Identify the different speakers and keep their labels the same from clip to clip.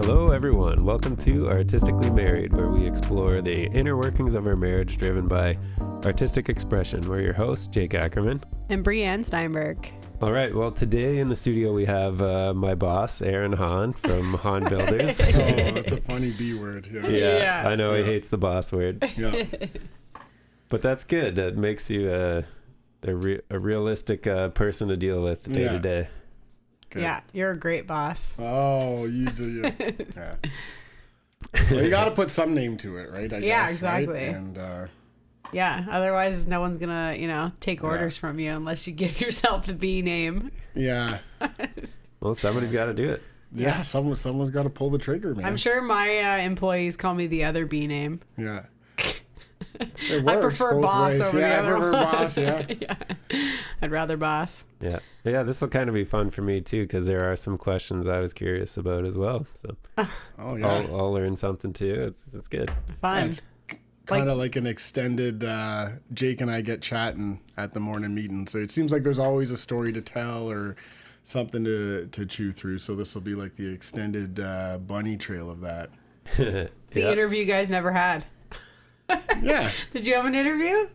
Speaker 1: Hello, everyone. Welcome to Artistically Married, where we explore the inner workings of our marriage driven by artistic expression. We're your hosts, Jake Ackerman.
Speaker 2: And Brianne Steinberg.
Speaker 1: All right. Well, today in the studio we have my boss, Aaron Hahn from Hahn Builders.
Speaker 3: Oh, that's a funny B word.
Speaker 1: Yeah, I know he hates the boss word.
Speaker 3: Yeah.
Speaker 1: But that's good. That makes you a realistic person to deal with day to day.
Speaker 3: Good.
Speaker 2: Yeah, you're a great boss.
Speaker 3: Oh, you do. Yeah. Well, you got to put some name to it, right? I guess,
Speaker 2: exactly.
Speaker 3: Right? And
Speaker 2: yeah, otherwise no one's gonna, take orders from you unless you give yourself the B name.
Speaker 3: yeah,
Speaker 1: Well, somebody's got to do it.
Speaker 3: yeah. Someone's got to pull the trigger, man.
Speaker 2: I'm sure my employees call me the other B name.
Speaker 3: Yeah.
Speaker 2: I prefer boss over the other one.
Speaker 3: Boss, yeah.
Speaker 2: I'd rather boss.
Speaker 1: Yeah. This will kind of be fun for me too, because there are some questions I was curious about as well. So
Speaker 3: Oh, yeah.
Speaker 1: I'll learn something too. It's good.
Speaker 2: Fun.
Speaker 3: It's kind of like an extended Jake and I get chatting at the morning meeting. So it seems like there's always a story to tell or something to chew through. So this will be like the extended bunny trail of that.
Speaker 2: It's the interview you guys never had.
Speaker 3: Yeah.
Speaker 2: Did you have an interview?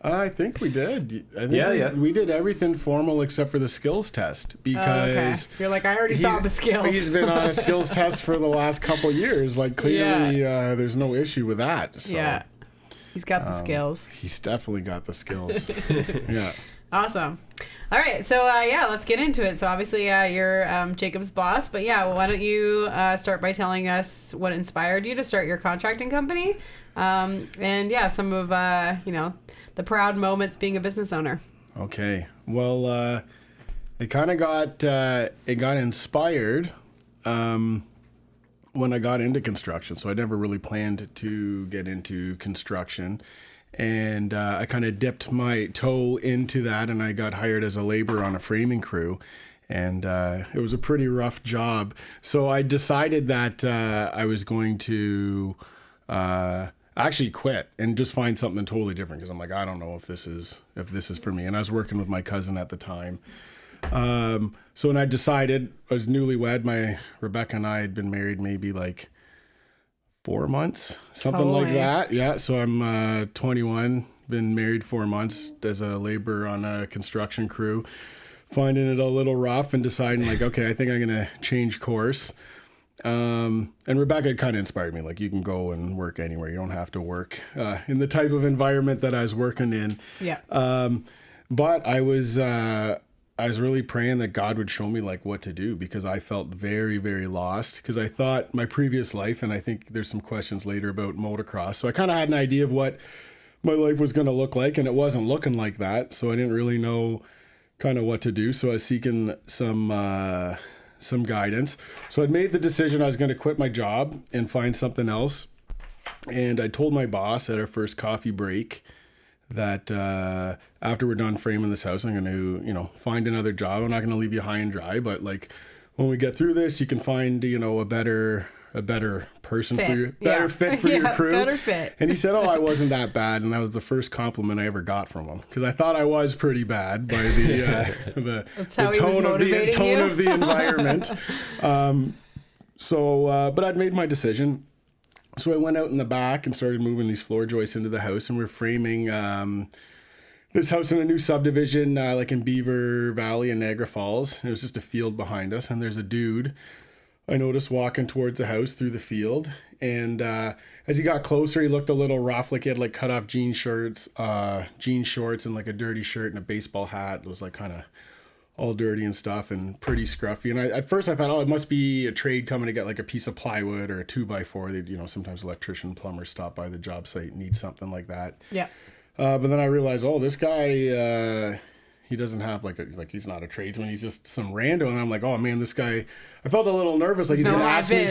Speaker 3: I think we did. I think we did everything formal except for the skills test because
Speaker 2: You're like, I already saw the skills.
Speaker 3: He's been on a skills test for the last couple years. Like clearly, there's no issue with that. So,
Speaker 2: yeah, he's got the skills.
Speaker 3: He's definitely got the skills. Yeah.
Speaker 2: Awesome. All right, so let's get into it. So obviously, you're Jacob's boss, but why don't you start by telling us what inspired you to start your contracting company, and some of the proud moments being a business owner.
Speaker 3: Okay. Well, it kind of got inspired when I got into construction. So I never really planned to get into construction. And I kind of dipped my toe into that, and I got hired as a laborer on a framing crew. And it was a pretty rough job. So I decided that I was going to actually quit and just find something totally different, because I'm like, I don't know if this is for me. And I was working with my cousin at the time. So when I decided, I was newlywed. Rebecca and I had been married maybe like 4 months, something like that. Yeah. So I'm 21, been married 4 months as a laborer on a construction crew, finding it a little rough and deciding like, okay, I think I'm going to change course. And Rebecca kind of inspired me. Like, you can go and work anywhere. You don't have to work in the type of environment that I was working in.
Speaker 2: Yeah.
Speaker 3: But I was really praying that God would show me like what to do, because I felt very, very lost, because I thought my previous life, and I think there's some questions later about motocross. So I kind of had an idea of what my life was going to look like, and it wasn't looking like that. So I didn't really know kind of what to do. So I was seeking some guidance. So I'd made the decision I was going to quit my job and find something else. And I told my boss at our first coffee break that after we're done framing this house, I'm going to, find another job. I'm not going to leave you high and dry, but like when we get through this, you can find, a better person
Speaker 2: fit.
Speaker 3: For your fit for your crew.
Speaker 2: Better fit.
Speaker 3: And he said, "Oh, I wasn't that bad," and that was the first compliment I ever got from him, because I thought I was pretty bad by the tone of the environment. But I'd made my decision. So I went out in the back and started moving these floor joists into the house, and we're framing this house in a new subdivision, like in Beaver Valley in Niagara Falls. It was just a field behind us, and there's a dude I noticed walking towards the house through the field. And as he got closer, he looked a little rough, like he had like cut off jean shorts, and like a dirty shirt and a baseball hat. It was like kind of all dirty and stuff and pretty scruffy. And at first I thought, oh, it must be a trade coming to get like a piece of plywood or a 2x4. They'd, sometimes electrician, plumber stop by the job site and need something like that.
Speaker 2: Yeah.
Speaker 3: But then I realized, oh, this guy, he doesn't have like he's not a tradesman. He's just some rando. And I'm like, oh man, this guy, I felt a little nervous. Like he's going to ask me.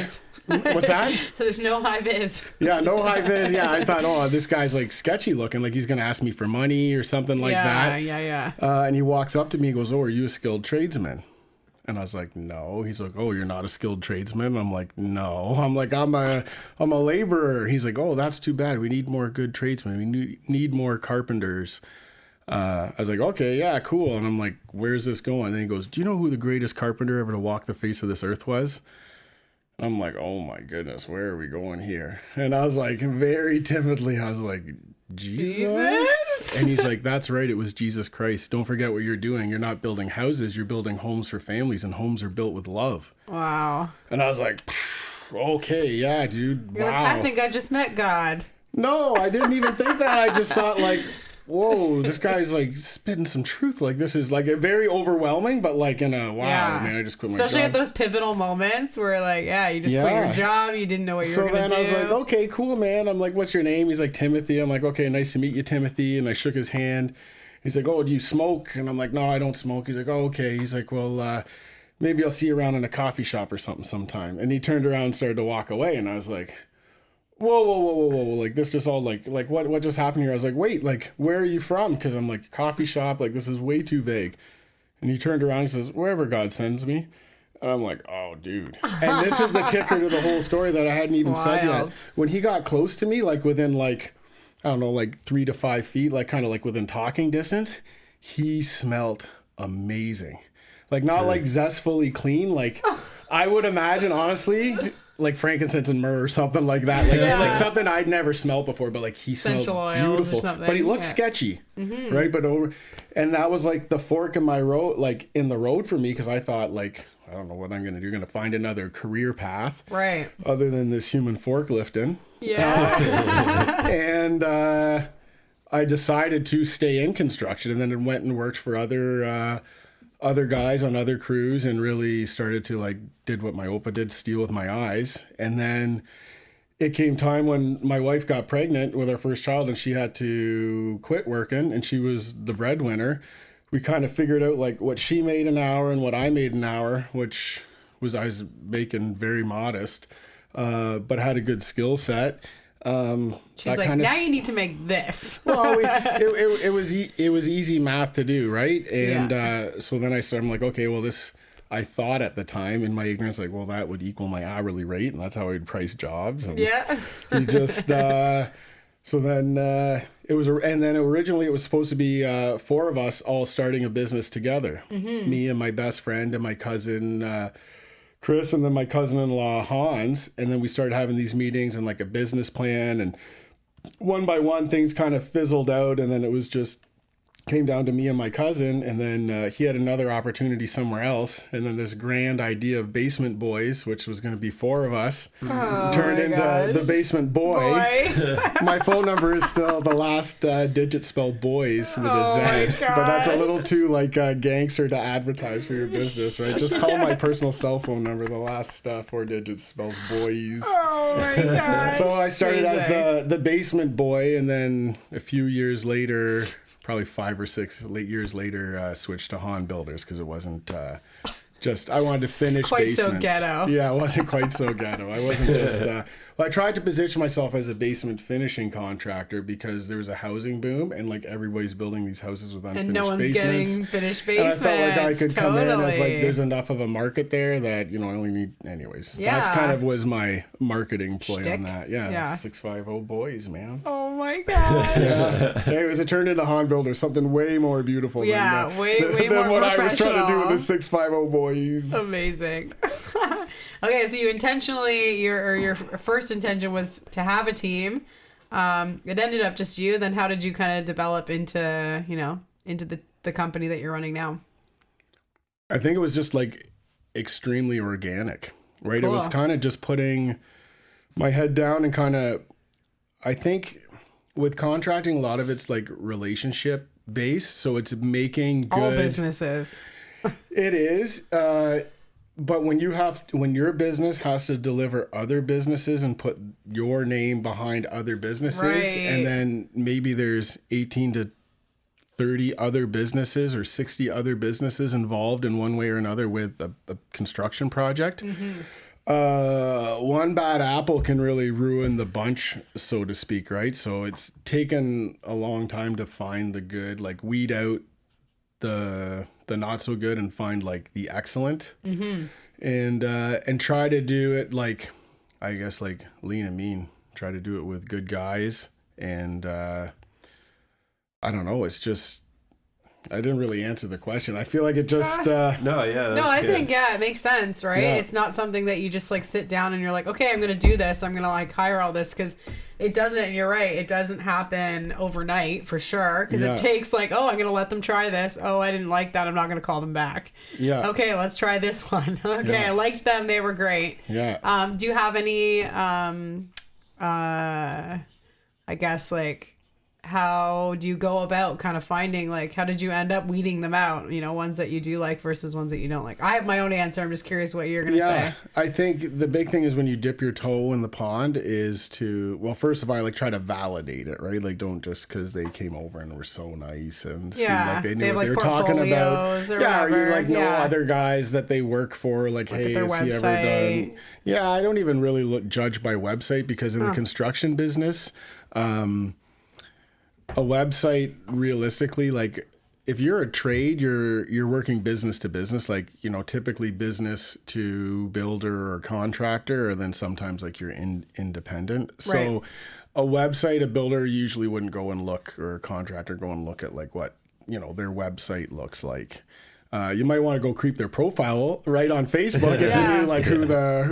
Speaker 3: What's that?
Speaker 2: So there's no high vis.
Speaker 3: Yeah, no high vis. Yeah, I thought, oh, this guy's like sketchy looking. Like he's going to ask me for money or something like that.
Speaker 2: Yeah.
Speaker 3: And he walks up to me and goes, oh, are you a skilled tradesman? And I was like, no. He's like, oh, you're not a skilled tradesman? I'm like, no. I'm like, I'm a laborer. He's like, oh, that's too bad. We need more good tradesmen. We need more carpenters. I was like, okay, yeah, cool. And I'm like, where's this going? And then he goes, do you know who the greatest carpenter ever to walk the face of this earth was? I'm like, oh my goodness, where are we going here? And I was like, very timidly, I was like, Jesus? And he's like, that's right, it was Jesus Christ. Don't forget what you're doing. You're not building houses, you're building homes for families, and homes are built with love.
Speaker 2: Wow.
Speaker 3: And I was like, okay, yeah, dude.
Speaker 2: You're like, I think I just met God.
Speaker 3: No, I didn't even think that. I just thought like, whoa, this guy's like spitting some truth. Like this is like a very overwhelming, but like in a wow, man, I just quit my job.
Speaker 2: Especially at those pivotal moments where like, you just quit your job, you didn't know what you were going to do.
Speaker 3: So then I was like, okay, cool, man. I'm like, what's your name? He's like, Timothy. I'm like, okay, nice to meet you, Timothy. And I shook his hand. He's like, oh, do you smoke? And I'm like, no, I don't smoke. He's like, oh, okay. He's like, well, maybe I'll see you around in a coffee shop or something sometime. And he turned around and started to walk away. And I was like, whoa, like this just all like what just happened here? I was like, wait, like where are you from? Because I'm like, coffee shop, like this is way too vague. And he turned around and says, wherever God sends me. And I'm like, oh dude. And this is the kicker to the whole story that I hadn't even said yet. When he got close to me, like within like, I don't know, like 3 to 5 feet, like kind of like within talking distance, he smelled amazing. Like not like zestfully clean, like I would imagine honestly like frankincense and myrrh or something like that, like something I'd never smelled before, but like he smelled beautiful, but he looked sketchy, right? But and that was like the fork in my road, like in the road for me, because I thought like, I don't know what I'm gonna do. Gonna find another career path,
Speaker 2: right? Other
Speaker 3: than this human forklifting, and I decided to stay in construction, and then it went and worked for other guys on other crews and really started to like did what my opa did, steal with my eyes. And then it came time when my wife got pregnant with our first child and she had to quit working and she was the breadwinner. We kind of figured out like what she made an hour and what I made an hour, which was I was making very modest, but had a good skill set.
Speaker 2: She's like, now you need to make this.
Speaker 3: Well, it was easy math to do, right? And so then I'm like, okay, well, this I thought at the time in my ignorance, like, well, that would equal my hourly rate, and that's how I'd price jobs. And you just so then it was, and then originally it was supposed to be 4 of us all starting a business together, me and my best friend and my cousin. Chris and then my cousin-in-law Hans, and then we started having these meetings and like a business plan, and one by one things kind of fizzled out, and then it was just came down to me and my cousin, and then he had another opportunity somewhere else, and then this grand idea of Basement Boys, which was going to be 4 of us, turned into the Basement Boy. My phone number is still the last digit spelled boys with a Z, but that's a little too like gangster to advertise for your business, right? Just call my personal cell phone number. The last 4 digits spells boys.
Speaker 2: Oh my gosh.
Speaker 3: So I started as the Basement Boy, and then a few years later, probably 5 or 6 years later, switched to Hahn Builders because it wasn't just, I wanted to finish
Speaker 2: quite
Speaker 3: basements.
Speaker 2: So ghetto.
Speaker 3: Yeah, it wasn't quite so ghetto. I wasn't just, well, I tried to position myself as a basement finishing contractor because there was a housing boom and like everybody's building these houses with unfinished basements. And no one's getting
Speaker 2: finished basements.
Speaker 3: And I felt like I could come in as like, there's enough of a market there that, you know, I only need, anyways. Yeah. That's kind of was my marketing play on that. Yeah. 650 boys, man.
Speaker 2: Oh my God.
Speaker 3: Anyways, it turned into Hahn Builders, something way more beautiful
Speaker 2: way
Speaker 3: than
Speaker 2: more
Speaker 3: what I was trying to do with the 650 boys.
Speaker 2: Amazing. Okay, so you intentionally, your first intention was to have a team. It ended up just you. Then how did you kind of develop into the company that you're running now?
Speaker 3: I think it was just like extremely organic, right?
Speaker 2: Cool.
Speaker 3: It was kind of just putting my head down and kind of, I think with contracting, a lot of it's like relationship based. So it's making good.
Speaker 2: All businesses.
Speaker 3: It is. But when your business has to deliver other businesses and put your name behind other businesses,
Speaker 2: right.
Speaker 3: And then maybe there's 18 to 30 other businesses or 60 other businesses involved in one way or another with a construction project, one bad apple can really ruin the bunch, so to speak, right? So it's taken a long time to find the good, like weed out the not so good and find like the excellent, and try to do it like, I guess, like lean and mean, try to do it with good guys. And I don't know, it's just I didn't really answer the question. I feel like it just
Speaker 1: No, yeah, that's
Speaker 2: No, I
Speaker 1: good.
Speaker 2: think, it makes sense, right?
Speaker 3: Yeah.
Speaker 2: It's not something that you just like sit down and you're like, okay, I'm going to do this. I'm going to like hire all this, because it doesn't, you're right. It doesn't happen overnight for sure. Because
Speaker 3: Yeah.
Speaker 2: it takes like, oh, I'm going to let them try this. Oh, I didn't like that. I'm not going to call them back.
Speaker 3: Yeah.
Speaker 2: Okay, let's try this one. Okay,
Speaker 3: Yeah.
Speaker 2: I liked them. They were great.
Speaker 3: Yeah.
Speaker 2: Do you have any, I guess, like, how do you go about kind of finding, like, how did you end up weeding them out, you know, ones that you do like versus ones that you don't like? I have my own answer. I'm just curious what you're going to say.
Speaker 3: I think the big thing is when you dip your toe in the pond is to, well, first of all, like try to validate it, right? Like don't just because they came over and were so nice and seemed like they knew
Speaker 2: have,
Speaker 3: what they
Speaker 2: like,
Speaker 3: were talking about.
Speaker 2: portfolios or
Speaker 3: Yeah, or you
Speaker 2: whatever.
Speaker 3: like know
Speaker 2: Yeah.
Speaker 3: other guys that they work for, like,
Speaker 2: Look at
Speaker 3: hey,
Speaker 2: their
Speaker 3: has he ever
Speaker 2: website.
Speaker 3: done? Yeah, I don't even really judge by website because in the construction business, a website realistically, like if you're a trade, you're working business to business, like, you know, typically business to builder or contractor, or then sometimes like you're independent. So
Speaker 2: Right.
Speaker 3: a website, a builder usually wouldn't go and look, or a contractor go and look at like what, you know, their website looks like. You might want to go creep their profile right on Facebook if
Speaker 2: Yeah.
Speaker 3: you knew like who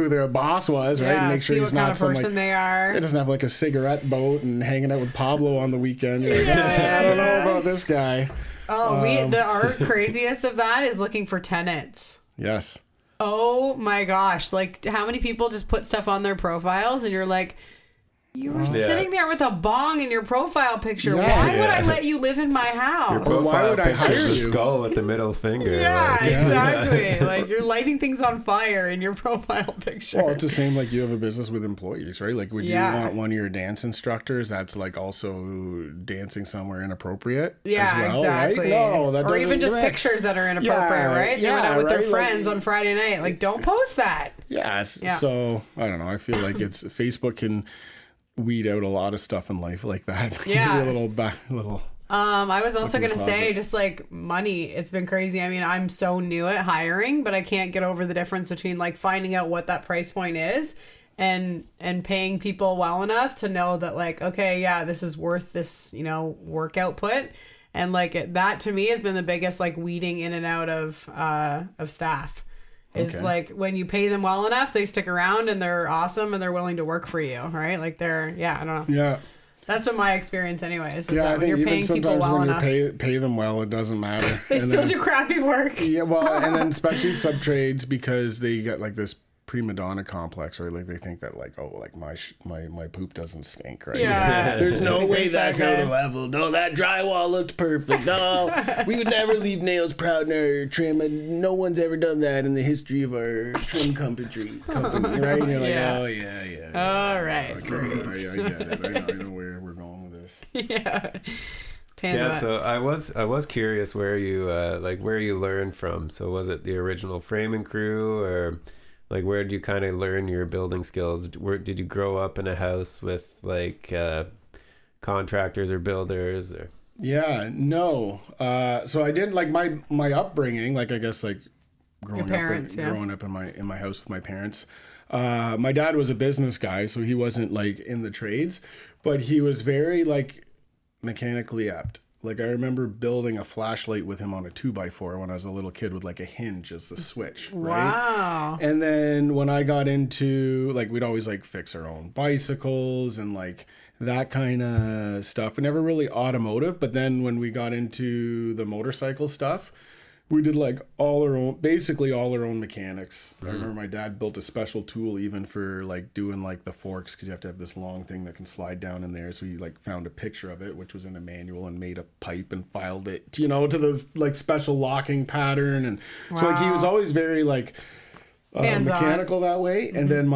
Speaker 3: their boss was, right? And make sure
Speaker 2: see
Speaker 3: he's
Speaker 2: what kind
Speaker 3: not
Speaker 2: of
Speaker 3: some
Speaker 2: person
Speaker 3: like,
Speaker 2: they are.
Speaker 3: it doesn't have like a cigarette boat and hanging out with Pablo on the weekend. You're like, I don't know about this guy.
Speaker 2: Oh, our craziest of that is looking for tenants.
Speaker 3: Yes.
Speaker 2: Oh my gosh. Like, how many people just put stuff on their profiles and you're like, you were sitting there with a bong in your profile picture.
Speaker 3: Yeah.
Speaker 2: Why would I let you live in my house?
Speaker 1: Your profile
Speaker 3: why would I
Speaker 1: picture's
Speaker 3: hire
Speaker 1: the
Speaker 3: you?
Speaker 1: skull with the middle finger.
Speaker 2: Yeah,
Speaker 1: like-
Speaker 2: exactly. Like, you're lighting things on fire in your profile picture.
Speaker 3: Well, it's the same like you have a business with employees, right? Like, would
Speaker 2: Yeah.
Speaker 3: you want one of your dance instructors that's like also dancing somewhere inappropriate
Speaker 2: Yeah,
Speaker 3: as well,
Speaker 2: exactly.
Speaker 3: right? No, that
Speaker 2: or
Speaker 3: doesn't
Speaker 2: even just
Speaker 3: mix.
Speaker 2: pictures that are inappropriate,
Speaker 3: Yeah,
Speaker 2: right? They went
Speaker 3: yeah,
Speaker 2: out with their
Speaker 3: right?
Speaker 2: friends
Speaker 3: Like-
Speaker 2: on Friday night. Like, don't post that.
Speaker 3: Yes.
Speaker 2: Yeah.
Speaker 3: So I don't know. I feel like it's Facebook can weed out a lot of stuff in life like that.
Speaker 2: Yeah.
Speaker 3: a little.
Speaker 2: I was also
Speaker 3: Look in
Speaker 2: going
Speaker 3: the
Speaker 2: to say,
Speaker 3: closet.
Speaker 2: just like money, it's been crazy. I mean, I'm so new at hiring, but I can't get over the difference between like finding out what that price point is and paying people well enough to know that, like, okay, yeah, this is worth this, you know, work output. And like that to me has been the biggest like weeding in and out of staff. Is
Speaker 3: Okay.
Speaker 2: like when you pay them well enough, they stick around and they're awesome and they're willing to work for you, right? Like I don't know.
Speaker 3: Yeah.
Speaker 2: That's been my experience anyways. Is
Speaker 3: Yeah,
Speaker 2: that
Speaker 3: I
Speaker 2: when
Speaker 3: think
Speaker 2: you're
Speaker 3: even
Speaker 2: paying people
Speaker 3: sometimes
Speaker 2: well
Speaker 3: when
Speaker 2: enough,
Speaker 3: you pay them well, it doesn't matter.
Speaker 2: they
Speaker 3: And
Speaker 2: still
Speaker 3: then-
Speaker 2: do crappy work.
Speaker 3: Yeah, well, and then especially sub trades because they got like this prima donna complex, right? Like they think that like, oh, like my poop doesn't stink, right?
Speaker 2: Yeah.
Speaker 3: There's no
Speaker 2: Think
Speaker 3: way
Speaker 2: they're so
Speaker 3: that's out
Speaker 2: good.
Speaker 3: of level. No, that drywall looked perfect. No, we would never leave nails proud in our trim, and no one's ever done that in the history of our trim company, right? And you're like,
Speaker 2: Yeah.
Speaker 3: oh yeah.
Speaker 2: All right,
Speaker 3: Okay,
Speaker 2: great.
Speaker 3: I get it. I know where we're going with this.
Speaker 2: Yeah. Paying
Speaker 1: Yeah,
Speaker 2: them
Speaker 1: so I was curious where you learned from. So was it the original framing crew, or like where did you kind of learn your building skills? Where did you grow up in a house with like contractors or builders? Or
Speaker 3: Yeah, no. So I did like my upbringing, like I guess like growing up in my house with my parents. My dad was a business guy, so he wasn't like in the trades, but he was very like mechanically apt. Like I remember building a flashlight with him on a 2x4 when I was a little kid with like a hinge as the switch, right?
Speaker 2: Wow.
Speaker 3: And then when I got into like, we'd always like fix our own bicycles and like that kind of stuff. Never really automotive, but then when we got into the motorcycle stuff, we did like basically all our own mechanics. I remember my dad built a special tool even for like doing like the forks, because you have to have this long thing that can slide down in there. So he like found a picture of it, which was in a manual, and made a pipe and filed it, you know, to those like special locking pattern. And so like he was always very like
Speaker 2: Hands-on.
Speaker 3: mechanical that way. And then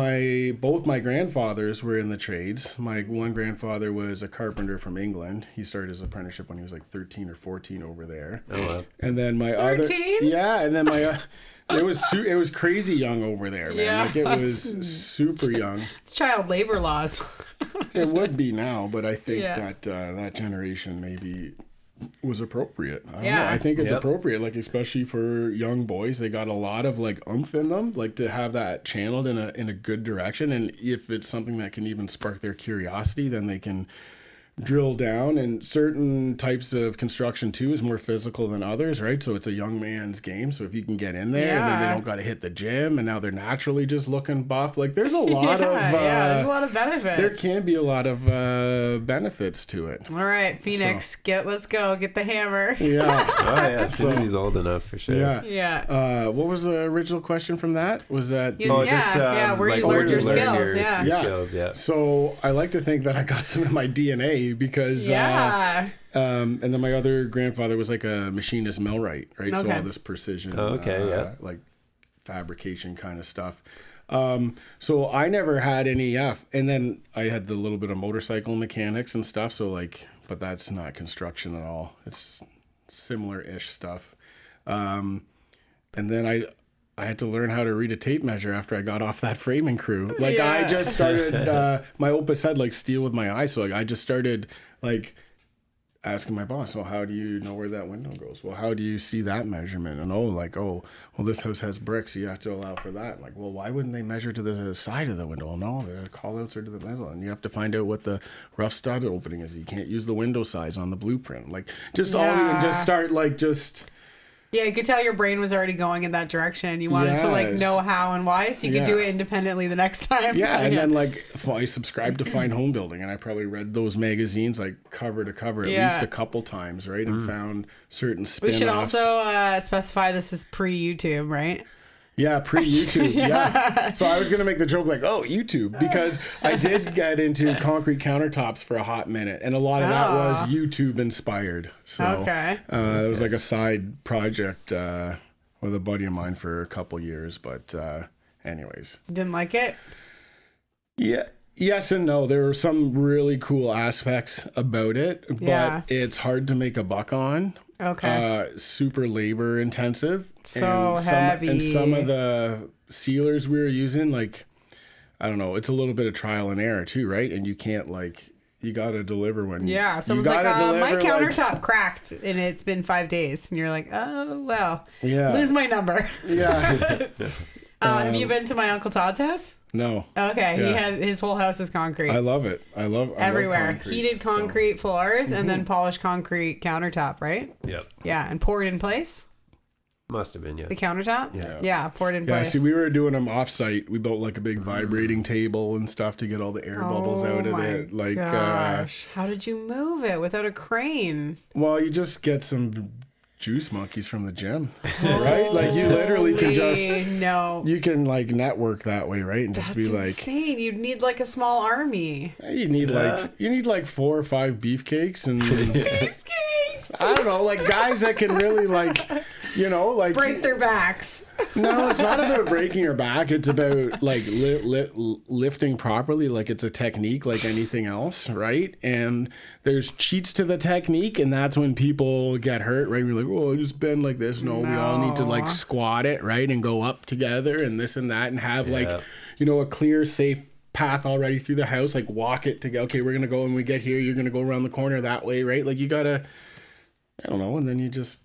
Speaker 3: both my grandfathers were in the trades. My one grandfather was a carpenter from England. He started his apprenticeship when he was like 13 or 14 over there.
Speaker 1: oh well.
Speaker 3: And then my
Speaker 2: 13?
Speaker 3: and then my it was crazy young over there, man.
Speaker 2: Yeah,
Speaker 3: Like it was super young.
Speaker 2: It's child labor laws.
Speaker 3: It would be now, but I think
Speaker 2: Yeah.
Speaker 3: that that generation maybe was appropriate. I don't
Speaker 2: Yeah.
Speaker 3: know. I think it's
Speaker 1: Yep.
Speaker 3: appropriate, like especially for young boys. They got a lot of like oomph in them, like to have that channeled in a good direction. And if it's something that can even spark their curiosity, then they can drill down, and certain types of construction too is more physical than others, right? So it's a young man's game. So if you can get in there and then they don't got to hit the gym and now they're naturally just looking buff, like there's a lot of
Speaker 2: there's a lot of benefits.
Speaker 3: there can be a lot of benefits to it.
Speaker 2: All right, Phoenix, let's go get the hammer.
Speaker 3: Yeah.
Speaker 1: Oh yeah, Susie's old enough for sure.
Speaker 2: Yeah.
Speaker 3: What was the original question from that? Was that
Speaker 2: where you learn your skills.
Speaker 1: Skills, yeah.
Speaker 3: So I like to think that I got some of my DNA because and then my other grandfather was like a machinist millwright, right? So all this precision like fabrication kind of stuff. So I never had any and then I had the little bit of motorcycle mechanics and stuff, so like, but that's not construction at all. It's similar-ish stuff. And then I had to learn how to read a tape measure after I got off that framing crew. Like I just started, my Opus said like steal with my eyes. So like I just started like asking my boss, well, how do you know where that window goes? Well, how do you see that measurement? And well, this house has bricks, so you have to allow for that. Like, well, why wouldn't they measure to the side of the window? Well, no, the call outs are to the middle, and you have to find out what the rough stud opening is. You can't use the window size on the blueprint. Like just all you can just start like just...
Speaker 2: Yeah, you could tell your brain was already going in that direction. You wanted to like know how and why, so you could do it independently the next time.
Speaker 3: Yeah, and then like I subscribed to Fine Home Building, and I probably read those magazines like cover to cover at least a couple times, right? And found certain spin-offs.
Speaker 2: We should also specify this is pre-YouTube, right?
Speaker 3: Yeah, pre-YouTube. Yeah. So I was going to make the joke like, oh, YouTube, because I did get into concrete countertops for a hot minute, and a lot of that was YouTube inspired. So it was like a side project with a buddy of mine for a couple years. But anyways.
Speaker 2: Didn't like it?
Speaker 3: Yeah. Yes and no. There were some really cool aspects about it, but it's hard to make a buck on.
Speaker 2: Okay.
Speaker 3: Super labor intensive.
Speaker 2: So heavy.
Speaker 3: And some of the sealers we were using, like, I don't know, it's a little bit of trial and error too, right? And you can't you got to deliver when
Speaker 2: someone's like, my countertop cracked and it's been 5 days. And you're like, oh, well, lose my number.
Speaker 3: Yeah.
Speaker 2: Have you been to my Uncle Todd's house?
Speaker 3: No.
Speaker 2: Okay. He has, his whole house is concrete.
Speaker 3: I love it. I love
Speaker 2: everywhere.
Speaker 3: concrete,
Speaker 2: heated concrete floors and then polished concrete countertop, right?
Speaker 1: Yep.
Speaker 2: Yeah. And poured in place?
Speaker 1: Must have been, yeah.
Speaker 2: The countertop? Yeah, poured in place.
Speaker 3: Yeah, see, we were doing them off-site. We built like a big vibrating table and stuff to get all the air bubbles out of it. Like,
Speaker 2: gosh. How did you move it without a crane?
Speaker 3: Well, you just get some juice monkeys from the gym, right? Like you literally can you can like network that way, right? And just be like,
Speaker 2: insane. You'd need like a small army.
Speaker 3: You need like 4 or 5 beefcakes and
Speaker 2: beefcakes.
Speaker 3: I don't know, like guys that can really like
Speaker 2: break their backs.
Speaker 3: No, it's not about breaking your back. It's about like lifting properly. Like it's a technique like anything else, right? And there's cheats to the technique, and that's when people get hurt, right? We're like, oh, just bend like this. No, we all need to like squat it, right? And go up together and this and that and have like, a clear, safe path already through the house. Like walk it to go, okay, we're going to go when we get here. You're going to go around the corner that way, right? Like you got to, I don't know, and then you just...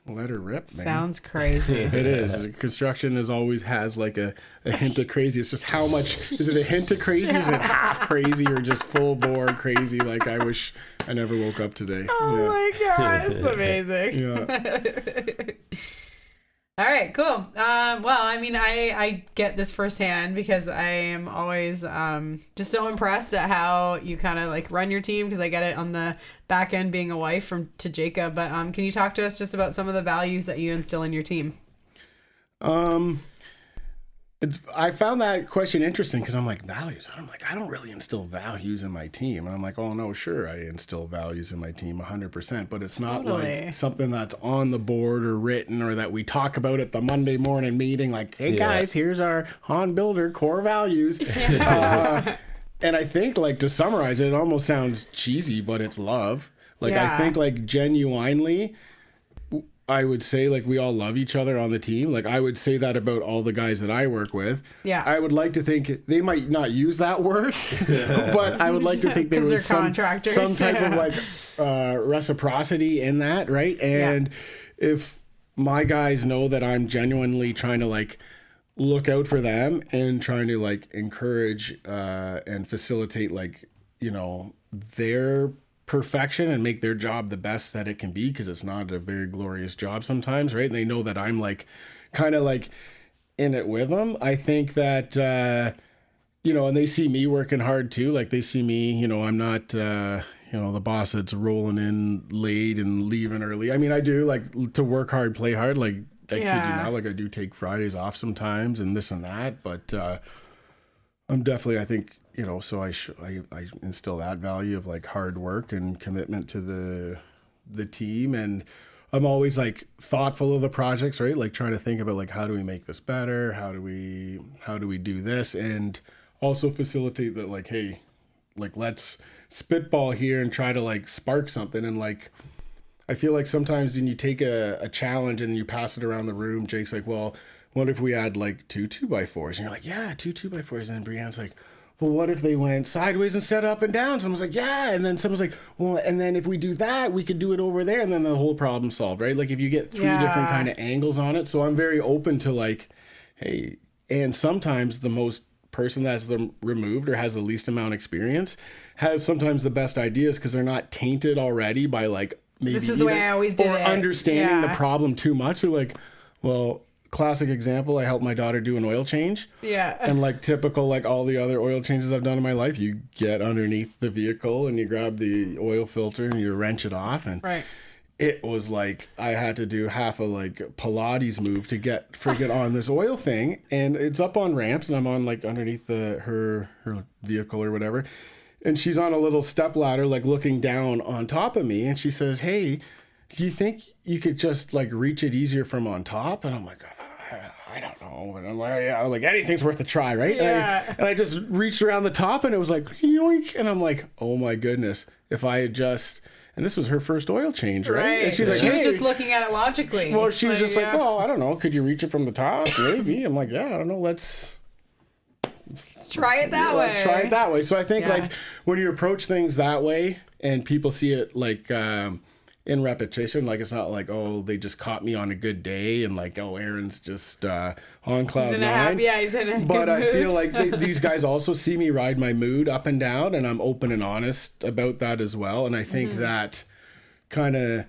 Speaker 3: let her rip, man.
Speaker 2: Sounds crazy.
Speaker 3: It is. Construction always has like a hint of crazy. It's just how much, is it a hint of crazy? Is it half crazy or just full bore crazy? Like I wish I never woke up today.
Speaker 2: Oh my God, it's amazing.
Speaker 3: Yeah.
Speaker 2: All right, cool. Well, I mean, I get this firsthand because I am always just so impressed at how you kind of like run your team, because I get it on the back end being a wife to Jacob. But can you talk to us just about some of the values that you instill in your team?
Speaker 3: I found that question interesting because I'm like, values. I'm like, I don't really instill values in my team. And I'm like, oh no, sure, I instill values in my team 100%, but it's not like something that's on the board or written or that we talk about at the Monday morning meeting. Like, hey guys, here's our Hahn Builder core values. And I think like to summarize it, it almost sounds cheesy, but it's love. Like I think like genuinely, I would say like we all love each other on the team. Like I would say that about all the guys that I work with. Yeah. I would like to think they might not use that word, but I would like to think there was some type of like reciprocity in that, right? And if my guys know that I'm genuinely trying to like look out for them and trying to like encourage and facilitate like, their perfection and make their job the best that it can be, because it's not a very glorious job sometimes, right? And they know that I'm like kind of like in it with them. I think that and they see me working hard too. Like they see me, I'm not the boss that's rolling in late and leaving early. I mean, I do like to work hard, play hard. Like I kid you not, like I do take Fridays off sometimes and this and that, but I'm definitely, I think, so I instill that value of like hard work and commitment to the team. And I'm always like thoughtful of the projects, right? Like trying to think about like, how do we make this better? How do we do this? And also facilitate that, like, hey, like let's spitball here and try to like spark something. And like, I feel like sometimes when you take a challenge and you pass it around the room, Jake's like, well, what if we had like 2 2x4s? And you're like, yeah, 2 2x4s. And Brianne's like, well, what if they went sideways instead of up and down? Someone's like, yeah. And then someone's like, well, and then if we do that, we could do it over there. And then the whole problem solved, right? Like if you get 3 different kind of angles on it. So I'm very open to like, hey, and sometimes the most person that's them removed or has the least amount of experience has sometimes the best ideas, because they're not tainted already by like, maybe
Speaker 2: this is the way I always did it.
Speaker 3: Understanding the problem too much. They're like, well, classic example, I helped my daughter do an oil change. Yeah. And like typical, like all the other oil changes I've done in my life, you get underneath the vehicle and you grab the oil filter and you wrench it off. And it was like I had to do half a like Pilates move to get friggin' on this oil thing. And it's up on ramps and I'm on like underneath her vehicle or whatever. And she's on a little step ladder, like looking down on top of me. And she says, hey, do you think you could just like reach it easier from on top? And I'm like, I don't know. And I'm like, yeah, like anything's worth a try, right?
Speaker 2: Yeah.
Speaker 3: And I just reached around the top and it was like, yoink. And I'm like, oh my goodness, if I had just, and this was her first oil change, right? And she's like,
Speaker 2: she was just looking at it logically.
Speaker 3: Well, she was just like, well, I don't know. Could you reach it from the top? Maybe. I'm like, yeah, I don't know. Let's
Speaker 2: try it that way.
Speaker 3: Let's try it that way. So I think like when you approach things that way and people see it like in repetition, like it's not like, oh, they just caught me on a good day and like, oh, Aaron's just on cloud nine.
Speaker 2: He's in a
Speaker 3: but
Speaker 2: good
Speaker 3: I
Speaker 2: mood.
Speaker 3: feel like these guys also see me ride my mood up and down, and I'm open and honest about that as well. And I think that kind of,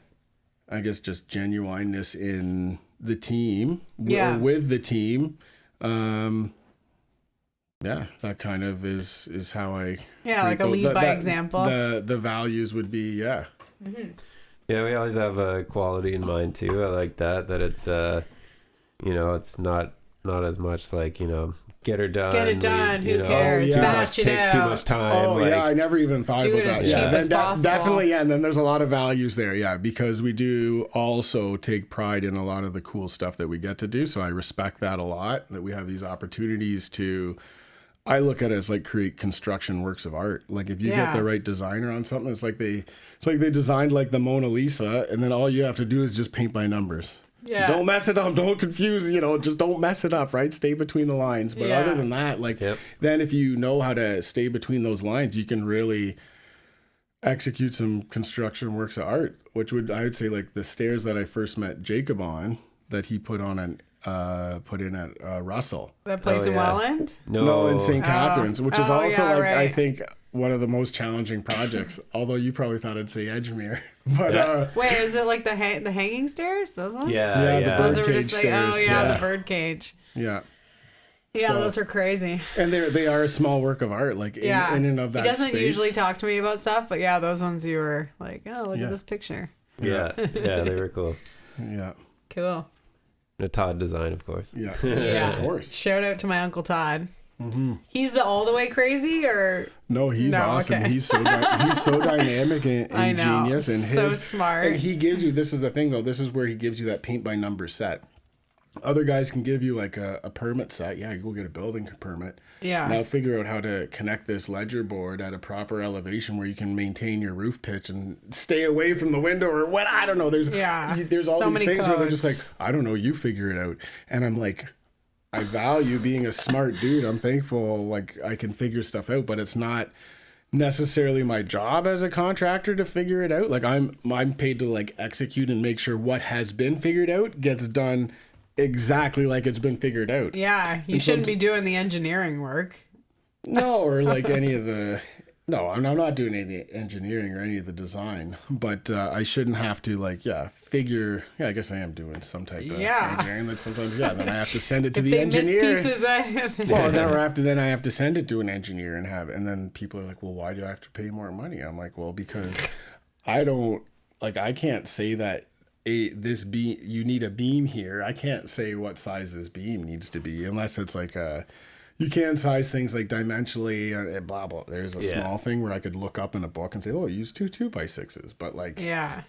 Speaker 3: I guess, just genuineness in the team or with the team. That kind of is how I
Speaker 2: like a lead by example.
Speaker 3: The values would be
Speaker 1: Yeah, we always have a quality in mind too. I like that it's it's not as much like, get her done.
Speaker 2: Get it done. Who cares? Batch it
Speaker 1: takes
Speaker 2: out.
Speaker 1: too much time.
Speaker 3: Oh,
Speaker 1: like,
Speaker 3: I never even thought
Speaker 2: do
Speaker 3: about
Speaker 2: it as
Speaker 3: that.
Speaker 2: cheap as possible.
Speaker 3: Definitely, and then there's a lot of values there, because we do also take pride in a lot of the cool stuff that we get to do. So I respect that a lot, that we have these opportunities to, I look at it as like create construction works of art. Like if you get the right designer on something, it's like they designed like the Mona Lisa, and then all you have to do is just paint by numbers. Yeah. Don't mess it up. Don't confuse, just don't mess it up, right? Stay between the lines. But other than that, like then if you know how to stay between those lines, you can really execute some construction works of art, which I would say like the stairs that I first met Jacob on, that he put in at Russell.
Speaker 2: That place in Welland?
Speaker 3: No, in St. Catharines, which is also I think one of the most challenging projects. Although you probably thought I'd say Edgemere, but
Speaker 2: wait, is it like the hanging stairs? Those ones?
Speaker 3: Yeah, the
Speaker 2: those are
Speaker 3: birdcage
Speaker 2: just like
Speaker 3: stairs.
Speaker 2: the bird cage.
Speaker 3: Yeah.
Speaker 2: Yeah, those are crazy.
Speaker 3: And they are a small work of art, like in and of that space. He doesn't
Speaker 2: usually talk to me about stuff, but those ones you were like, oh, look at this picture.
Speaker 1: Yeah, they were cool.
Speaker 3: Yeah.
Speaker 2: Cool.
Speaker 1: A Todd design, of course.
Speaker 3: Yeah,
Speaker 2: of
Speaker 3: course.
Speaker 2: Shout out to my Uncle Todd. Mm-hmm. He's the all the way crazy, or
Speaker 3: no? He's awesome. Okay. He's so dynamic and genius, and
Speaker 2: so smart.
Speaker 3: And he gives you. This is the thing, though. This is where he gives you that paint by number set. Other guys can give you like a permit set. Yeah, go get a building permit.
Speaker 2: Yeah.
Speaker 3: Now figure out how to connect this ledger board at a proper elevation where you can maintain your roof pitch and stay away from the window or what. I don't know. There's all
Speaker 2: so
Speaker 3: these things
Speaker 2: codes.
Speaker 3: where they're just like, I don't know. You figure it out. And I'm like, I value being a smart dude. I'm thankful like I can figure stuff out, but it's not necessarily my job as a contractor to figure it out. Like I'm paid to like execute and make sure what has been figured out gets done exactly like it's been figured out.
Speaker 2: Yeah, you shouldn't be doing the engineering work.
Speaker 3: No, or like any of the No, I'm not doing any of the engineering or any of the design, but I shouldn't have to figure. Yeah, I guess I am doing some type of engineering. That sometimes, then I have to send it to
Speaker 2: if
Speaker 3: the
Speaker 2: they
Speaker 3: engineer.
Speaker 2: miss pieces,
Speaker 3: Well, then I have to send it to an engineer and then people are like, well, why do I have to pay more money? I'm like, well, because I can't say that this beam, you need a beam here. I can't say what size this beam needs to be unless it's like you can size things like dimensionally and blah blah. There's a small thing where I could look up in a book and say, oh, use 2 2x6s, but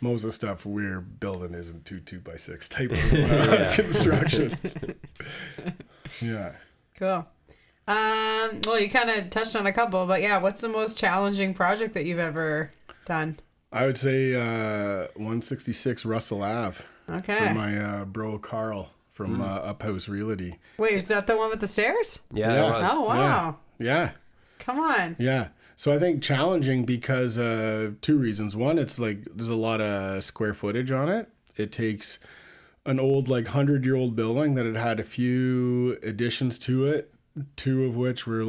Speaker 3: most of the stuff we're building isn't 2 2x6 type of construction. Yeah.
Speaker 2: Cool. Well, you kind of touched on a couple, but what's the most challenging project that you've ever done?
Speaker 3: I would say 166 Russell Ave.
Speaker 2: Okay.
Speaker 3: For my bro Carl from Up House Realty.
Speaker 2: Wait, is that the one with the stairs?
Speaker 1: Yeah.
Speaker 3: Yeah.
Speaker 1: It was.
Speaker 2: Oh, wow.
Speaker 3: Yeah.
Speaker 2: Come on.
Speaker 3: Yeah. So I think challenging because 2 reasons. One, it's like there's a lot of square footage on it. It takes an old 100-year-old building that had a few additions to it. 2 of which were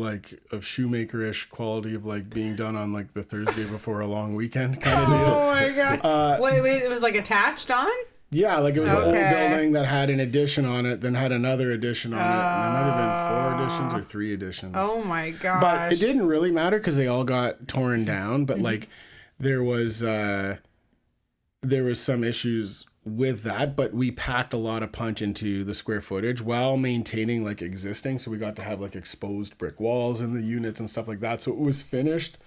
Speaker 3: of shoemaker-ish quality of being done on the Thursday before a long weekend kind of deal.
Speaker 2: Oh my god. Wait, it was attached on?
Speaker 3: Yeah, it was an old building that had an addition on it, then had another addition on it. And there might have been 4 additions or 3 additions.
Speaker 2: Oh my gosh.
Speaker 3: But it didn't really matter because they all got torn down. But there was some issues with that, but we packed a lot of punch into the square footage while maintaining existing. So we got to have exposed brick walls in the units and stuff like that. So it was finished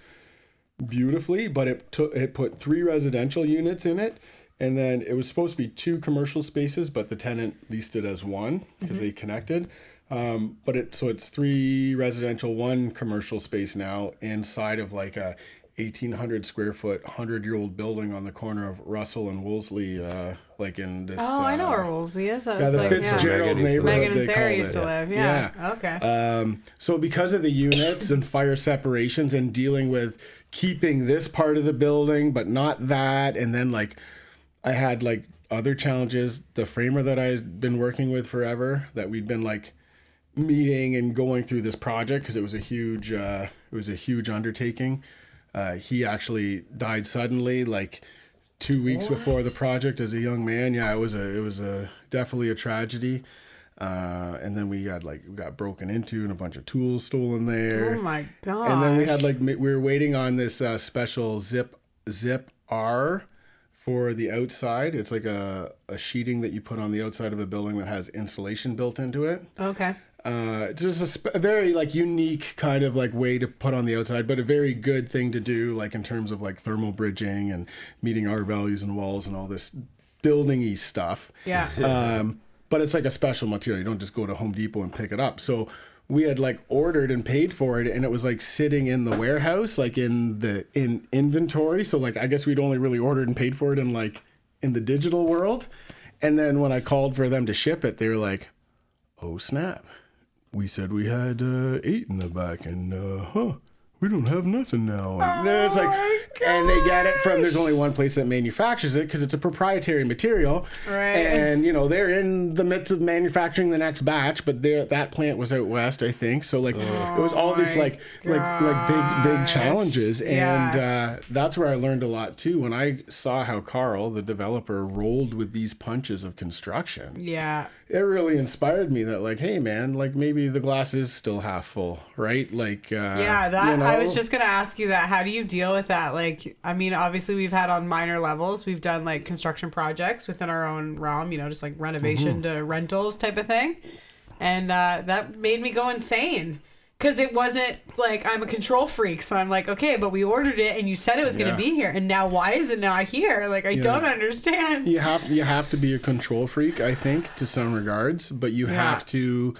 Speaker 3: beautifully, but it put 3 residential units in it. And then it was supposed to be 2 commercial spaces, but the tenant leased it as 1 because they connected. But it's 3 residential, 1 commercial space now inside of a 1,800 square foot, 100-year-old building on the corner of Russell and Wolseley, in this.
Speaker 2: Oh, I know where Wolseley is.
Speaker 3: The Fitzgerald neighborhood.
Speaker 2: Megan and Sarah used to live. Yeah. Okay.
Speaker 3: So because of the units and fire separations and dealing with keeping this part of the building, but not that, and then I had other challenges. The framer that I've been working with forever, that we'd been meeting and going through this project because it was a huge undertaking. He actually died suddenly, 2 weeks before the project as a young man. Yeah, it was definitely a tragedy. And then we got broken into and a bunch of tools stolen there.
Speaker 2: Oh my god!
Speaker 3: And then we had we were waiting on this special zip R for the outside. It's a sheeting that you put on the outside of a building that has insulation built into it.
Speaker 2: Okay.
Speaker 3: It's just a very like kind of way to put on the outside, but a very good thing to do in terms of thermal bridging and meeting our values and walls and all this building-y stuff.
Speaker 2: Yeah.
Speaker 3: But it's a special material. You don't just go to Home Depot and pick it up. So we had ordered and paid for it, and it was sitting in the warehouse, in inventory. So I guess we'd only really ordered and paid for it in the digital world. And then when I called for them to ship it, they were like, "Oh snap. We said we had 8 in the back, and we don't have nothing now." And it's and they get it from, there's only one place that manufactures it because it's a proprietary material.
Speaker 2: Right.
Speaker 3: And, they're in the midst of manufacturing the next batch, but that plant was out west, I think. So, it was all these, big challenges. And that's where I learned a lot, too. When I saw how Carl, the developer, rolled with these punches of construction.
Speaker 2: Yeah.
Speaker 3: It really inspired me that, hey, man, maybe the glass is still half full, right?
Speaker 2: I was just going to ask you that. How do you deal with that? Obviously we've had on minor levels, we've done construction projects within our own realm, just renovation to rentals type of thing. And that made me go insane. Because it wasn't I'm a control freak. So I'm okay, but we ordered it and you said it was going to be here. And now why is it not here? I don't understand.
Speaker 3: You have to be a control freak, I think, to some regards. But you have to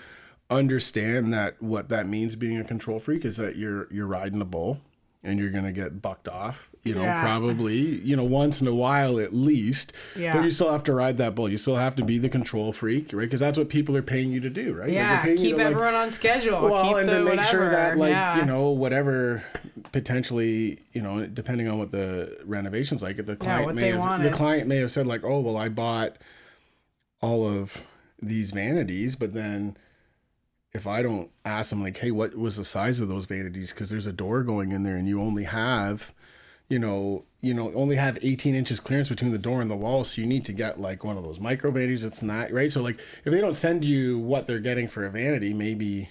Speaker 3: understand that what that means being a control freak is that you're riding a bull and you're going to get bucked off, probably, once in a while at least.
Speaker 2: Yeah.
Speaker 3: But you still have to ride that bull. You still have to be the control freak, right? Because that's what people are paying you to do, right?
Speaker 2: Yeah, keep everyone on schedule.
Speaker 3: Well,
Speaker 2: keep
Speaker 3: and
Speaker 2: the
Speaker 3: to make sure that,
Speaker 2: whatever
Speaker 3: potentially, depending on what the renovation's the client may have said oh, well, I bought all of these vanities, but then if I don't ask them like, hey, what was the size of those vanities? Because there's a door going in there and you only have, only have 18 inches clearance between the door and the wall. So you need to get like one of those micro vanities. It's not right. So like if they don't send you what they're getting for a vanity, maybe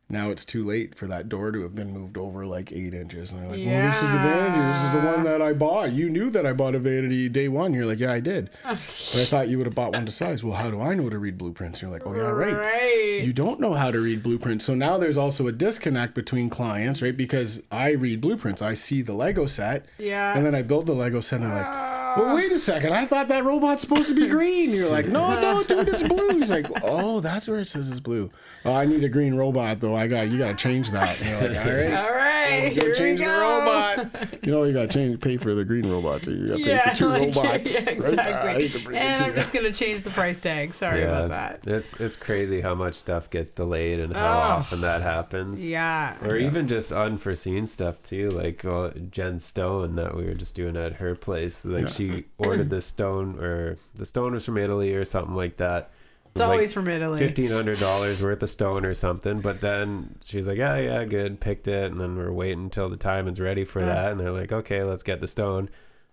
Speaker 3: now it's too late for that door to have been moved over like 8 inches. And they're like, well, this is a vanity. This is the one that I bought. You knew that I bought a vanity day one. You're like, yeah, I did. But I thought you would have bought one to size. Well, how do I know to read blueprints? You're like, oh, yeah, right. You don't know how to read blueprints. So now there's also a disconnect between clients, right? Because I read blueprints. I see the Lego set.
Speaker 2: Yeah.
Speaker 3: And then I build the Lego set and they're like, well, wait a second. I thought that robot's supposed to be green. You're like, no, dude, it's blue. He's like, oh, that's where it says it's blue. Oh, I need a green robot, though. You got to change that. And you're like, all right. Let's go change the robot. You got to pay for the green robot, too. You got to pay for two robots.
Speaker 2: Yeah, exactly. Right? And I'm just going to change the price tag. Sorry about that.
Speaker 1: It's crazy how much stuff gets delayed and how often that happens.
Speaker 2: Yeah.
Speaker 1: Or even just unforeseen stuff, too. Like Jen Stone that we were just doing at her place. Like she ordered this stone, or the stone was from Italy or something like that.
Speaker 2: It's always from Italy.
Speaker 1: $1,500 worth of stone or something. But then she's like, yeah, good, picked it. And then we're waiting until the time is ready for that. And they're like, okay, let's get the stone.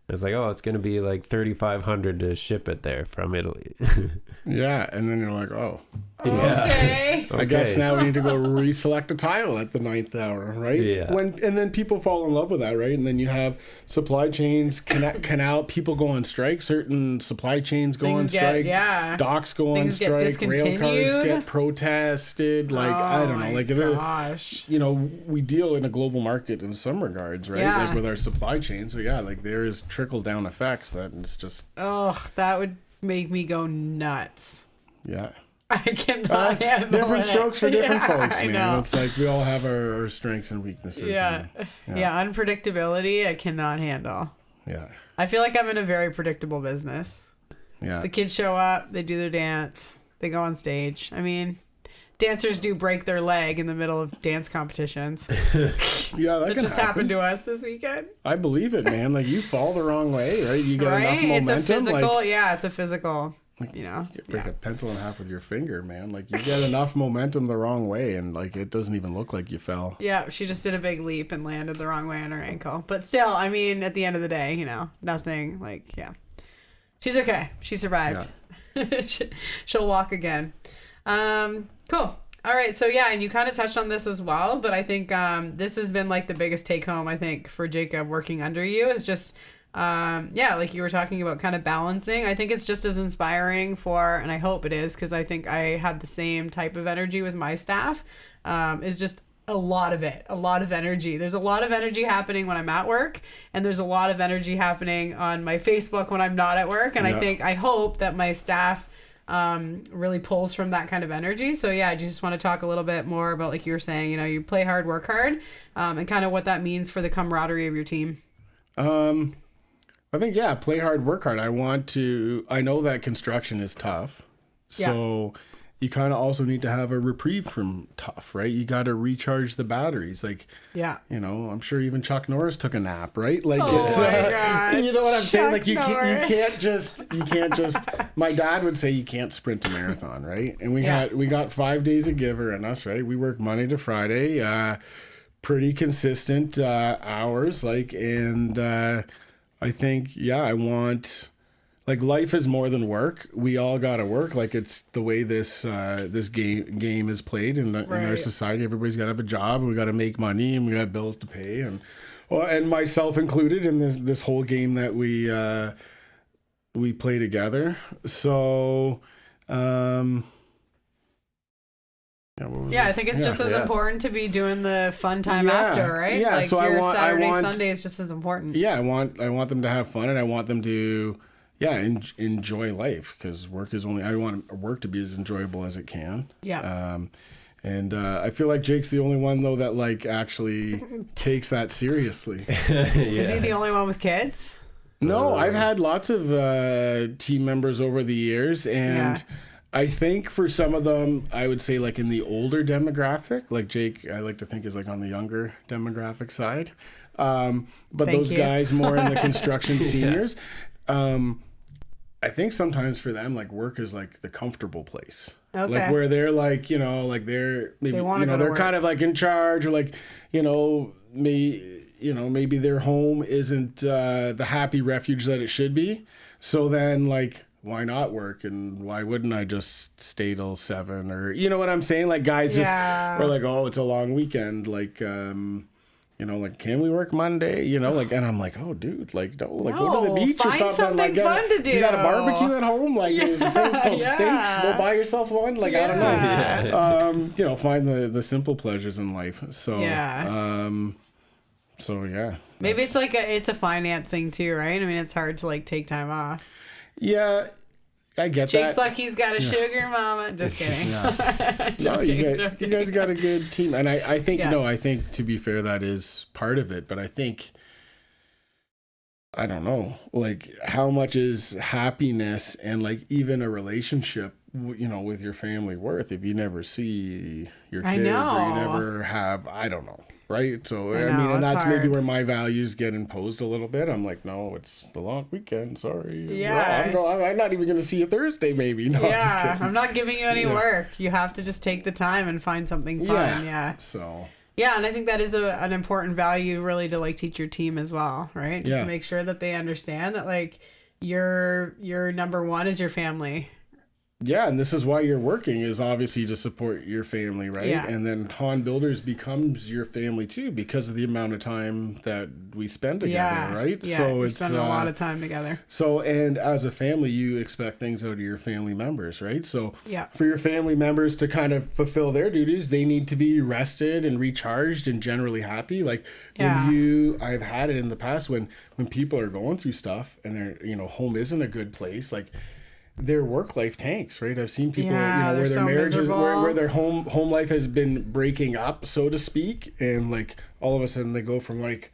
Speaker 1: It's like, oh, it's going to be like $3,500 to ship it there from Italy.
Speaker 3: Yeah, and then you're like, oh.
Speaker 1: Yeah.
Speaker 2: Okay.
Speaker 3: I guess now we need to go reselect a tile at the 9th hour, right?
Speaker 1: Yeah.
Speaker 3: And then people fall in love with that, right? And then you have supply chains, canal, people go on strike, certain supply chains go on strike, docks go on strike, rail cars get protested, like, I don't know. Like,
Speaker 2: gosh.
Speaker 3: We deal in a global market in some regards, right?
Speaker 2: Yeah.
Speaker 3: Like with our supply chain. So yeah, like there is trickle down effects that it's just.
Speaker 2: Oh, that would make me go nuts.
Speaker 3: Yeah.
Speaker 2: I cannot handle
Speaker 3: different
Speaker 2: it.
Speaker 3: strokes for different folks,
Speaker 2: I
Speaker 3: man.
Speaker 2: know.
Speaker 3: It's like we all have our strengths and weaknesses.
Speaker 2: Yeah.
Speaker 3: And,
Speaker 2: Unpredictability, I cannot handle.
Speaker 3: Yeah.
Speaker 2: I feel like I'm in a very predictable business.
Speaker 3: Yeah.
Speaker 2: The kids show up, they do their dance, they go on stage. I mean, dancers do break their leg in the middle of dance competitions.
Speaker 3: Yeah, that
Speaker 2: just happened to us this weekend.
Speaker 3: I believe it, man. Like you fall the wrong way, right? You get enough momentum.
Speaker 2: It's a physical, it's a physical.
Speaker 3: You break a pencil in half with your finger, man. Like you get enough momentum the wrong way, and like it doesn't even look like you fell.
Speaker 2: Yeah, she just did a big leap and landed the wrong way on her ankle. But still, I mean, at the end of the day, nothing. Like, she's okay. She survived. Yeah. She'll walk again. Cool. All right, so and you kind of touched on this as well, but I think this has been like the biggest take home, I think, for Jacob working under you is just. Like you were talking about kind of balancing. I think it's just as inspiring and I hope it is, because I think I had the same type of energy with my staff, is just a lot of energy. There's a lot of energy happening when I'm at work, and there's a lot of energy happening on my Facebook when I'm not at work. And I hope that my staff really pulls from that kind of energy. So I just want to talk a little bit more about, like you were saying, you play hard, work hard, and kind of what that means for the camaraderie of your team.
Speaker 3: I think, play hard, work hard. I know that construction is tough. So you kind of also need to have a reprieve from tough, right? You got to recharge the batteries. Like, I'm sure even Chuck Norris took a nap, right? Like, it's, you know what I'm saying? Like, you can't just, my dad would say you can't sprint a marathon, right? And we got 5 days of giver in us, right? We work Monday to Friday, pretty consistent hours, I think, I want, life is more than work. We all got to work. Like, it's the way this game is played in our society. Everybody's got to have a job, and we got to make money, and we got bills to pay, and myself included in this whole game that we play together. So,
Speaker 2: I think it's just as important to be doing the fun time after, right?
Speaker 3: Yeah,
Speaker 2: like
Speaker 3: so
Speaker 2: Saturday, Sunday is just as important.
Speaker 3: Yeah, I want them to have fun, and I want them to, enjoy life, because I want work to be as enjoyable as it can.
Speaker 2: Yeah.
Speaker 3: And I feel like Jake's the only one though that actually takes that seriously.
Speaker 2: Is he the only one with kids?
Speaker 3: No, I've had lots of team members over the years, and. I think for some of them, I would say in the older demographic, like Jake, I like to think is on the younger demographic side. But those guys more in the construction seniors. I think sometimes for them, like work is like the comfortable place.
Speaker 2: Okay.
Speaker 3: Like where they're like, you know, like they're maybe,
Speaker 2: They wanna
Speaker 3: you know,
Speaker 2: go to
Speaker 3: they're
Speaker 2: work.
Speaker 3: kind of like in charge, or like, you know, maybe their home isn't the happy refuge that it should be. So then like, why not work? And why wouldn't I just stay till 7? Or, you know what I'm saying? Like guys just
Speaker 2: Yeah.
Speaker 3: are like, oh, it's a long weekend. Like, you know, like, can we work Monday? You know, like, and I'm like, oh, dude, like, no, like, go to the
Speaker 2: No,
Speaker 3: beach or
Speaker 2: find
Speaker 3: something. Like,
Speaker 2: something fun to do.
Speaker 3: You got a barbecue at home? Like, there's things called
Speaker 2: yeah.
Speaker 3: steaks. Go buy yourself one. Like, I don't know. You know, find the simple pleasures in life. So,
Speaker 2: Yeah.
Speaker 3: So yeah.
Speaker 2: Maybe it's like it's a finance thing too, right? I mean, it's hard to like take time off.
Speaker 3: Yeah, I get
Speaker 2: Jake's
Speaker 3: that.
Speaker 2: like he's got a sugar mama. Just kidding.
Speaker 3: No, you
Speaker 2: Joking.
Speaker 3: guys got a good team, and I think
Speaker 2: Yeah.
Speaker 3: no, I think to be fair, that is part of it. But I think, I don't know, like how much is happiness and like even a relationship, you know, with your family worth if you never see your kids
Speaker 2: I
Speaker 3: or you
Speaker 2: know.
Speaker 3: never have, I don't know, right? So
Speaker 2: I
Speaker 3: I mean,
Speaker 2: know,
Speaker 3: and
Speaker 2: it's
Speaker 3: that's maybe
Speaker 2: hard.
Speaker 3: where my values get imposed a little bit. I'm like, no, it's the long weekend. Sorry.
Speaker 2: Yeah.
Speaker 3: No, I'm not even going to see you Thursday. Maybe. No, I'm just
Speaker 2: Yeah,
Speaker 3: kidding.
Speaker 2: I'm not giving you any work. You have to just take the time and find something fun. Yeah.
Speaker 3: So.
Speaker 2: Yeah, and I think that is an important value really to like teach your team as well, right? Just
Speaker 3: Yeah.
Speaker 2: to make sure that they understand that like your number one is your family.
Speaker 3: Yeah, and this is why you're working, is obviously to support your family, right?
Speaker 2: Yeah.
Speaker 3: And then Hahn Builders becomes your family too because of the amount of time that we spend together, right?
Speaker 2: Yeah,
Speaker 3: So
Speaker 2: we're
Speaker 3: it's
Speaker 2: spending a lot of time together.
Speaker 3: so, and as a family, you expect things out of your family members, right? So
Speaker 2: Yeah.
Speaker 3: for your family members to kind of fulfill their duties, they need to be rested and recharged and generally happy. Like
Speaker 2: Yeah.
Speaker 3: I've had it in the past when people are going through stuff and their, you know, home isn't a good place, like their work life tanks, right? I've seen people,
Speaker 2: Yeah,
Speaker 3: you know,
Speaker 2: they're
Speaker 3: where their
Speaker 2: so
Speaker 3: marriages,
Speaker 2: miserable.
Speaker 3: where their home life has been breaking up, so to speak, and like all of a sudden they go from like,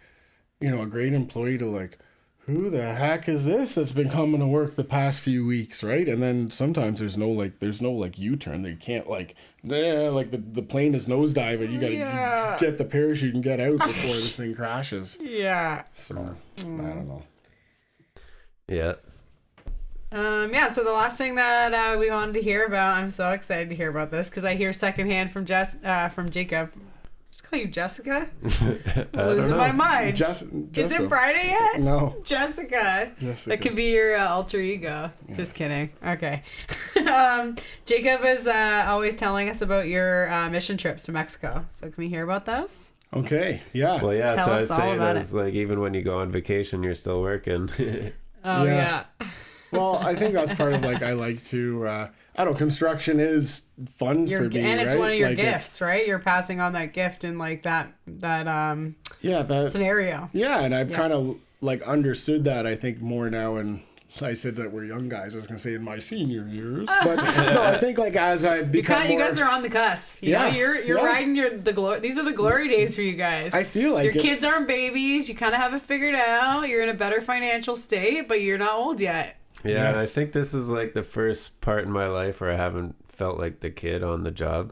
Speaker 3: you know, a great employee to like, who the heck is this that's been coming to work the past few weeks, right? And then sometimes there's no like U-turn. They can't like, like the plane is nosediving. You gotta get the parachute and get out before this thing crashes.
Speaker 2: Yeah.
Speaker 3: So I don't know.
Speaker 1: Yeah.
Speaker 2: Yeah, so the last thing that we wanted to hear about, I'm so excited to hear about this because I hear secondhand from Jacob. Just call you Jessica? Losing my mind. Is it Friday yet?
Speaker 3: No.
Speaker 2: Jessica.
Speaker 3: Jessica.
Speaker 2: That could be your alter ego. Yeah. Just kidding. Okay. Jacob is always telling us about your mission trips to Mexico. So can we hear about those?
Speaker 3: Okay. Yeah.
Speaker 1: Well, yeah.
Speaker 2: Tell
Speaker 1: So I
Speaker 2: us
Speaker 1: was
Speaker 2: all
Speaker 1: saying,
Speaker 2: about
Speaker 1: is like even when you go on vacation, you're still working.
Speaker 2: Oh,
Speaker 3: Yeah.
Speaker 2: yeah.
Speaker 3: Well, I think that's part of like I like to. I don't know. Construction is fun for me,
Speaker 2: And it's
Speaker 3: right?
Speaker 2: one of your
Speaker 3: Like,
Speaker 2: gifts, right? You're passing on that gift in like that
Speaker 3: Yeah. That.
Speaker 2: scenario.
Speaker 3: Yeah, and I've kind of like understood that. I think more now, and I said that we're young guys. I was gonna say in my senior years, but no, I think like as I become
Speaker 2: You guys are on the cusp. You know, you're riding the glory. These are the glory days for you guys.
Speaker 3: I feel like
Speaker 2: your kids aren't babies. You kind of have it figured out. You're in a better financial state, but you're not old yet.
Speaker 1: Yeah, and I think this is like the first part in my life where I haven't felt like the kid on the job.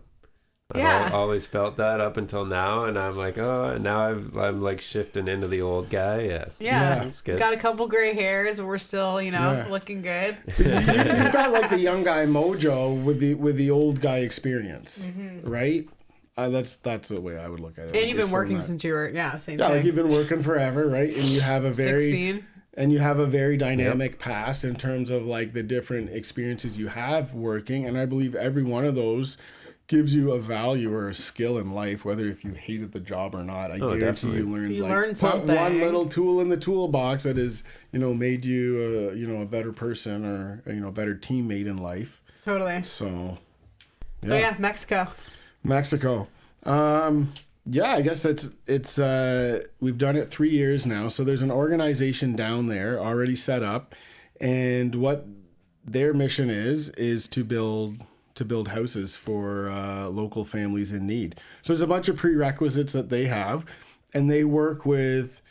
Speaker 1: I've always felt that up until now, and I'm like, oh, now I'm like shifting into the old guy.
Speaker 2: Yeah.
Speaker 1: That's good.
Speaker 2: Got a couple gray hairs, but we're still, looking good.
Speaker 3: You've got like the young guy mojo with the old guy experience, right? That's the way I would look at it.
Speaker 2: And you've been working since you were, same thing.
Speaker 3: like you've been working forever, right? And you have a very
Speaker 2: 16.
Speaker 3: And you have a very dynamic past in terms of like the different experiences you have working. And I believe every one of those gives you a value or a skill in life, whether if you hated the job or not. I guarantee
Speaker 1: definitely.
Speaker 3: you learn
Speaker 2: learn something.
Speaker 3: one little tool in the toolbox that is, made you a better person or a better teammate in life.
Speaker 2: Totally.
Speaker 3: So
Speaker 2: Mexico.
Speaker 3: Mexico. Yeah, I guess it's we've done it 3 years now. So there's an organization down there already set up, and what their mission is to build houses for local families in need. So there's a bunch of prerequisites that they have, and they work with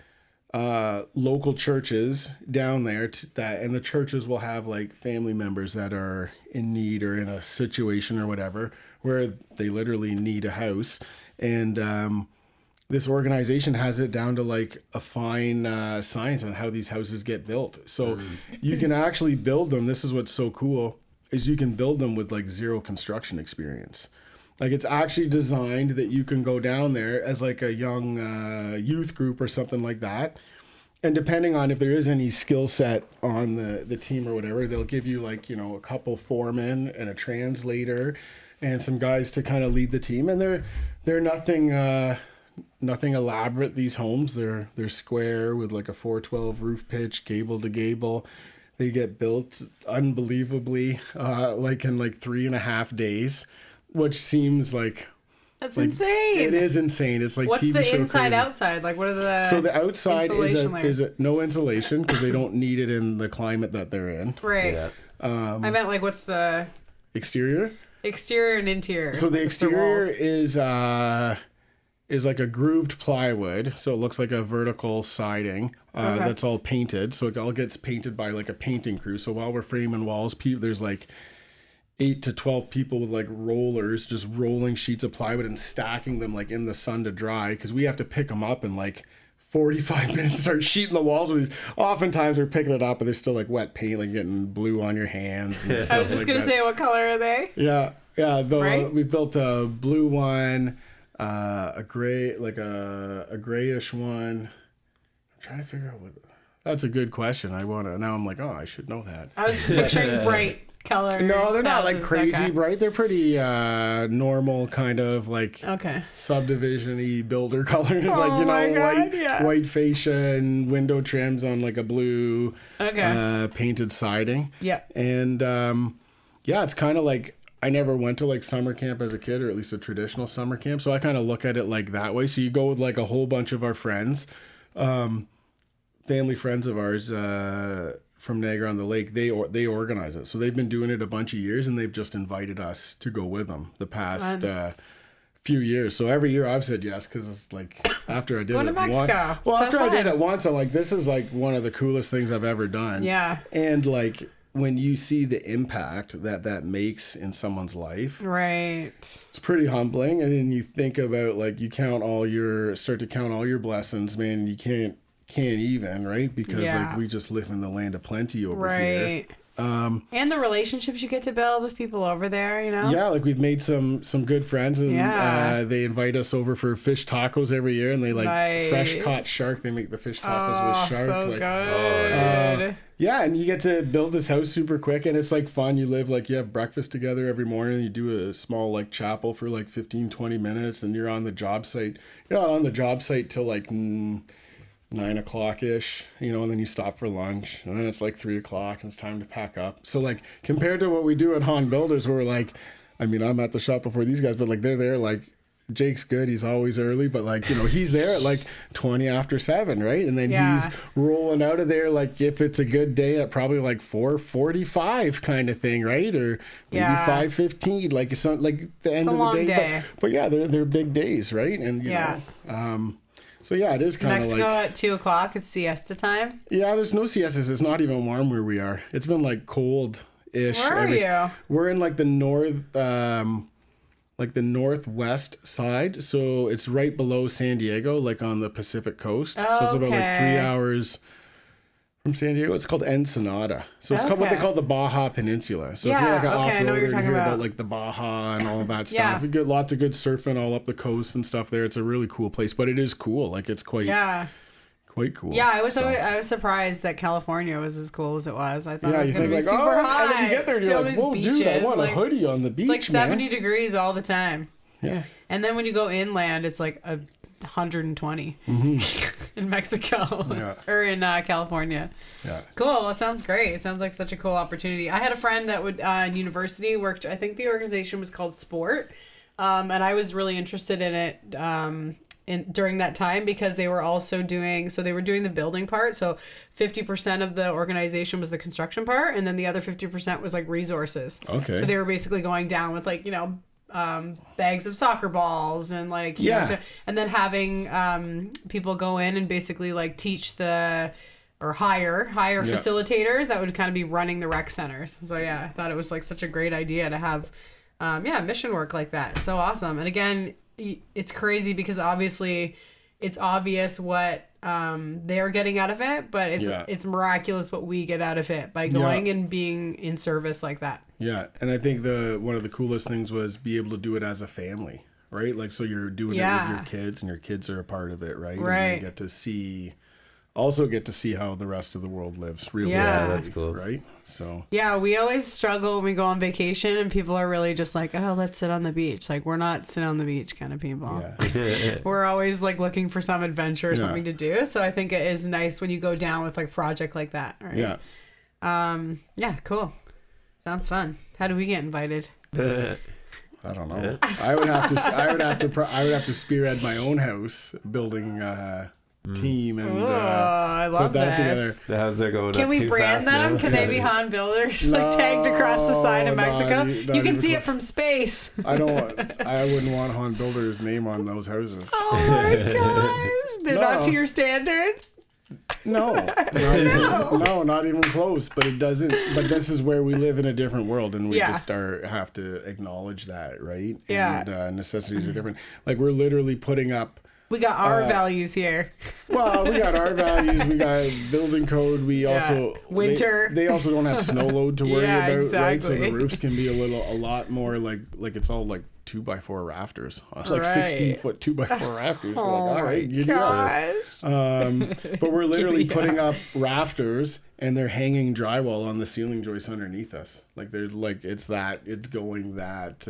Speaker 3: local churches down there and the churches will have like family members that are in need or in a situation or whatever where they literally need a house, and this organization has it down to like a fine science on how these houses get built. So you can actually build them. This is what's so cool, is you can build them with like zero construction experience. Like it's actually designed that you can go down there as like a young youth group or something like that. And depending on if there is any skill set on the team or whatever, they'll give you like, you know, a couple foremen and a translator and some guys to kind of lead the team. And they're nothing elaborate, these homes. They're square with like a 412 roof pitch, gable to gable. They get built unbelievably, like in like 3.5 days, which seems like
Speaker 2: That's
Speaker 3: like,
Speaker 2: insane.
Speaker 3: It is insane. It's like
Speaker 2: What's
Speaker 3: TV
Speaker 2: the
Speaker 3: show
Speaker 2: inside
Speaker 3: crazy.
Speaker 2: outside? Like what are the
Speaker 3: So the outside
Speaker 2: insulation layers?
Speaker 3: is no insulation because they don't need it in the climate that they're in.
Speaker 2: Right.
Speaker 1: Yeah.
Speaker 2: I meant like what's the
Speaker 3: Exterior.
Speaker 2: exterior and interior?
Speaker 3: So the
Speaker 2: Like,
Speaker 3: exterior
Speaker 2: walls.
Speaker 3: is like a grooved plywood, so it looks like a vertical siding
Speaker 2: Okay.
Speaker 3: that's all painted. So it all gets painted by like a painting crew. So while we're framing walls, there's like 8 to 12 people with like rollers just rolling sheets of plywood and stacking them like in the sun to dry, because we have to pick them up in like 45 minutes, start sheeting the walls with these. Oftentimes we're picking it up, but there's still like wet paint, like getting blue on your hands. And
Speaker 2: I
Speaker 3: stuff
Speaker 2: was just
Speaker 3: like
Speaker 2: gonna
Speaker 3: that.
Speaker 2: say, what color are they?
Speaker 3: Yeah.
Speaker 2: Right?
Speaker 3: We built a blue one, a gray, like a grayish one. I'm trying to figure out what. That's a good question. Now I'm like, oh, I should know that.
Speaker 2: I was just picturing bright color.
Speaker 3: No, they're not like crazy
Speaker 2: Okay.
Speaker 3: bright. They're pretty normal, kind of like
Speaker 2: Okay.
Speaker 3: subdivision-y builder colors,
Speaker 2: Oh
Speaker 3: like, you
Speaker 2: my
Speaker 3: know,
Speaker 2: God, yeah.
Speaker 3: white fascia and window trims on like a blue painted siding.
Speaker 2: Yeah.
Speaker 3: And yeah, it's kind of like, I never went to like summer camp as a kid, or at least a traditional summer camp, so I kind of look at it like that way. So you go with like a whole bunch of our friends, family friends of ours from Niagara on the Lake. They organize it, so they've been doing it a bunch of years, and they've just invited us to go with them the past few years. So every year I've said yes, because it's like after I did
Speaker 2: Going
Speaker 3: it
Speaker 2: to Mexico. So
Speaker 3: after I did
Speaker 2: fun.
Speaker 3: it once, I'm like, this is like one of the coolest things I've ever done.
Speaker 2: Yeah.
Speaker 3: And like when you see the impact that makes in someone's life,
Speaker 2: Right.
Speaker 3: it's pretty humbling. And then you think about like, you start to count all your blessings, man. You can't even, right? Because
Speaker 2: Yeah.
Speaker 3: like we just live in the land of plenty over here.
Speaker 2: Right. And the relationships you get to build with people over there, you know?
Speaker 3: Yeah, like we've made some good friends, and
Speaker 2: Yeah.
Speaker 3: they invite us over for fish tacos every year, and they like fresh caught
Speaker 2: Nice.
Speaker 3: shark. They make the fish tacos with shark.
Speaker 2: So
Speaker 3: like,
Speaker 2: good.
Speaker 3: yeah, and you get to build this house super quick, and it's like fun. You have breakfast together every morning. You do a small like chapel for like 15-20 minutes, and you're on the job site. You're not on the job site till like 9:00 ish, you know, and then you stop for lunch, and then it's like 3:00 and it's time to pack up. So like compared to what we do at Hahn Builders, where we're like, I mean, I'm at the shop before these guys, but like they're there, like Jake's good, he's always early, but like, you know, he's there at like 20 after 7, right? And then
Speaker 2: Yeah.
Speaker 3: he's rolling out of there like, if it's a good day, at probably like 4:45 kind of thing, right? Or maybe
Speaker 2: Yeah.
Speaker 3: 5:15, like it's not like the end
Speaker 2: a
Speaker 3: of the
Speaker 2: long
Speaker 3: day.
Speaker 2: day.
Speaker 3: But yeah, they're big days, right? And you
Speaker 2: Yeah.
Speaker 3: know, so yeah, it is kind of
Speaker 2: Mexico
Speaker 3: like,
Speaker 2: at 2:00 is siesta time.
Speaker 3: yeah, there's no siestas. It's not even warm where we are. It's been like cold-ish.
Speaker 2: Where are you?
Speaker 3: We're in like the northwest side. So it's right below San Diego, like on the Pacific coast. So it's about like 3
Speaker 2: Okay.
Speaker 3: hours from San Diego. It's called Ensenada. So it's called what they
Speaker 2: Okay.
Speaker 3: call the Baja Peninsula. So if
Speaker 2: Yeah,
Speaker 3: you're like an
Speaker 2: okay, I know what you're
Speaker 3: off-roader, you
Speaker 2: talking
Speaker 3: hear about
Speaker 2: about.
Speaker 3: like the Baja and all that stuff.
Speaker 2: Yeah.
Speaker 3: We get lots of good surfing all up the coast and stuff there. It's a really cool place, but it is cool. Like it's quite cool.
Speaker 2: Yeah, I was
Speaker 3: So-
Speaker 2: I was surprised that California was as cool as it was. I thought it was
Speaker 3: you
Speaker 2: going to be
Speaker 3: think like,
Speaker 2: super
Speaker 3: oh,
Speaker 2: hot.
Speaker 3: and then you get there and
Speaker 2: See
Speaker 3: you're
Speaker 2: all
Speaker 3: like,
Speaker 2: these
Speaker 3: whoa,
Speaker 2: beaches.
Speaker 3: dude, I want
Speaker 2: like,
Speaker 3: a hoodie on the beach,
Speaker 2: it's like 70
Speaker 3: man.
Speaker 2: degrees all the time.
Speaker 3: Yeah.
Speaker 2: And then when you go inland, it's like 120 in Mexico
Speaker 3: Yeah.
Speaker 2: or in California.
Speaker 3: Yeah.
Speaker 2: Cool. Well, it sounds great. It sounds like such a cool opportunity. I had a friend that would in university worked. I think the organization was called Sport, and I was really interested in it during that time because they were also doing. So they were doing the building part. So 50% of the organization was the construction part, and then the other 50% was like resources.
Speaker 3: Okay.
Speaker 2: So they were basically going down with like bags of soccer balls and like you
Speaker 3: Yeah.
Speaker 2: know, and then having people go in and basically like teach or hire facilitators that would kind of be running the rec centers. So yeah, I thought it was like such a great idea to have mission work like that. So awesome. And again, it's crazy because obviously it's obvious what they're getting out of it, but it's miraculous what we get out of it by going and being in service like that.
Speaker 3: Yeah, and I think one of the coolest things was be able to do it as a family, right? Like, so you're doing it with your kids, and your kids are a part of it, right?
Speaker 2: Right.
Speaker 3: And they get to see how the rest of the world lives. Realistically,
Speaker 1: Yeah, that's cool.
Speaker 3: Right? So
Speaker 2: yeah, we always struggle when we go on vacation, and people are really just like, "Oh, let's sit on the beach." Like, we're not sit on the beach kind of people.
Speaker 3: yeah,
Speaker 2: We're always like looking for some adventure or something to do. So I think it is nice when you go down with like a project like that. Right?
Speaker 3: yeah.
Speaker 2: Yeah, cool. Sounds fun. How do we get invited?
Speaker 3: I don't know. I would have to spearhead my own house building team and
Speaker 2: I love
Speaker 3: put that
Speaker 2: this.
Speaker 3: together.
Speaker 1: How's that going
Speaker 2: Can
Speaker 1: up
Speaker 2: we
Speaker 1: too
Speaker 2: brand
Speaker 1: fast
Speaker 2: them?
Speaker 1: now?
Speaker 2: Can they be Han Builders like
Speaker 3: No,
Speaker 2: tagged across the side of Mexico?
Speaker 3: not
Speaker 2: You can
Speaker 3: even
Speaker 2: see it
Speaker 3: close.
Speaker 2: from space.
Speaker 3: I wouldn't want Han Builder's name on those houses.
Speaker 2: Oh my gosh. They're not to
Speaker 3: No.
Speaker 2: your standard?
Speaker 3: No, not even close. But it doesn't. But this is where we live in a different world, and we just have to acknowledge that, right?
Speaker 2: Yeah.
Speaker 3: And necessities are different. Like, we're literally putting up.
Speaker 2: We got our values here.
Speaker 3: Well, we got our values. We got building code. We also
Speaker 2: Winter.
Speaker 3: They also don't have snow load to worry about, right? So
Speaker 2: exactly.
Speaker 3: the roofs can be a lot more like it's all like 2x4 rafters. It's like 16-foot 2x4 rafters. We're like, all right, giddy up. But we're literally putting up rafters, and they're hanging drywall on the ceiling joists underneath us. Like, they're like it's going that.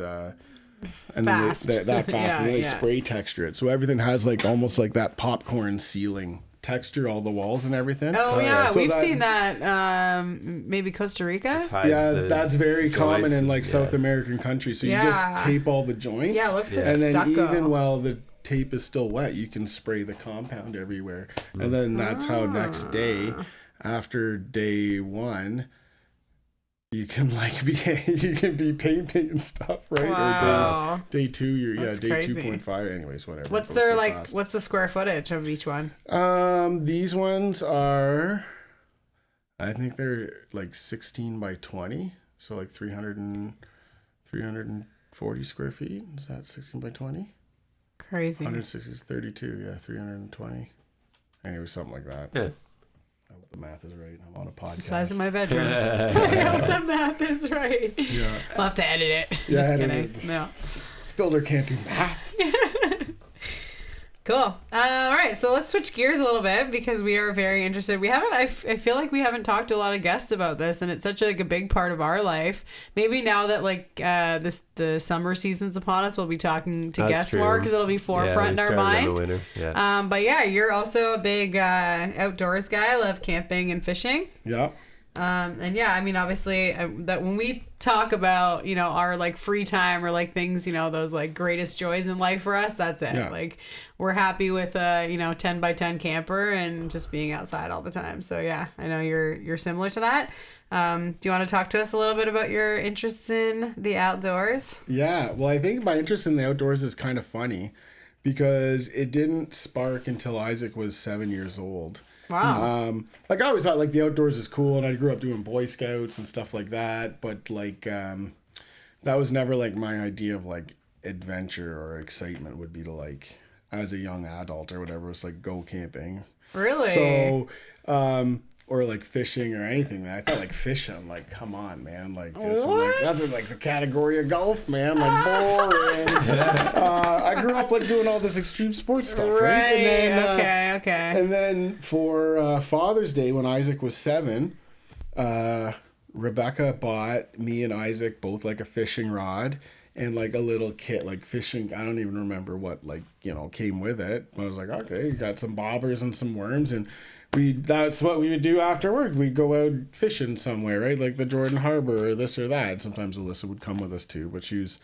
Speaker 3: And
Speaker 2: fast.
Speaker 3: Then that fast, and then they spray texture it, so everything has like almost like that popcorn ceiling texture, all the walls and everything.
Speaker 2: Oh yeah,
Speaker 3: So
Speaker 2: we've seen that. Maybe Costa Rica.
Speaker 3: Yeah, that's very common in like
Speaker 1: and-
Speaker 3: South American countries. So you just tape all the joints.
Speaker 2: Yeah, it looks like
Speaker 3: and then
Speaker 2: stucco.
Speaker 3: even while the tape is still wet, you can spray the compound everywhere, and then that's how next day, after day one, you can be painting and stuff, right?
Speaker 2: Wow.
Speaker 3: Or day two,
Speaker 2: That's
Speaker 3: day
Speaker 2: crazy.
Speaker 3: 2.5. Anyways, whatever.
Speaker 2: What's
Speaker 3: It goes
Speaker 2: their
Speaker 3: so
Speaker 2: like?
Speaker 3: fast.
Speaker 2: What's the square footage of each one?
Speaker 3: These ones are, I think they're like 16 by 20, so like 340 square feet. Is that 16 by 20?
Speaker 2: Crazy.
Speaker 3: 160 is 32. Yeah, 320. Anyway, something like that.
Speaker 1: Yeah.
Speaker 3: I hope the math is right. I'm on a podcast.
Speaker 2: It's the size of my bedroom. The math is right.
Speaker 3: Yeah.
Speaker 2: We'll have to edit it.
Speaker 3: Yeah,
Speaker 2: Just
Speaker 3: edit
Speaker 2: kidding.
Speaker 3: it.
Speaker 2: No.
Speaker 3: This builder can't do math.
Speaker 2: Cool. All right, so let's switch gears a little bit because we are very interested. We haven't. I feel like we haven't talked to a lot of guests about this, and it's such a big part of our life. Maybe now that like the summer season's upon us, we'll be talking to
Speaker 1: That's
Speaker 2: guests
Speaker 1: true.
Speaker 2: more because it'll be forefront in our mind.
Speaker 1: Winter. Yeah.
Speaker 2: But yeah, you're also a big outdoors guy. I love camping and fishing.
Speaker 3: Yeah.
Speaker 2: And yeah, I mean, obviously, that when we talk about, our like free time or like things, those like greatest joys in life for us, that's it.
Speaker 3: Yeah.
Speaker 2: Like, we're happy with a 10 by 10 camper and just being outside all the time. So yeah, I know you're similar to that. Do you want to talk to us a little bit about your interest in the outdoors?
Speaker 3: Yeah. Well, I think my interest in the outdoors is kind of because it didn't spark until Isaac was 7 years old.
Speaker 2: Wow.
Speaker 3: Like, I always thought like the outdoors is cool, and I grew up doing Boy Scouts and stuff like that, but like that was never like my idea of like adventure or excitement would be to like as a young adult or whatever, it's like go camping.
Speaker 2: Really?
Speaker 3: So or like fishing or anything. I thought like fishing, I'm like, come on, man, like that's in like the category of golf, man, like boring. I grew up like doing all this extreme sports stuff, right?
Speaker 2: Right.
Speaker 3: And then,
Speaker 2: Okay.
Speaker 3: and then for Father's Day, when Isaac was 7, Rebecca bought me and Isaac both like a fishing rod and like a little kit, like fishing. I don't even remember what came with it. I was like, okay, you got some bobbers and some worms, and that's what we would do after work. We'd go out fishing somewhere, right? Like the Jordan Harbor or this or that. Sometimes Alyssa would come with us too, but she's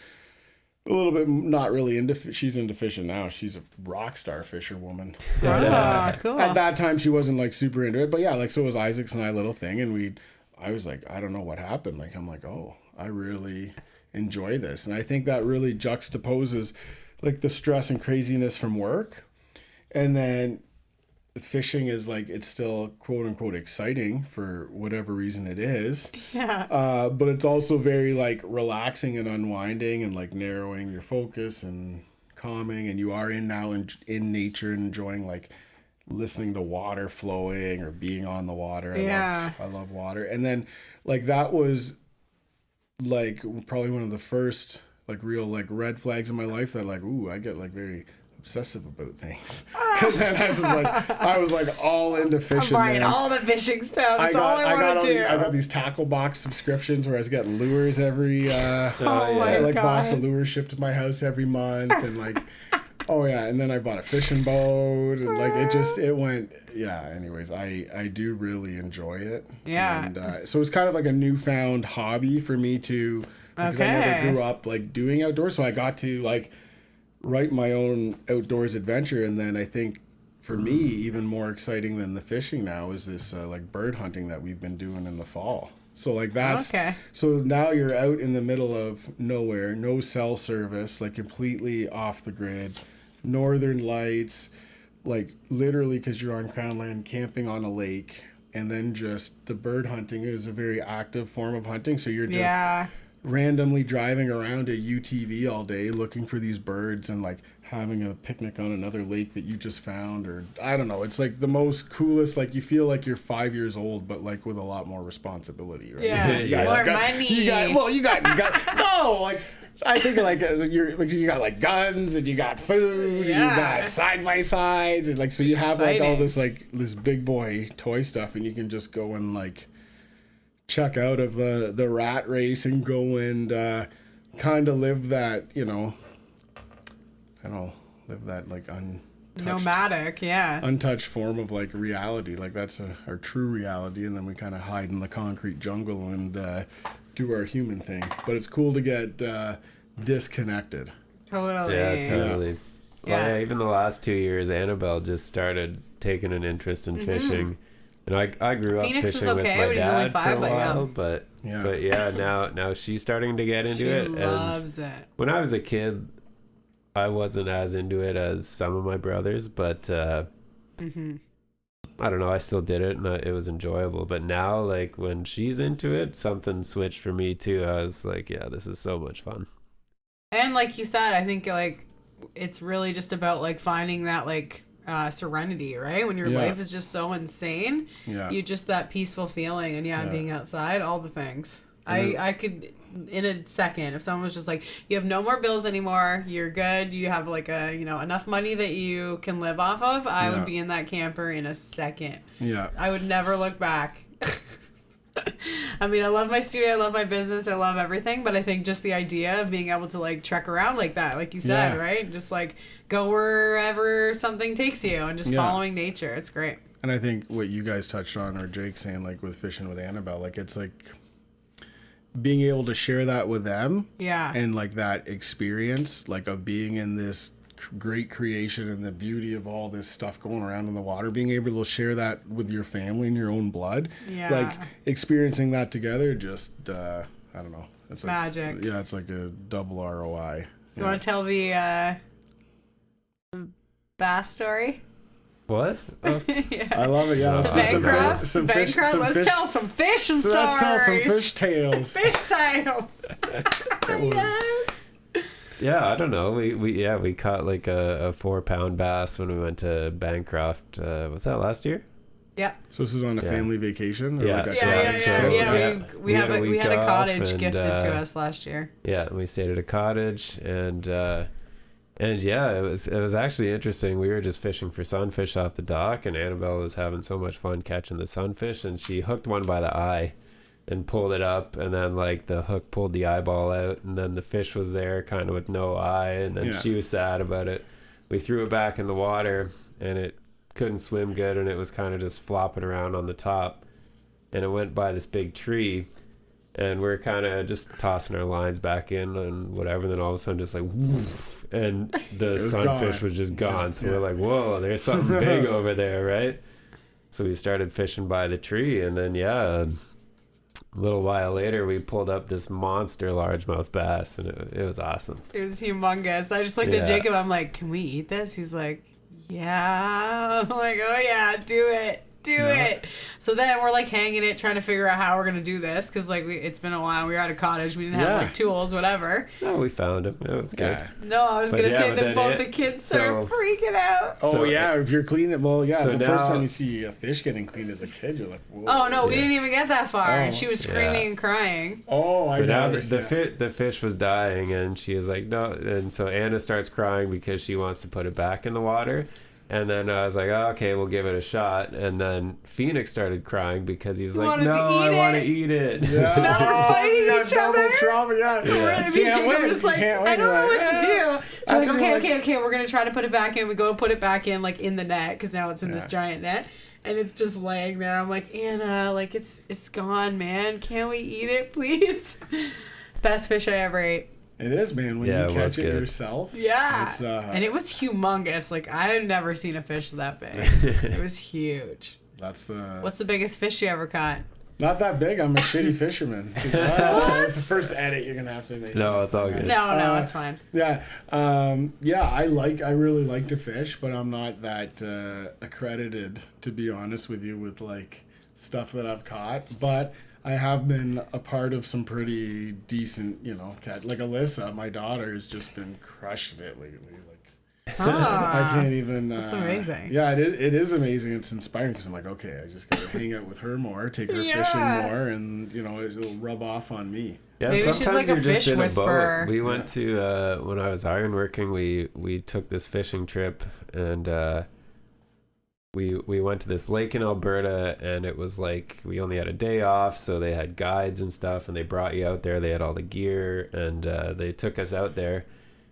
Speaker 3: a little bit not really she's into fishing now. She's a rock star fisherwoman.
Speaker 2: Oh, cool.
Speaker 3: At that time, she wasn't like super into it, but yeah, like so was Isaac's and I little thing, and I was like, I don't know what happened. Like, I'm like, oh, I really enjoy this, and I think that really juxtaposes like the stress and craziness from work, and then fishing is like, it's still quote unquote exciting for whatever reason it is.
Speaker 2: Yeah.
Speaker 3: But it's also very like relaxing and unwinding and like narrowing your focus and calming, and you are in nature and enjoying like listening to water flowing or being on the water. I love water. And then like that was like probably one of the first like real like red flags in my life that like, ooh, I get like very obsessive about things. Because then I was like all into fishing.
Speaker 2: I'm buying all the fishing stuff. That's all I want to do.
Speaker 3: I got these tackle box subscriptions where I was getting lures every
Speaker 2: my
Speaker 3: box
Speaker 2: God.
Speaker 3: of lures shipped to my house every month, and like oh yeah, and then I bought a fishing boat, and like it went anyways, I do really enjoy it. And so it's kind of like a newfound hobby for me to, because I never grew up like doing outdoors, so I got to like write my own outdoors adventure. And then I think for me, even more exciting than the fishing now is this like bird hunting that we've been doing in the fall. So like that's so now you're out in the middle of nowhere, no cell service, like completely off the grid, northern lights, like literally because you're on crown land camping on a lake. And then just the bird hunting is a very active form of hunting, so you're just randomly driving around a UTV all day looking for these birds and like having a picnic on another lake that you just found, or I don't know, it's like the most coolest, like you feel like you're 5 years old but like with a lot more responsibility, right?
Speaker 2: More money.
Speaker 3: You got no, like I think like you got like guns and you got food and you got side by sides and like so you have like all this like this big boy toy stuff, and you can just go and like check out of the rat race and go and kind of live that, you know, I don't know, live that like
Speaker 2: nomadic,
Speaker 3: untouched form of like reality. Like that's our true reality, and then we kind of hide in the concrete jungle and do our human thing. But it's cool to get disconnected.
Speaker 2: Totally.
Speaker 1: Yeah, totally. Yeah. Even the last 2 years, Annabelle just started taking an interest in fishing. And I grew up
Speaker 2: Phoenix
Speaker 1: fishing with my dad for a while, but now she's starting to get into it.
Speaker 2: She loves it.
Speaker 1: When I was a kid, I wasn't as into it as some of my brothers, but I don't know, I still did it and it was enjoyable. But now, like when she's into it, something switched for me too. I was like, yeah, this is so much fun.
Speaker 2: And like you said, I think like it's really just about like finding that like serenity, right? When your life is just so insane, you just that peaceful feeling, and being outside, all the things. I could in a second, if someone was just like, you have no more bills anymore, you're good, you have like a, you know, enough money that you can live off of, I would be in that camper in a second. I would never look back. I mean, I love my studio, I love my business, I love everything, but I think just the idea of being able to like trek around like that, like you said, right? Just like go wherever something takes you and just following nature. It's great.
Speaker 3: And I think what you guys touched on, or Jake saying, like with fishing with Annabelle, like it's like being able to share that with them, and like that experience, like of being in this great creation and the beauty of all this stuff going around in the water, being able to share that with your family and your own blood, like experiencing that together, just I don't know, it's like,
Speaker 2: magic.
Speaker 3: It's like a double ROI.
Speaker 2: You want to tell the bass story?
Speaker 1: What?
Speaker 3: I love it. Let's do some fish.
Speaker 2: Let's tell some fish and stories.
Speaker 3: Let's tell some fish tales.
Speaker 2: Fish tales. Yes.
Speaker 1: Yeah, I don't know. We caught like a 4-pound bass when we went to Bancroft. Was that last year?
Speaker 2: Yeah.
Speaker 3: So this is on a family vacation? Or
Speaker 1: Yeah.
Speaker 3: Like
Speaker 2: We had a cottage gifted to us last year.
Speaker 1: Yeah, we stayed at a cottage, and it was actually interesting. We were just fishing for sunfish off the dock, and Annabelle was having so much fun catching the sunfish, and she hooked one by the eye and pulled it up, and then like the hook pulled the eyeball out, and then the fish was there kind of with no eye, and then she was sad about it. We threw it back in the water, and it couldn't swim good, and it was kind of just flopping around on the top, and it went by this big tree, and we're kind of just tossing our lines back in and whatever, and then all of a sudden just like woof, and the sunfish was just gone. So we're like, whoa, there's something big over there, right? So we started fishing by the tree, and then a little while later we pulled up this monster largemouth bass, and it was awesome.
Speaker 2: It was humongous. I just looked at Jacob, I'm like, can we eat this? He's like, yeah. I'm like, oh yeah, do it. Do it. So then we're like hanging it, trying to figure out how we're gonna do this, because like it's been a while. We were at a cottage, we didn't have like tools, whatever.
Speaker 1: No, we found him. It was good.
Speaker 3: Yeah.
Speaker 2: No, I was
Speaker 1: But
Speaker 2: gonna
Speaker 1: yeah,
Speaker 2: say
Speaker 1: but
Speaker 2: that
Speaker 1: then
Speaker 2: both the kids started freaking out.
Speaker 3: Oh
Speaker 1: So
Speaker 3: yeah, if you're cleaning, well, yeah.
Speaker 1: So
Speaker 3: The first
Speaker 1: now-
Speaker 3: time you see a fish getting cleaned as a kid, you're like, whoa.
Speaker 2: Oh no, we
Speaker 1: Yeah.
Speaker 2: didn't even get that far.
Speaker 3: Oh,
Speaker 2: And she was screaming
Speaker 1: yeah.
Speaker 2: and crying.
Speaker 3: Oh, I
Speaker 1: So now
Speaker 3: got
Speaker 1: the fish was dying, and she was like, no. And so Anna starts crying because she wants to put it back in the water. And then I was like, oh, okay, we'll give it a shot. And then Phoenix started crying because he was like,
Speaker 2: wanted
Speaker 1: no,
Speaker 2: to
Speaker 1: I
Speaker 2: eat
Speaker 1: want to
Speaker 2: it."
Speaker 1: eat it.
Speaker 3: Yeah.
Speaker 2: So now we're fighting
Speaker 3: got
Speaker 2: each other.
Speaker 3: double trouble, yeah.
Speaker 1: Yeah.
Speaker 2: Me and
Speaker 3: Can't
Speaker 2: Jacob
Speaker 3: win.
Speaker 2: were just like,
Speaker 3: Can't
Speaker 2: I
Speaker 3: win.
Speaker 2: don't know
Speaker 3: You're
Speaker 2: what to
Speaker 3: like,
Speaker 2: do. So
Speaker 3: That's
Speaker 2: we're like,
Speaker 3: when
Speaker 2: okay,
Speaker 3: we're
Speaker 2: okay,
Speaker 3: like-
Speaker 2: okay, we're gonna try to put it back in. We go put it back in, like in the net, because now it's in this
Speaker 3: Yeah.
Speaker 2: giant net, and it's just laying there. I'm like, Anna, like it's gone, man. Can we eat it, please? Best fish I ever ate.
Speaker 3: It is, man. When
Speaker 1: Yeah,
Speaker 3: you
Speaker 1: it was
Speaker 3: catch it
Speaker 1: good.
Speaker 3: yourself.
Speaker 2: Yeah,
Speaker 3: It's,
Speaker 2: and it was humongous. Like I had never seen a fish that big. It was huge.
Speaker 3: That's the.
Speaker 2: What's the biggest fish you ever caught?
Speaker 3: Not that big. I'm a shitty fisherman. It's the first edit you're gonna have to make.
Speaker 1: No, it's all good.
Speaker 2: No, it's fine.
Speaker 3: Yeah, yeah. I really like to fish, but I'm not that accredited, to be honest with you, with like stuff that I've caught. But I have been a part of some pretty decent, cat. Like Alyssa, my daughter, has just been crushing it lately. Like I can't even.
Speaker 2: That's amazing.
Speaker 3: Yeah, it is amazing. It's inspiring because I'm like, okay, I just gotta hang out with her more, take her fishing more, and it'll rub off on me.
Speaker 1: Yeah,
Speaker 2: Maybe she's
Speaker 1: sometimes
Speaker 2: like a
Speaker 1: you're just
Speaker 2: fish
Speaker 1: in a
Speaker 2: whisperer.
Speaker 1: boat. We went to when I was ironworking. We took this fishing trip, and we went to this lake in Alberta, and it was like we only had a day off, so they had guides and stuff, and they brought you out there. They had all the gear, and they took us out there,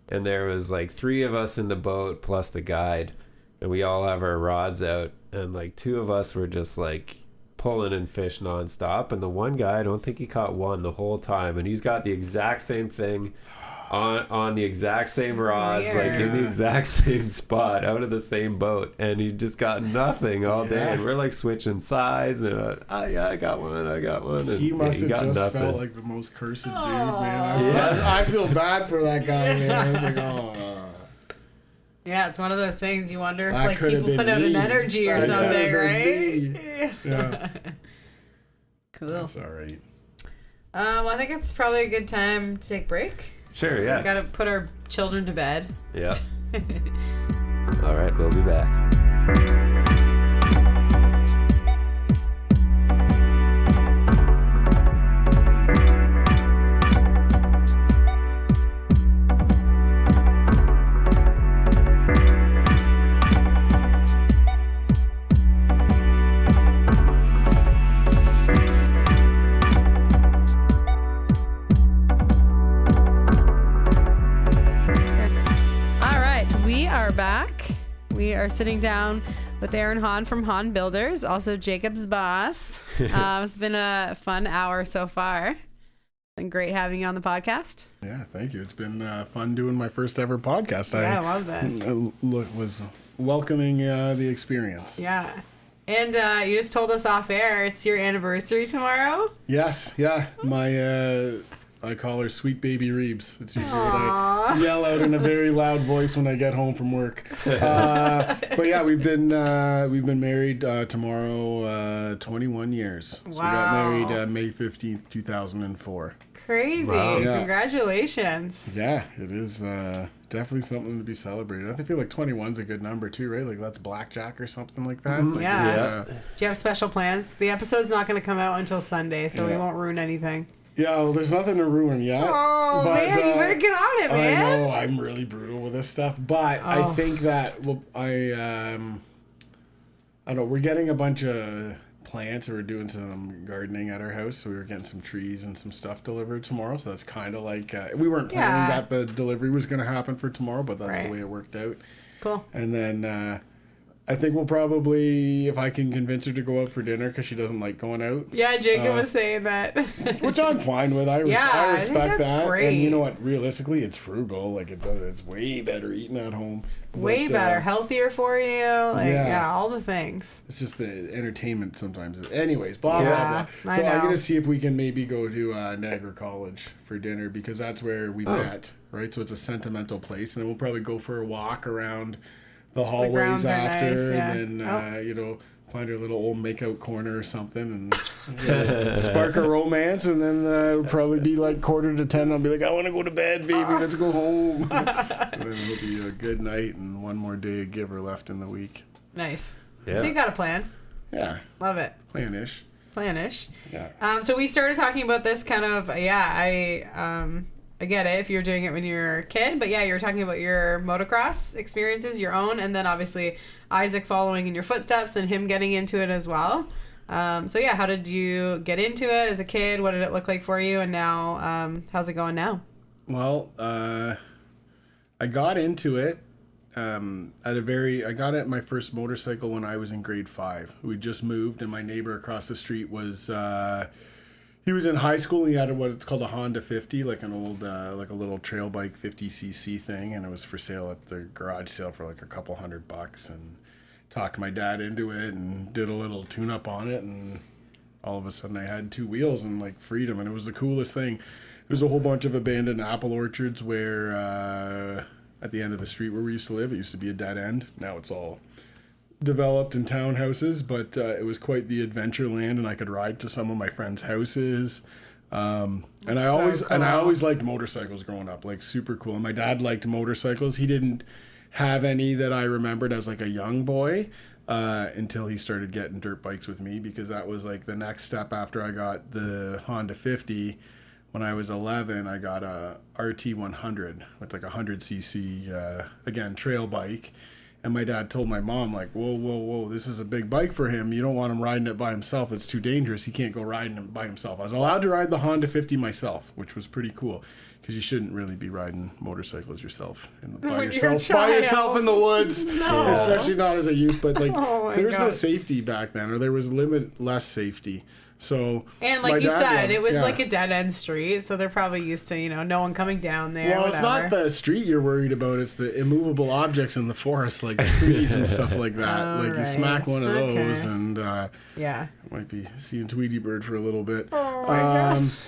Speaker 1: and there was like 3 of us in the boat plus the guide, and we all have our rods out, and like 2 of us were just like pulling in fish nonstop, and the one guy, I don't think he caught one the whole time, and he's got the exact same thing on the exact same rods, like in the exact same spot, out of the same boat, and he just got nothing all day, and we're like switching sides, and I got one, and
Speaker 3: He must
Speaker 1: he
Speaker 3: have
Speaker 1: got
Speaker 3: just
Speaker 1: nothing.
Speaker 3: felt like the most cursed dude, man. I feel bad for that guy, man. I was like, oh.
Speaker 2: Yeah, it's one of those things you wonder if
Speaker 3: That
Speaker 2: like
Speaker 3: could have
Speaker 2: people put
Speaker 3: been
Speaker 2: out an
Speaker 3: me.
Speaker 2: energy or
Speaker 3: That could
Speaker 2: something,
Speaker 3: have been
Speaker 2: right?
Speaker 3: Yeah,
Speaker 2: Cool.
Speaker 3: that's all right.
Speaker 2: Well, I think it's probably a good time to take a break.
Speaker 1: Sure,
Speaker 2: We
Speaker 1: yeah.
Speaker 2: gotta put our children to bed.
Speaker 1: Yeah. All right, we'll be back.
Speaker 2: All right, we are back. We are sitting down with Aaron Hahn from Hahn Builders, also Jacob's boss. It's been a fun hour so far. Been great having you on the podcast.
Speaker 3: Yeah, thank you. It's been fun doing my first ever podcast.
Speaker 2: Yeah, I love this.
Speaker 3: Was welcoming the experience.
Speaker 2: Yeah. And you just told us off air it's your anniversary tomorrow.
Speaker 3: Yes, yeah. My I call her Sweet Baby Reeves. It's usually what I yell out in a very loud voice when I get home from work. But yeah, we've been married tomorrow 21 years. So we got married May 15th, 2004.
Speaker 2: Crazy.
Speaker 1: Wow.
Speaker 3: Yeah.
Speaker 2: Congratulations.
Speaker 3: Yeah, it is definitely something to be celebrated. I feel like 21's a good number too, right? Like that's blackjack or something like that. Like
Speaker 2: Yeah.
Speaker 3: it's,
Speaker 2: Do you have special plans? The episode's not going to come out until Sunday, so we
Speaker 3: Yeah.
Speaker 2: won't ruin anything.
Speaker 3: yeah, well, there's nothing to ruin yet.
Speaker 2: Oh,
Speaker 3: but,
Speaker 2: man, you better get on it, man.
Speaker 3: I know I'm really brutal with this stuff, but I think that I don't know. We're getting a bunch of plants. We're doing some gardening at our house, so we were getting some trees and some stuff delivered tomorrow. So that's kind of like we weren't planning
Speaker 2: Yeah.
Speaker 3: that the delivery was going to happen for tomorrow, but that's
Speaker 2: Right.
Speaker 3: the way it worked out.
Speaker 2: Cool.
Speaker 3: And then I think we'll probably, if I can convince her to go out for dinner because she doesn't like going out,
Speaker 2: Yeah, Jacob was saying that.
Speaker 3: which I'm fine with. I
Speaker 2: Yeah, I think
Speaker 3: respect
Speaker 2: that's
Speaker 3: that.
Speaker 2: great.
Speaker 3: And you know what? Realistically, it's frugal. Like it's way better eating at home.
Speaker 2: Way
Speaker 3: But,
Speaker 2: better, healthier for you. Like,
Speaker 3: yeah.
Speaker 2: yeah, all the things.
Speaker 3: It's just the entertainment sometimes. Anyways, blah
Speaker 2: Yeah,
Speaker 3: blah
Speaker 2: I
Speaker 3: blah. So I'm
Speaker 2: know.
Speaker 3: gonna see if we can maybe go to Niagara College for dinner because that's where we met, right? So it's a sentimental place, and then we'll probably go for a walk around the hallways
Speaker 2: grounds are
Speaker 3: after,
Speaker 2: nice, yeah.
Speaker 3: and then find our little old makeout corner or something and spark a romance, and then it'll probably be like 9:45. I'll be like, I want to go to bed, baby. Let's go home. And then it'll be a good night and one more day of Giver left in the week.
Speaker 2: Nice.
Speaker 1: Yeah.
Speaker 2: So you got a plan.
Speaker 3: Yeah.
Speaker 2: Love it.
Speaker 3: Plan-ish.
Speaker 2: Plan-ish.
Speaker 3: Yeah.
Speaker 2: So we started talking about this kind of, I get it if you're doing it when you're a kid, but yeah, you were talking about your motocross experiences, your own, and then obviously Isak following in your footsteps and him getting into it as well. So yeah, how did you get into it as a kid? What did it look like for you? And now, how's it going now?
Speaker 3: Well, I got into it I got it my first motorcycle when I was in grade 5. We just moved, and my neighbor across the street was he was in high school. He had what's called a Honda 50, like an old like a little trail bike 50cc thing, and it was for sale at the garage sale for like a couple $100. And talked my dad into it and did a little tune up on it, and all of a sudden I had 2 wheels and like freedom, and it was the coolest thing. There's a whole bunch of abandoned apple orchards where at the end of the street where we used to live, it used to be a dead end. Now it's all developed in townhouses, but it was quite the adventure land, and I could ride to some of my friends' houses. And I always liked motorcycles growing up, like super cool. And my dad liked motorcycles. He didn't have any that I remembered as like a young boy until he started getting dirt bikes with me, because that was like the next step after I got the Honda 50. When I was 11, I got a RT100. It's like a 100cc, again, trail bike. And my dad told my mom, like, whoa, this is a big bike for him. You don't want him riding it by himself. It's too dangerous. He can't go riding it by himself. I was allowed to ride the Honda 50 myself, which was pretty cool, because you shouldn't really be riding motorcycles yourself by yourself in the woods, especially not as a youth. But like, there was no safety back then, or there was less safety. So,
Speaker 2: and like you said, it was like a dead end street, so they're probably used to, no one coming down there.
Speaker 3: Well, it's not the street you're worried about, it's the immovable objects in the forest, like trees and stuff like that. You smack one of those and might be seeing Tweety Bird for a little bit.
Speaker 2: Oh my gosh.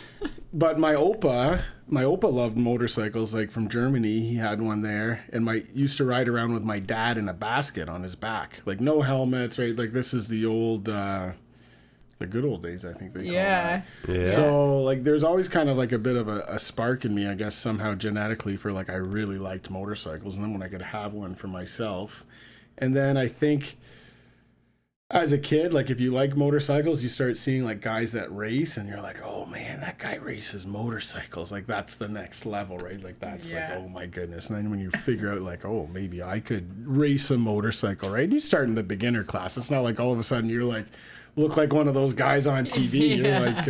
Speaker 3: But my Opa loved motorcycles, like from Germany. He had one there, and used to ride around with my dad in a basket on his back, like no helmets, right? Like this is the old the good old days, I think they call it. Yeah. So like there's always kind of like a bit of a spark in me, I guess, somehow genetically, for like I really liked motorcycles, and then when I could have one for myself. And then I think as a kid, like if you like motorcycles, you start seeing like guys that race, and you're like, oh man, that guy races motorcycles, like that's the next level, right? Like that's like, oh my goodness. And then when you figure out like, oh, maybe I could race a motorcycle, right? And you start in the beginner class. It's not like all of a sudden you're like look like one of those guys on TV. You're like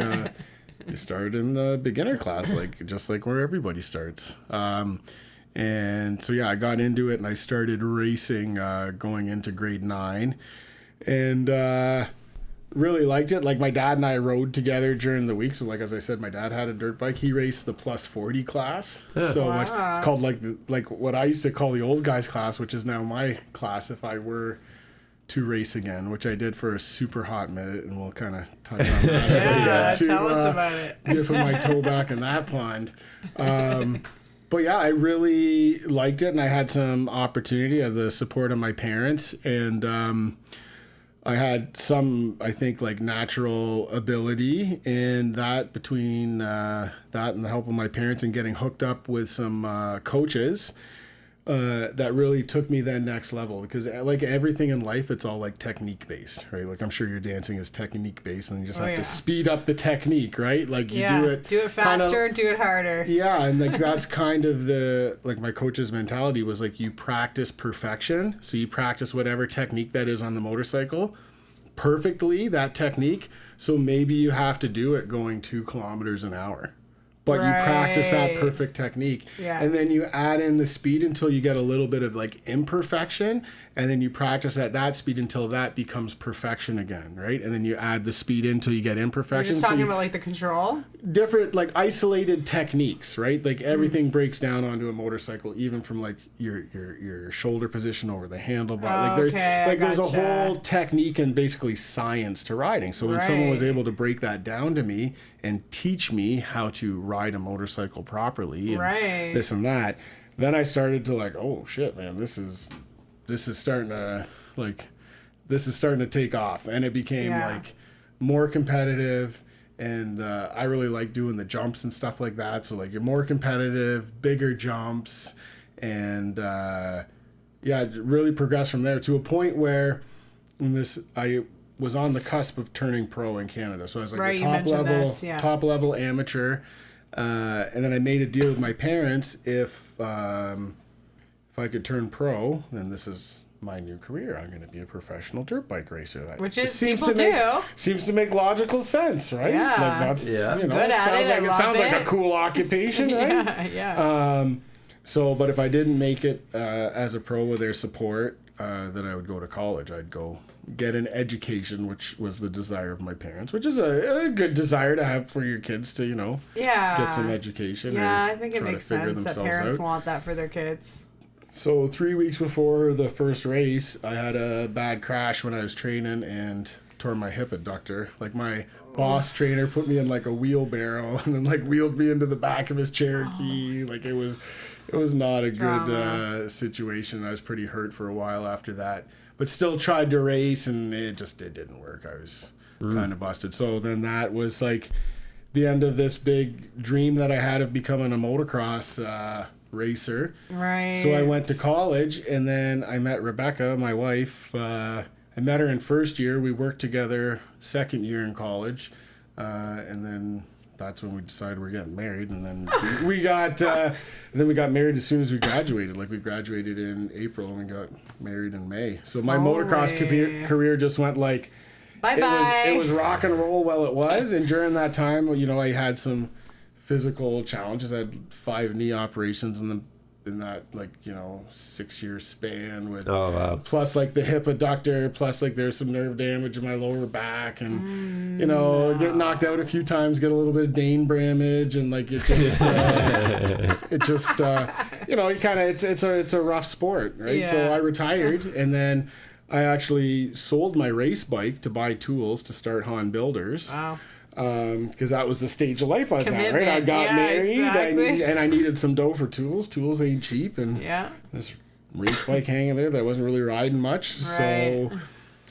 Speaker 3: you start in the beginner class, like just like where everybody starts. And so I got into it, and I started racing going into grade 9, and really liked it. Like my dad and I rode together during the week. So like as I said, my dad had a dirt bike. He raced the plus 40 class. So much. It's called like what I used to call the old guys class, which is now my class if I were to race again, which I did for a super hot minute, and we'll kind of touch on that as I get to
Speaker 2: tell us about it.
Speaker 3: Dipping my toe back in that pond. But yeah, I really liked it, and I had some opportunity of the support of my parents, and I had some, I think, like natural ability in that, between that and the help of my parents, and getting hooked up with some coaches that really took me then next level, because like everything in life, it's all like technique based, right? Like I'm sure your dancing is technique based, and you just have to speed up the technique, right? Like you do it
Speaker 2: faster, do it harder.
Speaker 3: Yeah, and like that's kind of the, like my coach's mentality was like, you practice perfection. So you practice whatever technique that is on the motorcycle perfectly, that technique. So maybe you have to do it going 2 kilometers an hour. But you practice that perfect technique, and then you add in the speed until you get a little bit of like imperfection, and then you practice at that speed until that becomes perfection again, right? And then you add the speed until you get imperfection.
Speaker 2: You're just talking about like the control?
Speaker 3: Different, like isolated techniques, right? Like everything breaks down onto a motorcycle, even from like your shoulder position over the handlebar. There's a whole technique and basically science to riding. So when someone was able to break that down to me and teach me how to ride a motorcycle properly and this and that, then I started to like, oh shit, man, this is starting to like this is starting to take off, and it became like more competitive. And I really like doing the jumps and stuff like that. So like you're more competitive, bigger jumps, and it really progressed from there to a point where I was on the cusp of turning pro in Canada. So I was like a top level amateur. And then I made a deal with my parents if I could turn pro, then this is my new career. I'm going to be a professional dirt bike racer.
Speaker 2: Which is seems to
Speaker 3: make logical sense, right?
Speaker 2: Yeah.
Speaker 3: Like that's
Speaker 2: Good at
Speaker 3: it sounds like a cool occupation, right?
Speaker 2: Yeah.
Speaker 3: So, but if I didn't make it as a pro with their support, then I would go to college. I'd go get an education, which was the desire of my parents, which is a good desire to have for your kids to, get some education.
Speaker 2: Yeah, I think it makes sense that parents want that for their kids.
Speaker 3: So 3 weeks before the first race, I had a bad crash when I was training and tore my hip adductor. Like my boss trainer put me in like a wheelbarrow and then like wheeled me into the back of his Cherokee. Like it was not a good situation. I was pretty hurt for a while after that, but still tried to race, and it didn't work. I was kind of busted. So then that was like the end of this big dream that I had of becoming a motocross racer.
Speaker 2: Right.
Speaker 3: So I went to college, and then I met Rebecca, my wife. I met her in first year. We worked together second year in college, and then that's when we decided we're getting married. And then we got married as soon as we graduated. Like we graduated in April, and we got married in May. So my motocross career just went like
Speaker 2: bye-bye.
Speaker 3: It was rock and roll while it was, and during that time, I had some physical challenges. I had 5 knee operations in that 6-year span with plus like the hip adductor, plus like there's some nerve damage in my lower back, and get knocked out a few times, get a little bit of Dane Bramage, and like it just it's a rough sport, right?
Speaker 2: Yeah.
Speaker 3: So I retired, and then I actually sold my race bike to buy tools to start Hahn Builders.
Speaker 2: Wow.
Speaker 3: Because that was the stage of life I was at, right? I got married,
Speaker 2: exactly.
Speaker 3: and I needed some dough for tools. Tools ain't cheap, and this race bike hanging there that I wasn't really riding much.
Speaker 2: Right.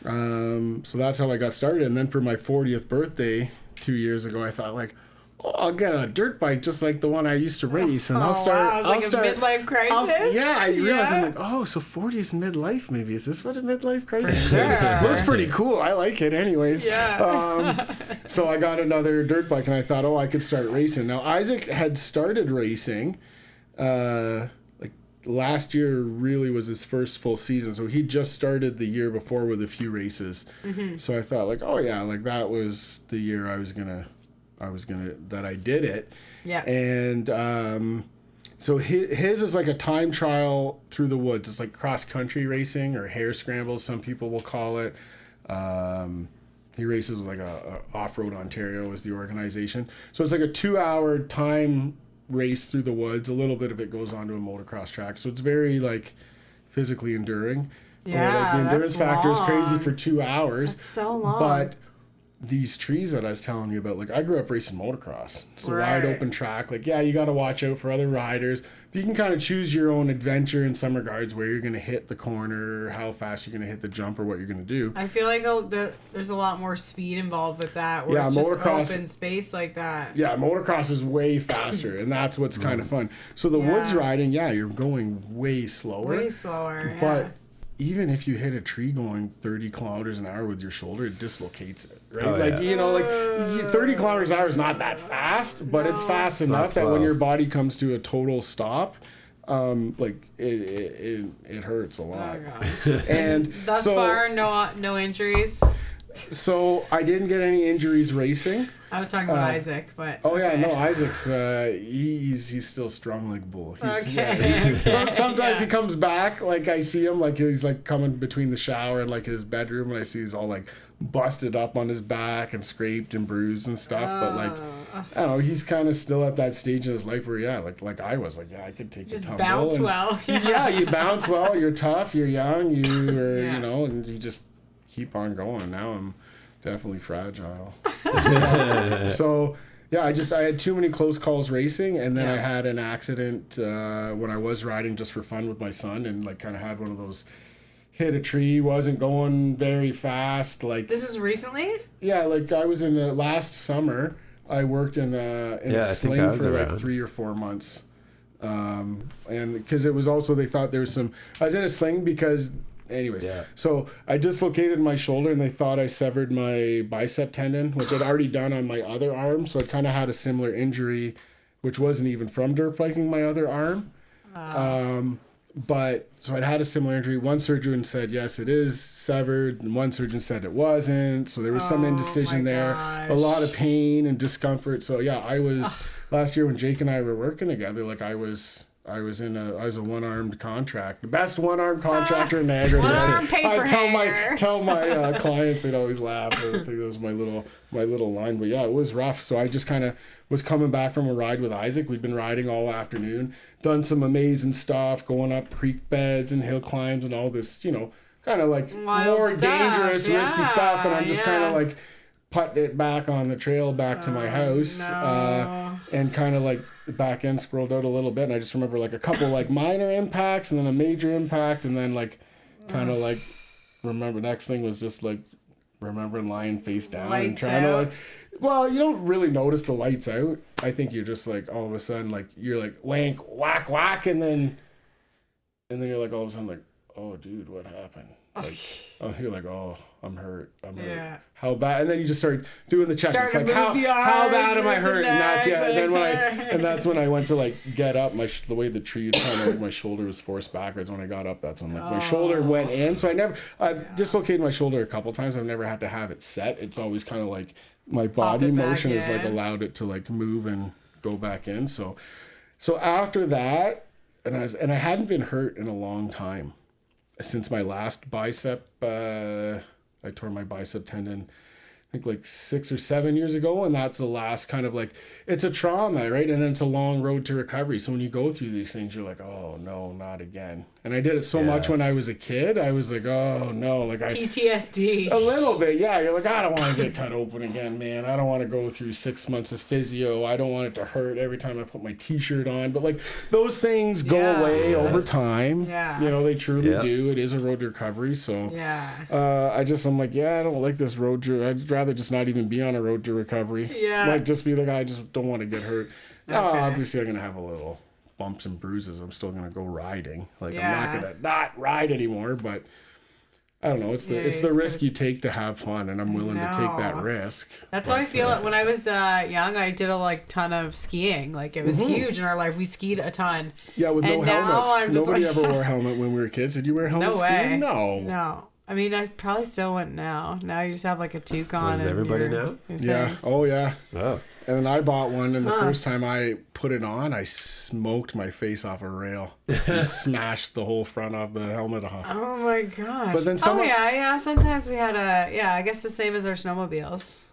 Speaker 3: So that's how I got started. And then for my 40th birthday 2 years ago, I thought like, I'll get a dirt bike just like the one I used to race, and I'll start.
Speaker 2: Wow. It was like a midlife crisis.
Speaker 3: I realized I'm like, so 40 is midlife. Maybe is this what a midlife crisis is?
Speaker 2: Sure.
Speaker 3: Looks pretty cool. I like it, anyways.
Speaker 2: Yeah.
Speaker 3: So I got another dirt bike, and I thought, I could start racing. Now Isak had started racing, like last year really was his first full season. So he just started the year before with a few races. Mm-hmm. So I thought like, like that was the year I did it.
Speaker 2: Yeah.
Speaker 3: And so his is like a time trial through the woods. It's like cross country racing or hare scrambles, some people will call it. He races with like a Off-Road Ontario is the organization. So it's like a 2-hour time race through the woods. A little bit of it goes onto a motocross track. So it's very like physically enduring.
Speaker 2: Yeah,
Speaker 3: the endurance factor is crazy for 2 hours.
Speaker 2: That's so long.
Speaker 3: But these trees that I was telling you about, like I grew up racing motocross. It's a wide open track. Like, you got to watch out for other riders. But you can kind of choose your own adventure in some regards, where you're going to hit the corner, how fast you're going to hit the jump, or what you're going to do.
Speaker 2: I feel like there's a lot more speed involved with that. Where it's
Speaker 3: motocross,
Speaker 2: just open space like that.
Speaker 3: Yeah, motocross is way faster, and that's what's kind of fun. So the woods riding, you're going way slower.
Speaker 2: Way slower,
Speaker 3: But even if you hit a tree going 30 kilometers an hour with your shoulder, it dislocates it, right? 30 kilometers an hour is not that fast, but it's fast enough that when your body comes to a total stop, it hurts a lot. And
Speaker 2: thus far, no injuries.
Speaker 3: So I didn't get any injuries racing.
Speaker 2: I was talking about Isak, but
Speaker 3: Isak's he's still strong like bull. Sometimes he comes back, like I see him, like he's like coming between the shower and like his bedroom, and I see he's all like busted up on his back and scraped and bruised and stuff. But like I don't know, he's kind of still at that stage in his life where like I was like, I could take
Speaker 2: just
Speaker 3: a tumble.
Speaker 2: Bounce
Speaker 3: and,
Speaker 2: well.
Speaker 3: You bounce well. You're tough. You're young. And you just keep on going. Now I'm definitely fragile. So I had too many close calls racing, and then I had an accident when I was riding just for fun with my son, and like kind of had one of those hit a tree, wasn't going very fast. Like
Speaker 2: This is recently?
Speaker 3: yeah, like I was in last summer. I worked in a
Speaker 1: I think I
Speaker 3: sling
Speaker 1: was
Speaker 3: for like
Speaker 1: around.
Speaker 3: 3 or 4 months, and because it was also they thought there was some. I was in a sling because, anyways.
Speaker 1: Yeah.
Speaker 3: So I dislocated my shoulder, and they thought I severed my bicep tendon, which I'd already done on my other arm. So I kind of had a similar injury, which wasn't even from dirt biking my other arm. But so I'd had a similar injury. One surgeon said yes, it is severed, and one surgeon said it wasn't. So there was some indecision there, a lot of pain and discomfort. So yeah, I was last year when Jake and I were working together. Like I was a one-armed contract, the best one-armed contractor in Niagara.
Speaker 2: One-armed paper
Speaker 3: I
Speaker 2: hanger.
Speaker 3: tell my clients, they'd always laugh. I think that was my little line. But yeah, it was rough. So I just kind of was coming back from a ride with Isaac. We'd been riding all afternoon, done some amazing stuff, going up creek beds and hill climbs and all this, kind of like
Speaker 2: Wild
Speaker 3: more
Speaker 2: stuff.
Speaker 3: dangerous, risky
Speaker 2: Yeah,
Speaker 3: stuff. And I'm just kind
Speaker 2: yeah.
Speaker 3: of like putting it back on the trail back to my house,
Speaker 2: no.
Speaker 3: and kind of like the back end scrolled out a little bit. And I just remember like a couple like minor impacts and then a major impact, and then like kind of like remember next thing was just like remembering lying face down and
Speaker 2: Lights
Speaker 3: trying to
Speaker 2: out.
Speaker 3: like, well, you don't really notice the lights out. I think you're just like all of a sudden like you're like wank whack whack, and then you're like all of a sudden like, oh dude, what happened? Like, you're like, oh, I'm hurt.
Speaker 2: Yeah.
Speaker 3: How bad? And then you just start doing the check.
Speaker 2: Start
Speaker 3: It's
Speaker 2: to
Speaker 3: like
Speaker 2: move
Speaker 3: how
Speaker 2: the
Speaker 3: how
Speaker 2: arms,
Speaker 3: bad am I
Speaker 2: move the
Speaker 3: hurt? And that's
Speaker 2: neck,
Speaker 3: and then
Speaker 2: like-
Speaker 3: that's when I went to like get up. The way the tree kind of like my shoulder was forced backwards when I got up. That's when like my shoulder went in. So I've dislocated my shoulder a couple times. I've never had to have it set. It's always kind of like my body
Speaker 2: it back
Speaker 3: motion has like
Speaker 2: in.
Speaker 3: allowed it to like move and go back in. So after that, and I hadn't been hurt in a long time. Since my last bicep, I tore my bicep tendon, I think like 6 or 7 years ago. And that's the last kind of like, it's a trauma, right? And then it's a long road to recovery. So when you go through these things, you're like, oh no, not again. And I did it so much when I was a kid. I was like, oh no, like
Speaker 2: PTSD.
Speaker 3: a little bit, yeah. You're like, I don't want to get cut open again, man. I don't want to go through 6 months of physio. I don't want it to hurt every time I put my t-shirt on. But like those things go away over time.
Speaker 2: Yeah.
Speaker 3: They truly do. It is a road to recovery. So
Speaker 2: Yeah.
Speaker 3: I'm like, yeah, I don't like this road to. I'd rather just not even be on a road to recovery.
Speaker 2: Yeah.
Speaker 3: Like just be like, I just don't want to get hurt.
Speaker 2: Okay.
Speaker 3: Obviously, I'm gonna have a little bumps and bruises. I'm still gonna go riding. Like I'm not gonna not ride anymore, but I don't know. It's the risk you take to have fun, and I'm willing to take that risk.
Speaker 2: That's how I feel. When I was young, I did a ton of skiing. Like it was huge in our life. We skied a ton.
Speaker 3: Yeah, with
Speaker 2: And
Speaker 3: no
Speaker 2: now
Speaker 3: helmets.
Speaker 2: I'm just
Speaker 3: Nobody
Speaker 2: like-
Speaker 3: ever wore a helmet when we were kids. Did you wear a helmet
Speaker 2: No way.
Speaker 3: skiing? No.
Speaker 2: No. I mean, I probably still wouldn't now. Now you just have like a toque on.
Speaker 1: Does
Speaker 2: and
Speaker 1: everybody
Speaker 2: your-
Speaker 1: now?
Speaker 2: your
Speaker 3: Yeah.
Speaker 2: things.
Speaker 3: Oh yeah.
Speaker 1: Oh.
Speaker 3: And then I bought one, and the first time I put it on, I smoked my face off a rail and smashed the whole front of the helmet off.
Speaker 2: Oh my gosh.
Speaker 3: But then someone-
Speaker 2: yeah. Sometimes we had I guess the same as our snowmobiles.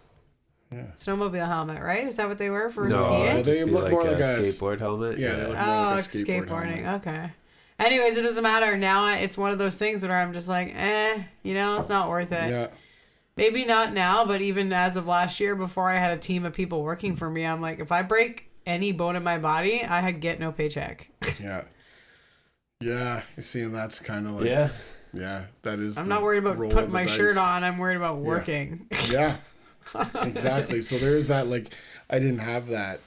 Speaker 3: Yeah.
Speaker 2: Snowmobile helmet, right? Is that what they were for
Speaker 1: No,
Speaker 2: skiing?
Speaker 3: Well,
Speaker 1: it'd just
Speaker 3: they
Speaker 1: be
Speaker 3: look
Speaker 1: like
Speaker 3: more
Speaker 1: a
Speaker 3: like a
Speaker 1: skateboard helmet.
Speaker 3: Yeah, they look more
Speaker 2: Oh,
Speaker 3: like a
Speaker 2: skateboarding.
Speaker 3: helmet.
Speaker 2: Okay. Anyways, it doesn't matter. Now it's one of those things where I'm just like, it's not worth it.
Speaker 3: Yeah.
Speaker 2: Maybe not now, but even as of last year, before I had a team of people working for me, I'm like, if I break any bone in my body, I get no paycheck.
Speaker 3: Yeah. Yeah. You see, and that's kind of like, yeah, that is.
Speaker 2: I'm
Speaker 3: the
Speaker 2: not worried about
Speaker 3: roll
Speaker 2: putting
Speaker 3: of the
Speaker 2: my
Speaker 3: dice.
Speaker 2: shirt on. I'm worried about working.
Speaker 3: Yeah. Exactly. So there's that, like, I didn't have that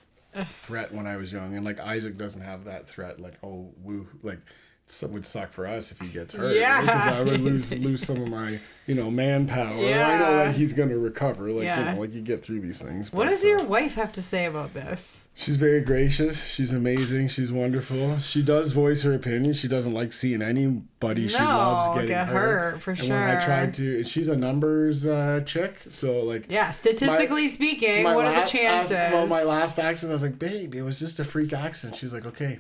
Speaker 3: threat when I was young, and like Isaac doesn't have that threat. Like, oh, woo, like. It would suck for us if he gets hurt.
Speaker 2: Yeah.
Speaker 3: Because I would lose some of my, manpower.
Speaker 2: Yeah.
Speaker 3: I know like he's gonna recover. Like
Speaker 2: Yeah.
Speaker 3: you get through these things.
Speaker 2: What
Speaker 3: but,
Speaker 2: does your wife have to say about this?
Speaker 3: She's very gracious. She's amazing. She's wonderful. She does voice her opinion. She doesn't like seeing anybody she loves getting
Speaker 2: get hurt for
Speaker 3: and
Speaker 2: sure.
Speaker 3: when I tried to, and she's a numbers chick, so like.
Speaker 2: Yeah, statistically speaking, what are the chances?
Speaker 3: My last accident, I was like, babe, it was just a freak accident. She's like, okay,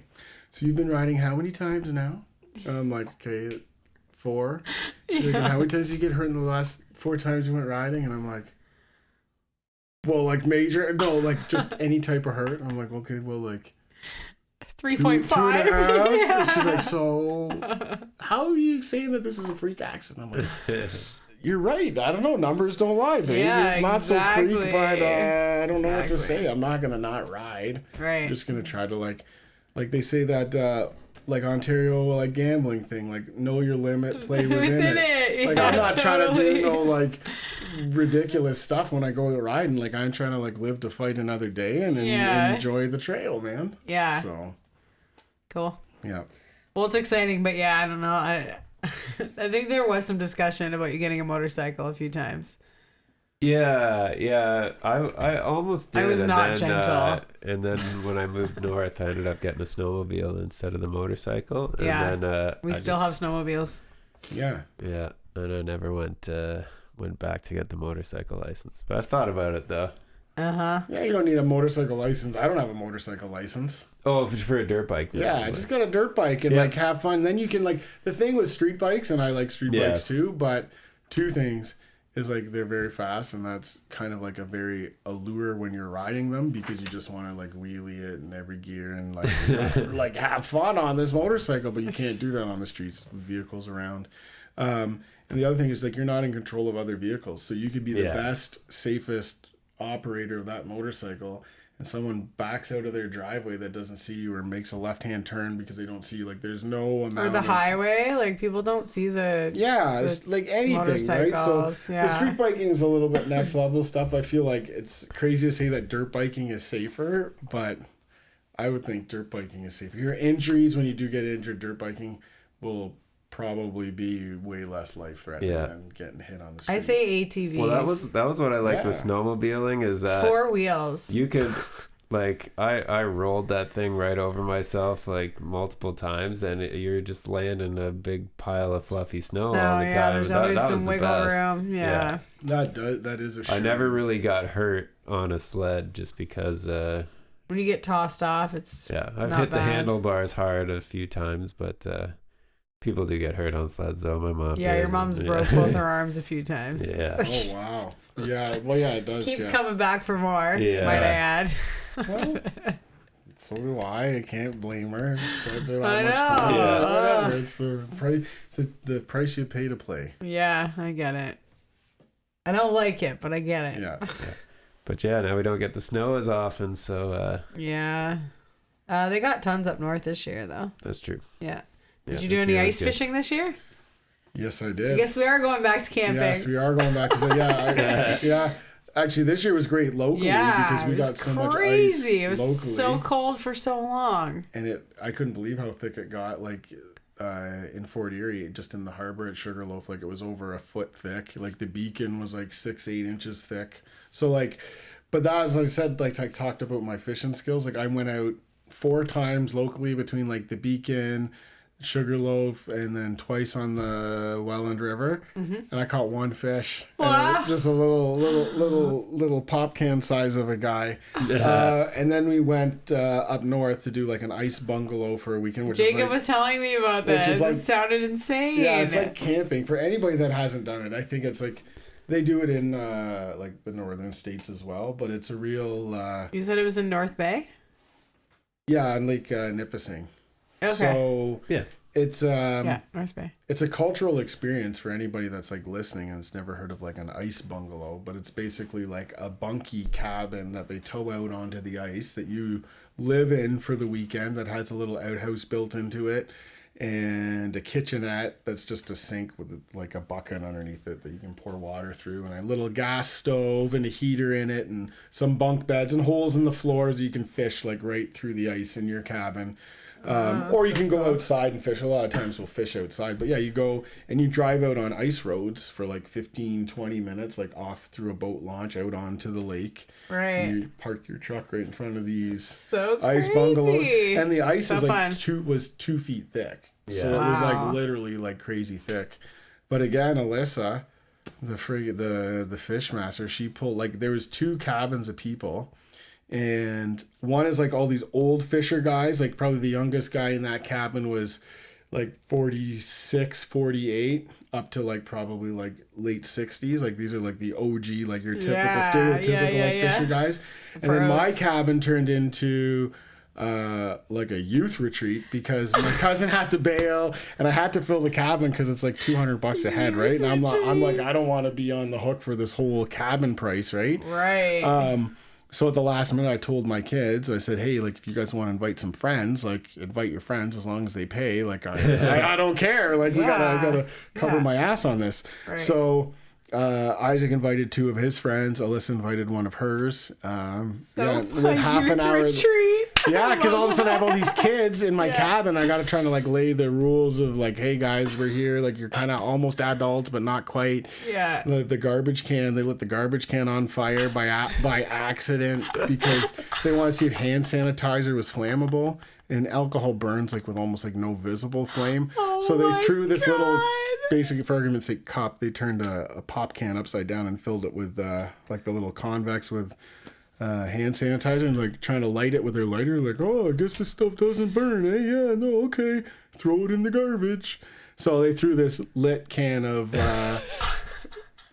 Speaker 3: so you've been riding how many times now? And I'm like, okay, 4. She's like, how many times did you get hurt in the last 4 times you went riding? And I'm like, well, like major, no, like just any type of hurt. I'm like, okay, well, like
Speaker 2: 3.5.
Speaker 3: 2.5.
Speaker 2: Yeah.
Speaker 3: And she's like, so how are you saying that this is a freak accident? I'm like, you're right. I don't know. Numbers don't lie, baby.
Speaker 2: Yeah,
Speaker 3: it's not so
Speaker 2: exactly.
Speaker 3: freak, but I don't know what to
Speaker 2: Exactly.
Speaker 3: say. I'm not gonna not ride.
Speaker 2: Right.
Speaker 3: I'm just gonna try to like they say that like Ontario like gambling thing, like know your limit, play within it. Like
Speaker 2: Yeah,
Speaker 3: I'm not trying to do
Speaker 2: totally.
Speaker 3: no like ridiculous stuff when I go riding. Like I'm trying to like live to fight another day and
Speaker 2: Yeah.
Speaker 3: enjoy the trail, man.
Speaker 2: Yeah.
Speaker 3: So
Speaker 2: Cool.
Speaker 3: yeah.
Speaker 2: Well, it's exciting, but yeah, I don't know. I think there was some discussion about you getting a motorcycle a few times.
Speaker 1: Yeah. I almost did.
Speaker 2: I was not gentle.
Speaker 1: And then when I moved north, I ended up getting a snowmobile instead of the motorcycle. And
Speaker 2: Yeah.
Speaker 1: then
Speaker 2: We
Speaker 1: I
Speaker 2: still have
Speaker 1: just-
Speaker 2: snowmobiles.
Speaker 3: Yeah.
Speaker 1: Yeah, and I never went back to get the motorcycle license. But I've thought about it though.
Speaker 2: Uh-huh.
Speaker 3: Yeah, you don't need a motorcycle license. I don't have a motorcycle license.
Speaker 1: Oh, for a dirt bike.
Speaker 3: Yeah, I just got a dirt bike and
Speaker 1: Yeah.
Speaker 3: like have fun. Then you can like the thing with street bikes, and I like street
Speaker 1: Yeah.
Speaker 3: bikes too. But two things is like they're very fast, and that's kind of like a very allure when you're riding them because you just want to like wheelie it in every gear and like like have fun on this motorcycle. But you can't do that on the streets with vehicles around. And the other thing is like you're not in control of other vehicles, so you could be the
Speaker 1: Yeah.
Speaker 3: best, safest operator of that motorcycle, and someone backs out of their driveway that doesn't see you or makes a left-hand turn because they don't see you. Like there's no amount
Speaker 2: Or the
Speaker 3: of,
Speaker 2: highway, like people don't see the
Speaker 3: yeah, it's like anything, right? So
Speaker 2: motorcycles, yeah.
Speaker 3: the street biking is a little bit next level stuff. I feel like it's crazy to say that dirt biking is safer, but I would think dirt biking is safer. Your injuries when you do get injured, dirt biking will probably be way less life-threatening
Speaker 1: Yeah.
Speaker 3: than getting hit on the street.
Speaker 2: I say ATVs.
Speaker 1: Well, that was what I liked with
Speaker 3: Yeah.
Speaker 1: snowmobiling is that
Speaker 2: 4 wheels.
Speaker 1: you could like I rolled that thing right over myself like multiple times, and you're just laying in a big pile of fluffy snow all the
Speaker 2: yeah,
Speaker 1: time.
Speaker 2: there's
Speaker 1: That
Speaker 2: always
Speaker 1: was
Speaker 2: some
Speaker 1: the
Speaker 2: wiggle
Speaker 1: best.
Speaker 2: room. Yeah.
Speaker 3: That is a
Speaker 1: I
Speaker 3: sure.
Speaker 1: never really got hurt on a sled just because
Speaker 2: When you get tossed off, it's
Speaker 1: I've
Speaker 2: not
Speaker 1: hit the
Speaker 2: bad.
Speaker 1: handlebars hard a few times, but people do get hurt on sleds though. My mom
Speaker 2: Yeah,
Speaker 1: did,
Speaker 2: your mom's
Speaker 1: and-
Speaker 2: broke both her arms a few times.
Speaker 1: Yeah.
Speaker 3: Oh wow. Yeah. Well, yeah, it does.
Speaker 2: Keeps
Speaker 3: yeah.
Speaker 2: coming back for more,
Speaker 1: Yeah.
Speaker 2: might I add.
Speaker 3: Well, so do I. I can't blame her. Sleds are
Speaker 2: I
Speaker 3: that much
Speaker 2: know.
Speaker 3: fun.
Speaker 1: Yeah.
Speaker 3: Whatever. It's the price. It's the price you pay to play.
Speaker 2: Yeah, I get it. I don't like it, but I get it.
Speaker 3: Yeah.
Speaker 1: But yeah, now we don't get the snow as often, so
Speaker 2: Yeah. They got tons up north this year, though.
Speaker 1: that's true.
Speaker 2: Yeah.
Speaker 1: Yeah,
Speaker 2: Did you do
Speaker 1: this
Speaker 2: any
Speaker 1: year was
Speaker 2: ice
Speaker 1: good.
Speaker 2: fishing this year?
Speaker 3: Yes, I
Speaker 2: I
Speaker 3: did.
Speaker 2: guess we are going back to camping.
Speaker 3: Yes, we are going back to say yeah. Actually, this year was great locally
Speaker 2: Yeah,
Speaker 3: because we
Speaker 2: it was
Speaker 3: got so much ice
Speaker 2: crazy. It was
Speaker 3: locally,
Speaker 2: so cold for so long.
Speaker 3: and I couldn't believe how thick it got. Like in Fort Erie, just in the harbor at Sugarloaf, like it was over a foot thick. Like the beacon was like 6-8 inches thick. So like, but that as I said, like I talked about my fishing skills. Like I went out 4 times locally between like the beacon, Sugarloaf, and then twice on the Welland River, and I caught 1 fish. And
Speaker 2: Wow.
Speaker 3: just a little pop can size of a guy. And then we went up north to do like an ice bungalow for a weekend, which
Speaker 2: Jacob
Speaker 3: is like,
Speaker 2: was telling me about
Speaker 3: which is
Speaker 2: this.
Speaker 3: like-
Speaker 2: It sounded insane.
Speaker 3: yeah, it's like camping. For anybody that hasn't done it, I think it's like they do it in like the northern states as well, but it's a real
Speaker 2: You said it was in North Bay?
Speaker 3: yeah, on Lake Nipissing.
Speaker 2: Okay.
Speaker 3: So
Speaker 1: Yeah.
Speaker 3: it's
Speaker 2: Yeah, North Bay.
Speaker 3: it's a cultural experience for anybody that's like listening and has never heard of like an ice bungalow, but it's basically like a bunkie cabin that they tow out onto the ice that you live in for the weekend that has a little outhouse built into it and a kitchenette that's just a sink with like a bucket underneath it that you can pour water through, and a little gas stove and a heater in it, and some bunk beds and holes in the floors you can fish like right through the ice in your cabin. Or you can go outside and fish. A lot of times we'll fish outside. But yeah, you go and you drive out on ice roads for like 15-20 minutes, like off through a boat launch out onto the lake.
Speaker 2: Right.
Speaker 3: You park your truck right in front of these
Speaker 2: So
Speaker 3: ice
Speaker 2: crazy.
Speaker 3: bungalows. And the ice
Speaker 2: So
Speaker 3: is like
Speaker 2: fun.
Speaker 3: was 2 feet thick. So
Speaker 1: Yeah.
Speaker 3: it was
Speaker 2: Wow.
Speaker 3: like literally like crazy thick. But again, Alyssa, the fish master, she pulled like there was 2 cabins of people. And one is like all these old fisher guys, like probably the youngest guy in that cabin was like 46, 48, up to like probably like late 60s. Like these are like the OG, like your typical
Speaker 2: Yeah,
Speaker 3: stereotypical
Speaker 2: yeah,
Speaker 3: like
Speaker 2: yeah.
Speaker 3: fisher guys. And then my
Speaker 2: Pros.
Speaker 3: cabin turned into like a youth retreat because my cousin had to bail and I had to fill the cabin because it's like $200 a head, right? And I'm like, I don't want to be on the hook for this whole cabin price, right?
Speaker 2: Right.
Speaker 3: So at the last minute, I told my kids, I said, hey, like, if you guys want to invite some friends, like, invite your friends as long as they pay. Like, I don't care. Like, I gotta cover my ass on this.
Speaker 2: Right.
Speaker 3: So Isaac invited 2 of his friends. Alyssa invited one of hers. With half an hour.
Speaker 2: Retreat.
Speaker 3: Yeah, because all of a sudden I have all these kids in my cabin. I got to try to like lay the rules of like, hey guys, we're here. Like you're kind of almost adults, but not quite.
Speaker 2: Yeah.
Speaker 3: The garbage can. They lit the garbage can on fire by accident because they want to see if hand sanitizer was flammable. And alcohol burns like with almost like no visible flame. So they threw this little, basically for argument's sake, cup. They turned a pop can upside down and filled it with like the little convex with hand sanitizer and like trying to light it with their lighter. Like, oh, I guess this stuff doesn't burn, eh? Yeah, no, okay. Throw it in the garbage. So they threw this lit can of hand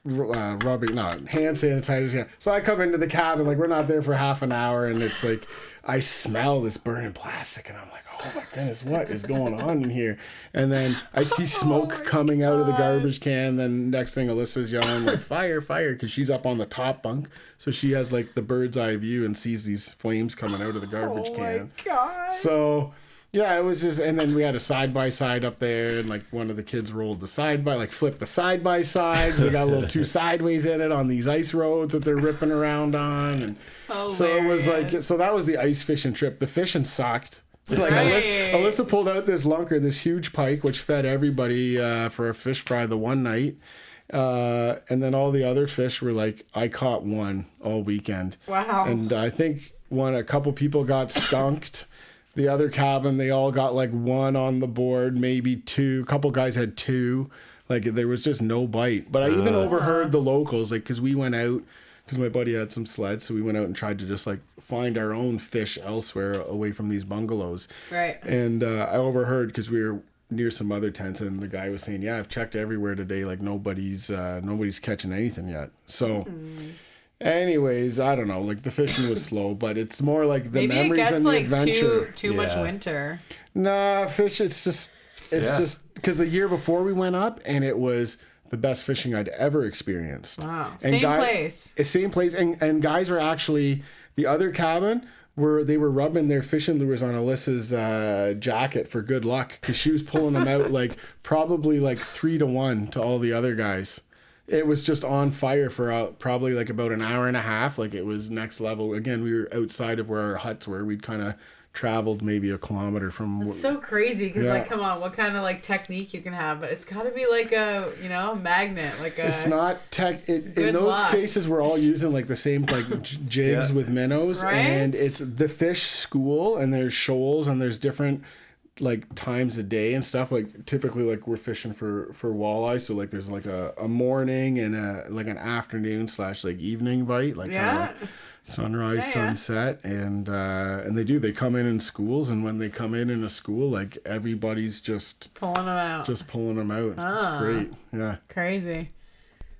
Speaker 3: sanitizer. Yeah. So I come into the cabin, like we're not there for half an hour, and it's like I smell this burning plastic, and I'm like, oh my goodness, what is going on in here? And then I see smoke coming out of the garbage can. Then next thing, Alyssa's yelling like, fire, fire, because she's up on the top bunk, so she has like the bird's eye view and sees these flames coming out of the garbage can.
Speaker 2: Oh my God.
Speaker 3: So yeah, it was just, and then we had a side by side up there, and like one of the kids rolled the flipped the side by side because they got a little too sideways in it on these ice roads that they're ripping around on, and so it was like, so that was the ice fishing trip. The fishing sucked. Like Alyssa pulled out this lunker, this huge pike, which fed everybody for a fish fry the one night. And then all the other fish were like, I caught one all weekend.
Speaker 2: Wow.
Speaker 3: And I think a couple people got skunked. The other cabin, they all got like 1 on the board, maybe 2. A couple guys had 2. Like there was just no bite. But I even overheard the locals, like, because we went out, because my buddy had some sleds, so we went out and tried to just like find our own fish elsewhere away from these bungalows.
Speaker 2: Right.
Speaker 3: And I overheard, because we were near some other tents, and the guy was saying, yeah, I've checked everywhere today, like nobody's catching anything yet. So anyways, I don't know, like the fishing was slow, but it's more like the
Speaker 2: Maybe
Speaker 3: memories
Speaker 2: it gets
Speaker 3: and the
Speaker 2: like
Speaker 3: adventure.
Speaker 2: too much winter.
Speaker 3: Nah, fish, it's just because the year before we went up, and it was the best fishing I'd ever experienced.
Speaker 2: Wow.
Speaker 3: And same place. And guys were actually, the other cabin, they were rubbing their fishing lures on Alyssa's jacket for good luck, because she was pulling them out like probably like 3-1 to all the other guys. It was just on fire for probably like about an hour and a half. Like it was next level. Again, we were outside of where our huts were. We'd kind of traveled maybe a kilometer from.
Speaker 2: It's so crazy because like, come on, what kind of like technique you can have? But it's got to be like a magnet, like a.
Speaker 3: It's not tech. In those cases, we're all using like the same like jigs with minnows,
Speaker 2: right?
Speaker 3: And it's the fish school, and there's shoals, and there's different like times a day and stuff. Like typically, like we're fishing for walleye, so like there's like a morning and like an afternoon / like evening bite, like kind of like sunrise, sunset, and they come in schools, and when they come in a school, like everybody's just pulling them out. It's great. Yeah,
Speaker 2: crazy.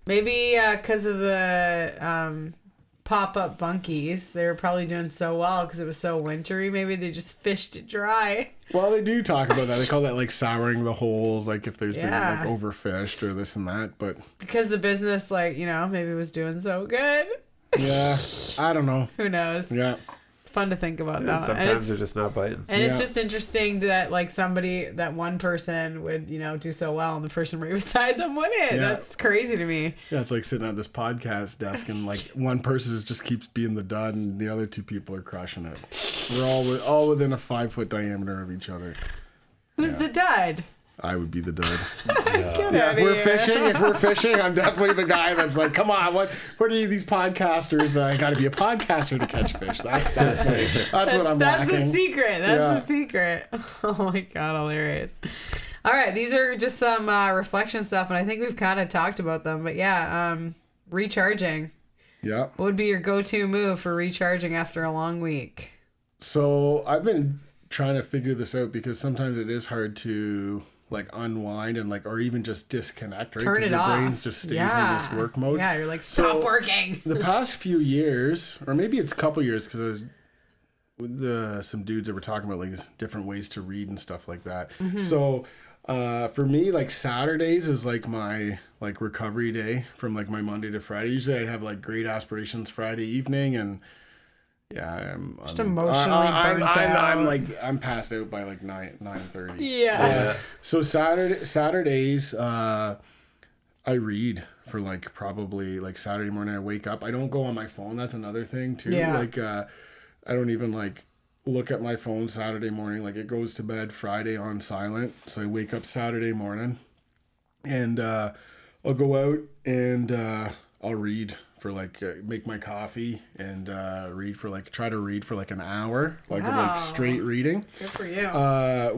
Speaker 2: Maybe because of the pop-up bunkies, they were probably doing so well because it was so wintry. Maybe they just fished it dry.
Speaker 3: Well, they do talk about that. They call that like souring the holes, like if there's been like overfished or this and that. But because
Speaker 2: the business, like, maybe was doing so good.
Speaker 3: Yeah, I don't know.
Speaker 2: Who knows?
Speaker 3: Yeah.
Speaker 2: It's fun to think about that.
Speaker 1: Sometimes they're just not biting.
Speaker 2: And it's just interesting that like that one person would, do so well and the person right beside them wouldn't. Yeah. That's crazy to me.
Speaker 3: Yeah, it's like sitting at this podcast desk and like one person just keeps being the dud and the other 2 people are crushing it. We're all within a 5-foot diameter of each other.
Speaker 2: Who's the dud?
Speaker 3: I would be the dud.
Speaker 2: If
Speaker 3: we're fishing, I'm definitely the guy that's like, come on, what are you, these podcasters? I got to be a podcaster to catch fish. That's me. That's what I'm lacking.
Speaker 2: That's the secret. That's the secret. Oh my God, hilarious. All right, these are just some reflection stuff, and I think we've kind of talked about them. But recharging. Yeah. What would be your go-to move for recharging after a long week?
Speaker 3: So I've been trying to figure this out because sometimes it is hard to like unwind and like, or even just disconnect, right?
Speaker 2: Turn it off.
Speaker 3: Your brain just stays in this work mode.
Speaker 2: Yeah, you're like, stop working.
Speaker 3: The past few years, or maybe it's a couple years, because I was with some dudes that were talking about like these different ways to read and stuff like that. Mm-hmm. So for me, like Saturdays is like my like recovery day from like my Monday to Friday. Usually I have like great aspirations Friday evening, and Yeah,
Speaker 2: Just emotionally burnt out.
Speaker 3: I'm passed out by like 9:30.
Speaker 2: Yeah.
Speaker 3: So Saturdays, I read for like probably like Saturday morning. I wake up. I don't go on my phone. That's another thing too.
Speaker 2: Yeah.
Speaker 3: Like I don't even like look at my phone Saturday morning. Like it goes to bed Friday on silent. So I wake up Saturday morning, and I'll go out and I'll read for like make my coffee and try to read for like an hour, like of like straight reading.
Speaker 2: Good for you.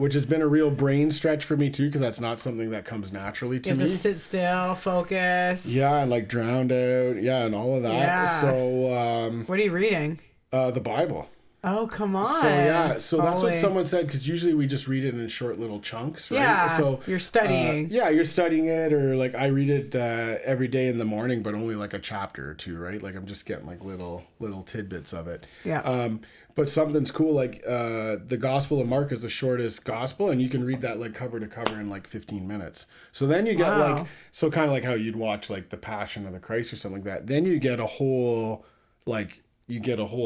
Speaker 3: Which has been a real brain stretch for me too, because that's not something that comes naturally to
Speaker 2: You
Speaker 3: me.
Speaker 2: have to sit still, focus.
Speaker 3: Yeah, and like drowned out. Yeah, and all of that.
Speaker 2: Yeah.
Speaker 3: So
Speaker 2: What are you reading?
Speaker 3: the Bible.
Speaker 2: Oh, come on.
Speaker 3: So yeah, so that's what
Speaker 2: Holy.
Speaker 3: someone said, because usually we just read it in short little chunks, right?
Speaker 2: Yeah,
Speaker 3: So
Speaker 2: you're studying.
Speaker 3: yeah, you're studying it, or like I read it every day in the morning, but only like a chapter or two, right? Like I'm just getting like little tidbits of it.
Speaker 2: Yeah.
Speaker 3: But something's cool, like the Gospel of Mark is the shortest gospel, and you can read that like cover to cover in like 15 minutes. So then you get like, so kind of like how you'd watch like the Passion of the Christ or something like that. Then you get a whole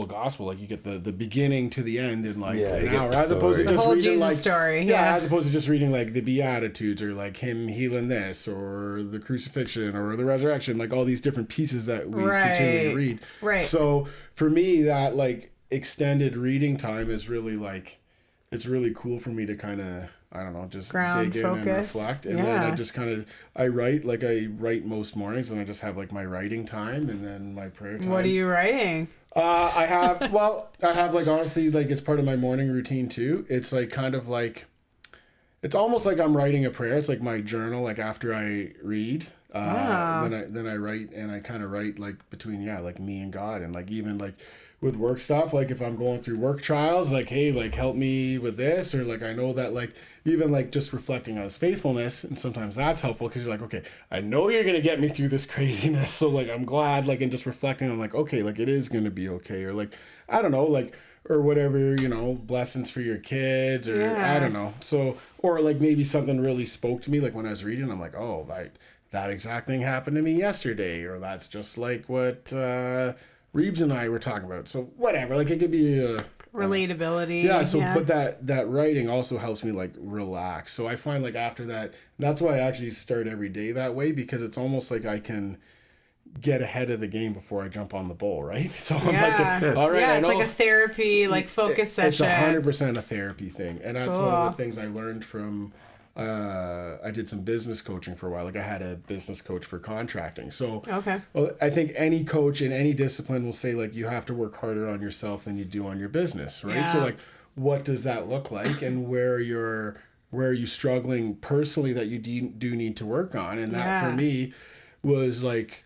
Speaker 3: gospel, like you get the beginning to the end in like an hour, as opposed to
Speaker 2: the
Speaker 3: just
Speaker 2: whole
Speaker 3: reading
Speaker 2: Jesus
Speaker 3: like
Speaker 2: story.
Speaker 3: yeah, as opposed to just reading like the Beatitudes or like him healing this or the crucifixion or the resurrection, like all these different pieces that we continually read.
Speaker 2: Right.
Speaker 3: So for me, that like extended reading time is really like, it's really cool for me to kind of, I don't know, just
Speaker 2: Ground,
Speaker 3: dig in
Speaker 2: focus.
Speaker 3: and reflect. And then I just kind of, I write most mornings, and I just have like my writing time and then my prayer time.
Speaker 2: What are you writing?
Speaker 3: I have like, honestly, like it's part of my morning routine too. It's like kind of like, it's almost like I'm writing a prayer. It's like my journal, like after I read, then I write, and I kind of write like between, like me and God, and like even like with work stuff, like if I'm going through work trials, like, hey, like help me with this, or like I know that like even like just reflecting on his faithfulness, and sometimes that's helpful because you're like, okay, I know you're gonna get me through this craziness, so like I'm glad, like, and just reflecting on like, okay, like it is gonna be okay, or like I don't know, like, or whatever, you know, blessings for your kids, or I don't know, so, or like maybe something really spoke to me, like when I was reading, I'm like, oh, like that exact thing happened to me yesterday, or that's just like what Reeves and I were talking about. So whatever, like it could be a
Speaker 2: Relatability.
Speaker 3: But that writing also helps me like relax. So I find like after that, that's why I actually start every day that way, because it's almost like I can get ahead of the game before I jump on the bull, right? So I'm like, all right,
Speaker 2: yeah, it's like a therapy, like focus session.
Speaker 3: It's 100% a therapy thing, and that's one of the things I learned from. I did some business coaching for a while. Like I had a business coach for contracting. So well, I think any coach in any discipline will say like you have to work harder on yourself than you do on your business, right?
Speaker 2: Yeah.
Speaker 3: So like, what does that look like, and where are you struggling personally that you do need to work on? And that for me was like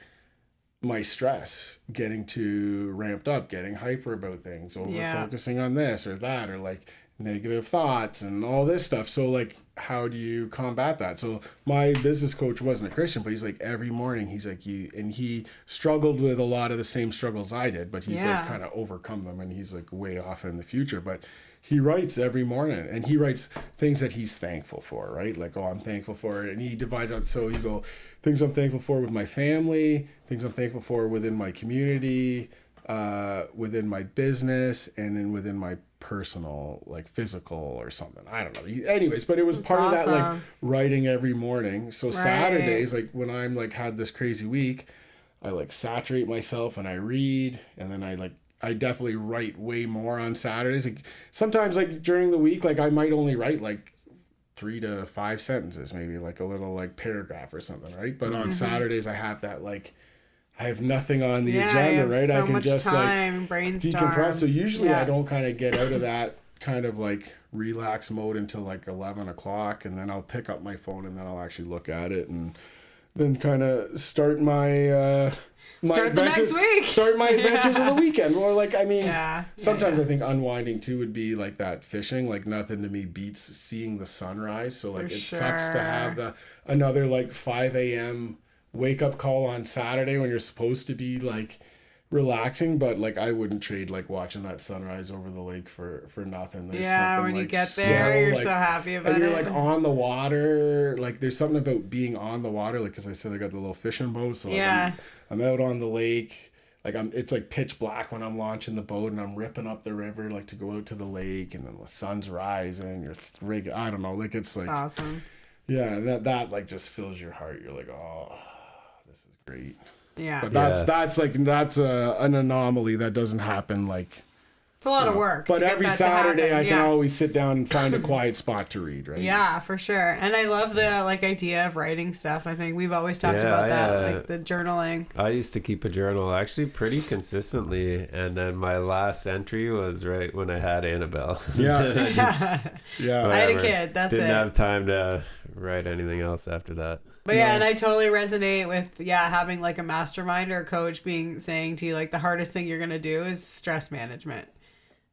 Speaker 3: my stress, getting too ramped up, getting hyper about things, over focusing on this or that, or like negative thoughts and all this stuff. So like, how do you combat that? So my business coach wasn't a Christian, but he's like every morning he's like, he struggled with a lot of the same struggles I did, but he's like kind of overcome them, and he's like way off in the future. But he writes every morning, and he writes things that he's thankful for, right? Like, oh, I'm thankful for it. And he divides out, so you go, things I'm thankful for with my family, things I'm thankful for within my community, within my business, and then within my personal, like physical or something. I don't know. Anyways, but it was part of that like writing every morning. So Saturdays, like when I'm like had this crazy week, I like saturate myself and I read, and then I definitely write way more on Saturdays. Like sometimes like during the week, like I might only write like 3 to 5 sentences, maybe like a little like paragraph or something, right? But on Saturdays I have that like, I have nothing on the agenda, right?
Speaker 2: So
Speaker 3: I can
Speaker 2: much
Speaker 3: just
Speaker 2: time,
Speaker 3: like
Speaker 2: brainstorm.
Speaker 3: decompress. So usually I don't kind of get out of that kind of like relax mode until like 11 o'clock, and then I'll pick up my phone and then I'll actually look at it, and then kind of start my
Speaker 2: start the next week.
Speaker 3: Start my adventures of the weekend. Or like, I mean, sometimes I think unwinding too would be like that fishing. Like nothing to me beats seeing the sunrise. So like sucks to have another like 5 a.m. wake up call on Saturday when you're supposed to be like relaxing, but like I wouldn't trade like watching that sunrise over the lake for nothing. There's something,
Speaker 2: when you
Speaker 3: like,
Speaker 2: get there, you're
Speaker 3: like,
Speaker 2: so happy about it.
Speaker 3: And you're like on the water, like there's something about being on the water, like because I said I got the little fishing boat, so like, I'm out on the lake. like it's like pitch black when I'm launching the boat and I'm ripping up the river like to go out to the lake, and then the sun's rising. You're I don't know, like it's like
Speaker 2: That's awesome.
Speaker 3: yeah, that like just fills your heart. You're like, oh, this is great.
Speaker 2: Yeah.
Speaker 3: But
Speaker 1: Yeah.
Speaker 3: that's an anomaly that doesn't happen like.
Speaker 2: It's a lot of work.
Speaker 3: But
Speaker 2: to get
Speaker 3: every
Speaker 2: that to
Speaker 3: Saturday
Speaker 2: happen.
Speaker 3: I can
Speaker 2: Yeah.
Speaker 3: always sit down and find a quiet spot to read, right?
Speaker 2: Yeah, for sure. And I love the like idea of writing stuff. I think we've always talked
Speaker 1: Yeah,
Speaker 2: about that, like the journaling.
Speaker 1: I used to keep a journal actually pretty consistently, and then my last entry was right when I had Annabelle.
Speaker 3: Yeah. Yeah.
Speaker 2: I had a
Speaker 1: Whatever.
Speaker 2: kid. That's
Speaker 1: Didn't
Speaker 2: it.
Speaker 1: have time to write anything else after that.
Speaker 2: But yeah, and I totally resonate with having like a mastermind or a coach saying to you like the hardest thing you're gonna do is stress management,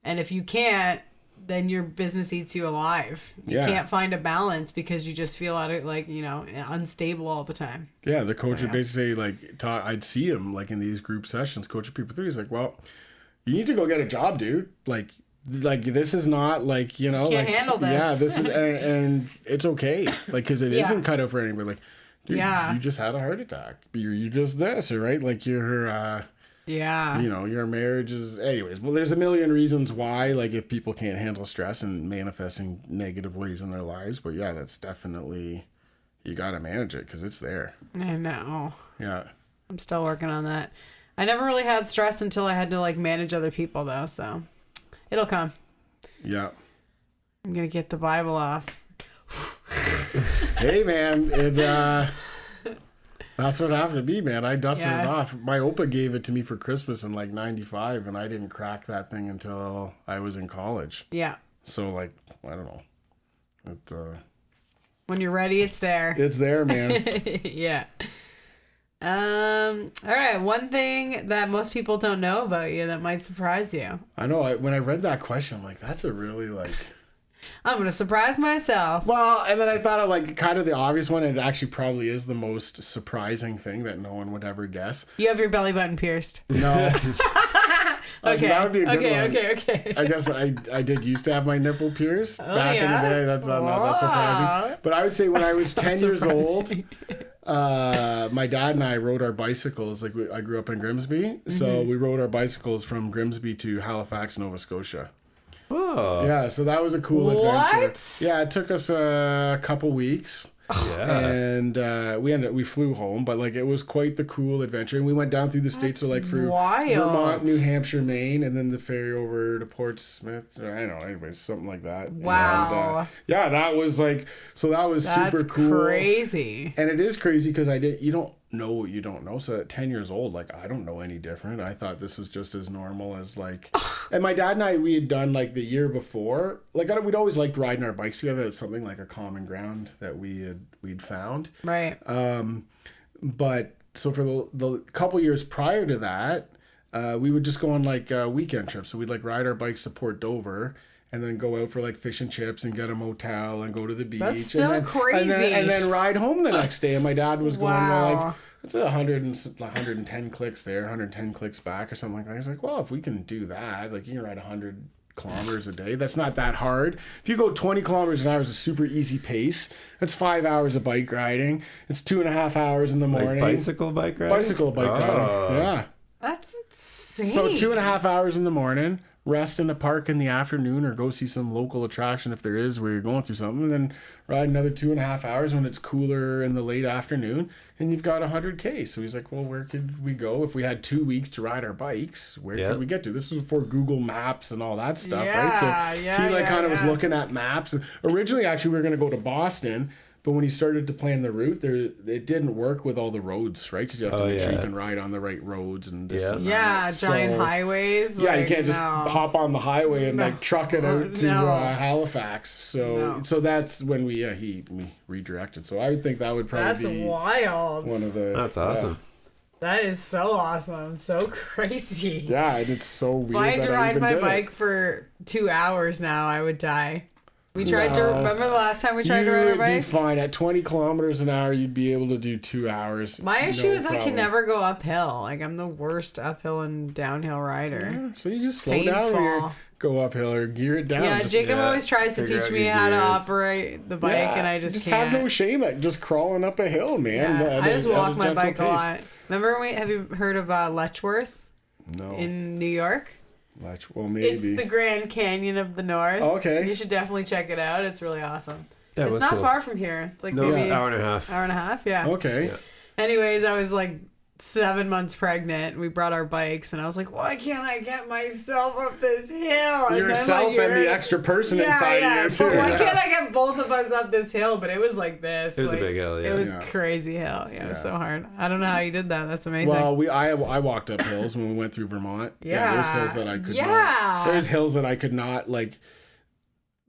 Speaker 2: and if you can't, then your business eats you alive. You can't find a balance because you just feel out of like unstable all the time.
Speaker 3: Yeah, the coach would basically like I'd see him like in these group sessions coaching people through. He's like, well, you need to go get a job, dude. Like this is not like
Speaker 2: Can't
Speaker 3: like
Speaker 2: handle this.
Speaker 3: Yeah, this is and it's okay like because it isn't cut out for anybody. Like, dude, you just had a heart attack. You just this, right? Like you're your marriage is anyways. Well, there's a million reasons why. Like if people can't handle stress and manifesting negative ways in their lives, but yeah, that's definitely you got to manage it because it's there.
Speaker 2: I know.
Speaker 3: Yeah.
Speaker 2: I'm still working on that. I never really had stress until I had to like manage other people though, so it'll come.
Speaker 3: Yeah.
Speaker 2: I'm gonna get the Bible off.
Speaker 3: Hey man, that's what happened to me, man. I dusted it off. My Opa gave it to me for Christmas in like '95, and I didn't crack that thing until I was in college.
Speaker 2: Yeah.
Speaker 3: So like, I don't know.
Speaker 2: When you're ready, it's there.
Speaker 3: It's there, man.
Speaker 2: Yeah. All right. One thing that most people don't know about you that might surprise you.
Speaker 3: I know. When I read that question, I'm like, that's a really like.
Speaker 2: I'm gonna surprise myself.
Speaker 3: Well, and then I thought of like kind of the obvious one. And it actually probably is the most surprising thing that no one would ever guess.
Speaker 2: You have your belly button pierced.
Speaker 3: No.
Speaker 2: Okay.
Speaker 3: That would be a good one.
Speaker 2: Okay.
Speaker 3: I guess I did used to have my nipple pierced back in the
Speaker 2: yeah?
Speaker 3: day. That's not that surprising. But I would say when I was 10 years old, my dad and I rode our bicycles. Like I grew up in Grimsby, so we rode our bicycles from Grimsby to Halifax, Nova Scotia.
Speaker 1: Oh.
Speaker 3: Yeah, so that was a cool adventure.
Speaker 2: What?
Speaker 3: Yeah, it took us a couple weeks.
Speaker 1: Yeah.
Speaker 3: And we flew home, but like it was quite the cool adventure. And we went down through the states, so like through
Speaker 2: wild.
Speaker 3: Vermont, New Hampshire, Maine, and then the ferry over to Portsmouth. I don't know, anyways, something like that.
Speaker 2: Wow.
Speaker 3: And, yeah, that was like that was super cool.
Speaker 2: Crazy.
Speaker 3: And it is crazy because you don't know what you don't know. So at 10 years old, like I don't know any different. I thought this was just as normal as like. And my dad and I, we had done like the year before. Like we'd always liked riding our bikes together. It's something like a common ground that we'd found.
Speaker 2: Right.
Speaker 3: But so for the couple years prior to that, we would just go on like weekend trips. So we'd like ride our bikes to Port Dover. And then go out for like fish and chips and get a motel and go to the beach.
Speaker 2: That's still
Speaker 3: and then,
Speaker 2: crazy.
Speaker 3: And then ride home the next day. And my dad was going, well,
Speaker 2: Wow.
Speaker 3: like, it's 110 clicks there, 110 clicks back or something like that. He's like, well, if we can do that, like you can ride 100 kilometers a day. That's not that hard. If you go 20 kilometers an hour is a super easy pace. That's 5 hours of bike riding. It's 2.5 hours in the morning.
Speaker 1: Bicycle bike riding?
Speaker 3: Bicycle bike riding. Yeah.
Speaker 2: That's insane.
Speaker 3: So 2.5 hours in the morning, rest in a park in the afternoon, or go see some local attraction if there is where you're going through something, and then ride another 2.5 hours when it's cooler in the late afternoon, and you've got 100K. So he's like, well, where could we go if we had 2 weeks to ride our bikes? Where could we get to? This was before Google Maps and all that stuff, right? So he kind of was looking at maps. Originally, actually, we were going to go to Boston. But when he started to plan the route, it didn't work with all the roads, right? Because you have to make sure you can ride on the right roads and this and that.
Speaker 2: Yeah, giant highways.
Speaker 3: Yeah, you can't just hop on the highway and like truck it out to Halifax. So that's when we redirected. So I would think that would probably be
Speaker 2: wild.
Speaker 3: One of the.
Speaker 1: That's awesome.
Speaker 2: That is so awesome. So crazy.
Speaker 3: Yeah, and it's so weird.
Speaker 2: If I had to ride my bike for 2 hours now, I would die. We tried to remember the last time we tried to ride our bike?
Speaker 3: You'd be fine. At 20 kilometers an hour, you'd be able to do 2 hours.
Speaker 2: My issue is I can never go uphill. Like I'm the worst uphill and downhill rider.
Speaker 3: Yeah, so you just slow down when you go uphill or gear it down.
Speaker 2: Yeah, Jacob always tries to teach me how to operate the bike, and I just can't.
Speaker 3: Have no shame at just crawling up a hill, man.
Speaker 2: Yeah, I just walk my bike a lot. Remember have you heard of Letchworth?
Speaker 3: No.
Speaker 2: in New York.
Speaker 3: Well, maybe.
Speaker 2: It's the Grand Canyon of the North.
Speaker 3: Oh, okay.
Speaker 2: You should definitely check it out. It's really awesome.
Speaker 1: That
Speaker 2: It's
Speaker 1: was
Speaker 2: not
Speaker 1: cool.
Speaker 2: far from here. It's like
Speaker 1: No,
Speaker 2: maybe
Speaker 1: hour and a half.
Speaker 2: hour and a half. Yeah.
Speaker 3: Okay.
Speaker 1: Yeah.
Speaker 2: Anyways, I was like 7 months pregnant. We brought our bikes, and I was like, "Why can't I get myself up this hill?" And
Speaker 3: Yourself
Speaker 2: then, like,
Speaker 3: and the extra person inside
Speaker 2: yeah.
Speaker 3: you too.
Speaker 2: But why can't I get both of us up this hill? But it was like this.
Speaker 1: It was
Speaker 2: like,
Speaker 1: a big hill, yeah.
Speaker 2: It was
Speaker 3: Yeah.
Speaker 2: crazy hill. Yeah, it was
Speaker 3: Yeah.
Speaker 2: so hard. I don't know how you did that. That's amazing.
Speaker 3: Well, I walked up hills when we went through Vermont.
Speaker 2: Yeah.
Speaker 3: There's hills that I could
Speaker 2: Yeah.
Speaker 3: not. There's hills that I could not like.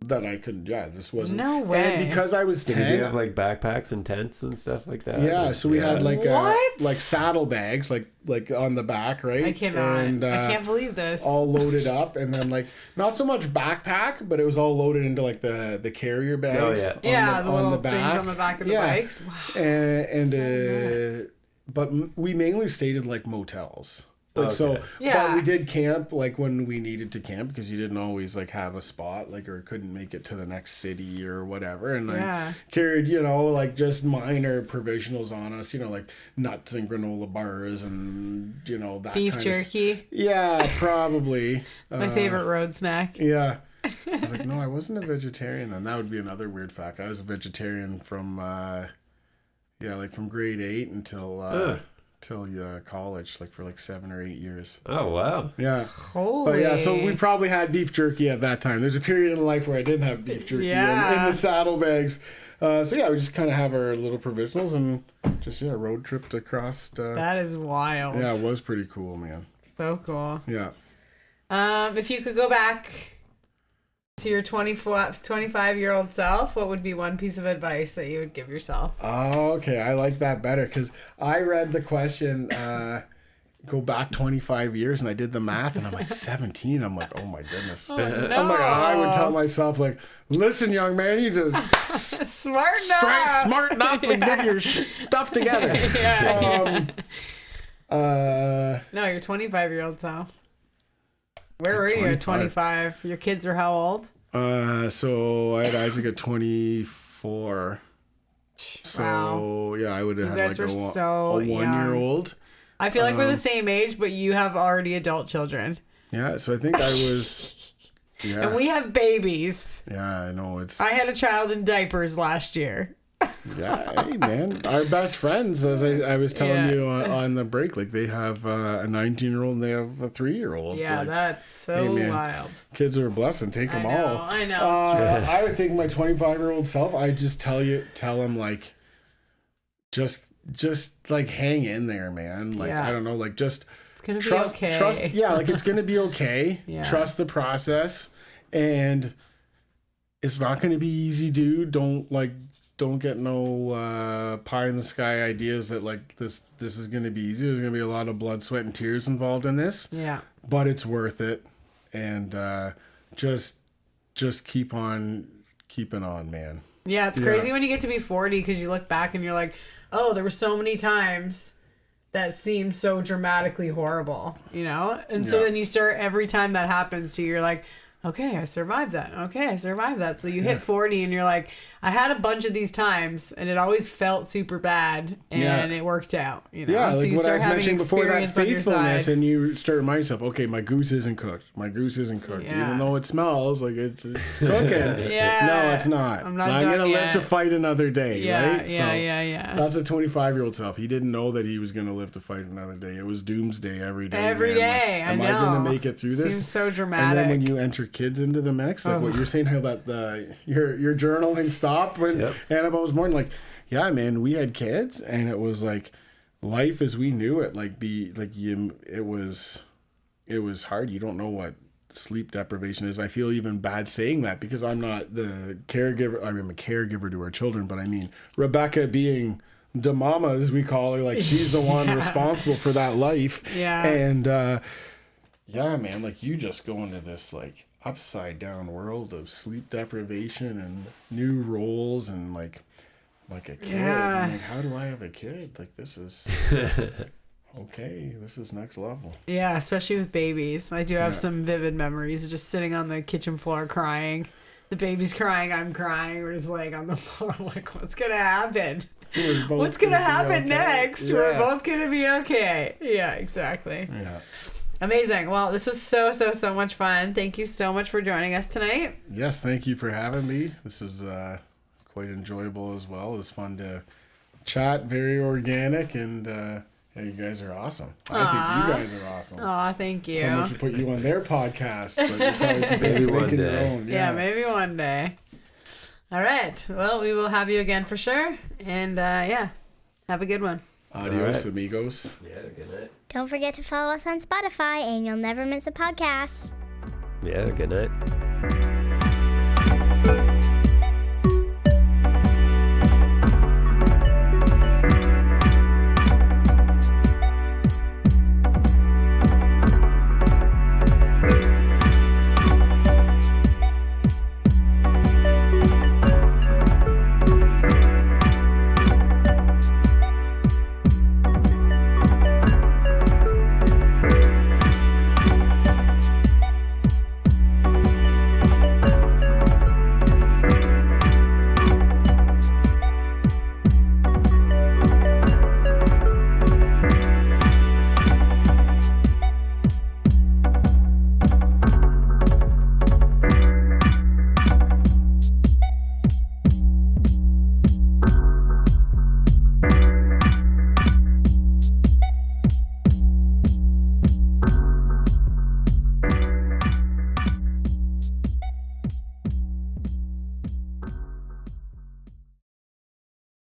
Speaker 3: That I couldn't. Yeah, this wasn't.
Speaker 2: No way.
Speaker 3: And because I was
Speaker 1: Did
Speaker 3: 10.
Speaker 1: you have like backpacks and tents and stuff like that?
Speaker 3: Yeah,
Speaker 1: Like,
Speaker 3: so we had like
Speaker 2: What?
Speaker 3: saddlebags like on the back, right?
Speaker 2: I cannot.
Speaker 3: And,
Speaker 2: I can't believe this.
Speaker 3: all loaded up, and then like not so much backpack, but it was all loaded into like the carrier bags.
Speaker 1: yeah.
Speaker 2: yeah, the little
Speaker 3: on the
Speaker 2: things
Speaker 3: back.
Speaker 2: on the back of the
Speaker 3: Yeah.
Speaker 2: bikes. Wow.
Speaker 3: And
Speaker 2: nuts.
Speaker 3: but we mainly stayed in like motels. Like so,
Speaker 1: Okay.
Speaker 2: Yeah.
Speaker 3: but we did camp like when we needed to camp because you didn't always like have a spot like or couldn't make it to the next city or whatever, and
Speaker 2: Yeah.
Speaker 3: I carried like just minor provisionals on us, like nuts and granola bars and that
Speaker 2: Beef
Speaker 3: kind
Speaker 2: jerky.
Speaker 3: Yeah, probably.
Speaker 2: My favorite road snack.
Speaker 3: Yeah. I was like, no, I wasn't a vegetarian, and that would be another weird fact. I was a vegetarian from from grade 8 until college, like for like 7 or 8 years.
Speaker 1: Oh wow.
Speaker 3: Yeah.
Speaker 2: Holy.
Speaker 3: But yeah, so we probably had beef jerky at that time. There's a period in life where I didn't have beef jerky
Speaker 2: Yeah.
Speaker 3: in the saddlebags. So yeah, we just kind of have our little provisionals and just road tripped across.
Speaker 2: That is wild.
Speaker 3: Yeah, it was pretty cool, man.
Speaker 2: So cool.
Speaker 3: Yeah.
Speaker 2: If you could go back to your 25-year-old self, what would be one piece of advice that you would give yourself?
Speaker 3: Oh, okay. I like that better because I read the question, go back 25 years, and I did the math, and I'm like 17. I'm like, oh my goodness.
Speaker 2: Oh, no.
Speaker 3: I'm like, I would tell myself, like, listen, young man, you just smarten up and get your stuff together.
Speaker 2: Yeah.
Speaker 3: Uh,
Speaker 2: No, your 25-year-old self. Where were you at 25? Your kids were how old?
Speaker 3: so I had Isaac at 24. So
Speaker 2: Wow.
Speaker 3: yeah, I would have
Speaker 2: You
Speaker 3: had
Speaker 2: guys
Speaker 3: like
Speaker 2: were
Speaker 3: a
Speaker 2: so
Speaker 3: 1-year-old.
Speaker 2: I feel like we're the same age, but you have already adult children.
Speaker 3: Yeah, so I think I was. Yeah.
Speaker 2: And we have babies.
Speaker 3: Yeah, I know it's.
Speaker 2: I had a child in diapers last year.
Speaker 3: Yeah, hey man, our best friends, as I was telling
Speaker 2: Yeah.
Speaker 3: you on the break, like they have a 19-year-old and they have a 3-year-old.
Speaker 2: Yeah,
Speaker 3: like,
Speaker 2: that's so
Speaker 3: hey, man.
Speaker 2: wild.
Speaker 3: Kids are a blessing. Take them
Speaker 2: I know,
Speaker 3: all.
Speaker 2: I know, it's true.
Speaker 3: I would think my 25-year-old self, I just tell him like, just like hang in there, man. Like
Speaker 2: Yeah.
Speaker 3: I don't know, like just
Speaker 2: It's gonna be
Speaker 3: trust.
Speaker 2: okay.
Speaker 3: Trust. Yeah, like it's gonna be okay.
Speaker 2: Yeah.
Speaker 3: Trust the process, and it's not gonna be easy, dude. Don't get no pie in the sky ideas that like this is gonna be easy. There's gonna be a lot of blood, sweat, and tears involved in this.
Speaker 2: Yeah.
Speaker 3: But it's worth it, and just keep on keeping on, man.
Speaker 2: Yeah, it's crazy when you get to be 40 because you look back and you're like, oh, there were so many times that seemed so dramatically horrible, And so
Speaker 3: Yeah.
Speaker 2: then you start, every time that happens to you, you're like, okay, I survived that. Okay, I survived that. So you hit 40 and you're like, I had a bunch of these times and it always felt super bad and
Speaker 3: Yeah.
Speaker 2: it worked out,
Speaker 3: Yeah,
Speaker 2: So
Speaker 3: like
Speaker 2: you
Speaker 3: what I
Speaker 2: start
Speaker 3: was
Speaker 2: having
Speaker 3: mentioning before, that
Speaker 2: experience on your
Speaker 3: faithfulness,
Speaker 2: side.
Speaker 3: and you start reminding yourself, okay, my goose isn't cooked. My goose isn't cooked,
Speaker 2: Yeah.
Speaker 3: even though it smells like it's cooking.
Speaker 2: Yeah.
Speaker 3: No, it's not.
Speaker 2: I'm not
Speaker 3: I'm
Speaker 2: done
Speaker 3: gonna live
Speaker 2: yet.
Speaker 3: to fight another day,
Speaker 2: Yeah,
Speaker 3: right?
Speaker 2: yeah.
Speaker 3: That's a 25-year-old self. He didn't know that he was gonna live to fight another day. It was doomsday every day.
Speaker 2: Every
Speaker 3: man.
Speaker 2: day,
Speaker 3: Like, am
Speaker 2: I
Speaker 3: I
Speaker 2: know.
Speaker 3: gonna make it through this?
Speaker 2: Seems so
Speaker 3: And
Speaker 2: dramatic.
Speaker 3: then when you enter kids into the mix, like what you're saying, how that your journaling stopped when Annabelle was born, like, yeah, man, we had kids, and it was like life as we knew it. It was hard. You don't know what sleep deprivation is. I feel even bad saying that because I'm not the caregiver. I'm a caregiver to our children, but I mean Rebecca being the mama, as we call her, like she's the one responsible for that life.
Speaker 2: Yeah.
Speaker 3: And yeah, man, like you just go into this like upside down world of sleep deprivation and new roles and like a kid.
Speaker 2: Yeah.
Speaker 3: I'm like, how do I have a kid? Like this is okay. This is next level.
Speaker 2: Yeah, especially with babies. I do have some vivid memories of just sitting on the kitchen floor crying. The baby's crying, I'm crying. We're just like on the floor, like, what's gonna happen? What's gonna happen next?
Speaker 3: Yeah.
Speaker 2: We're both gonna be okay. Yeah, exactly.
Speaker 3: Yeah.
Speaker 2: Amazing. Well, this was so much fun. Thank you so much for joining us tonight.
Speaker 3: Yes, thank you for having me. This is quite enjoyable as well. It was fun to chat, very organic, and yeah, you guys are awesome. I think you guys are awesome.
Speaker 2: Aw, thank you.
Speaker 3: Someone should put you on their podcast, but you're probably too busy
Speaker 1: Maybe one
Speaker 3: making your
Speaker 1: day.
Speaker 3: own.
Speaker 2: Yeah, maybe one day. All right. Well, we will have you again for sure. And yeah, have a good one.
Speaker 3: Adios,
Speaker 1: All right.
Speaker 3: amigos.
Speaker 1: Yeah, good night.
Speaker 4: Don't forget to follow us on Spotify, and you'll never miss a podcast.
Speaker 1: Yeah, good night.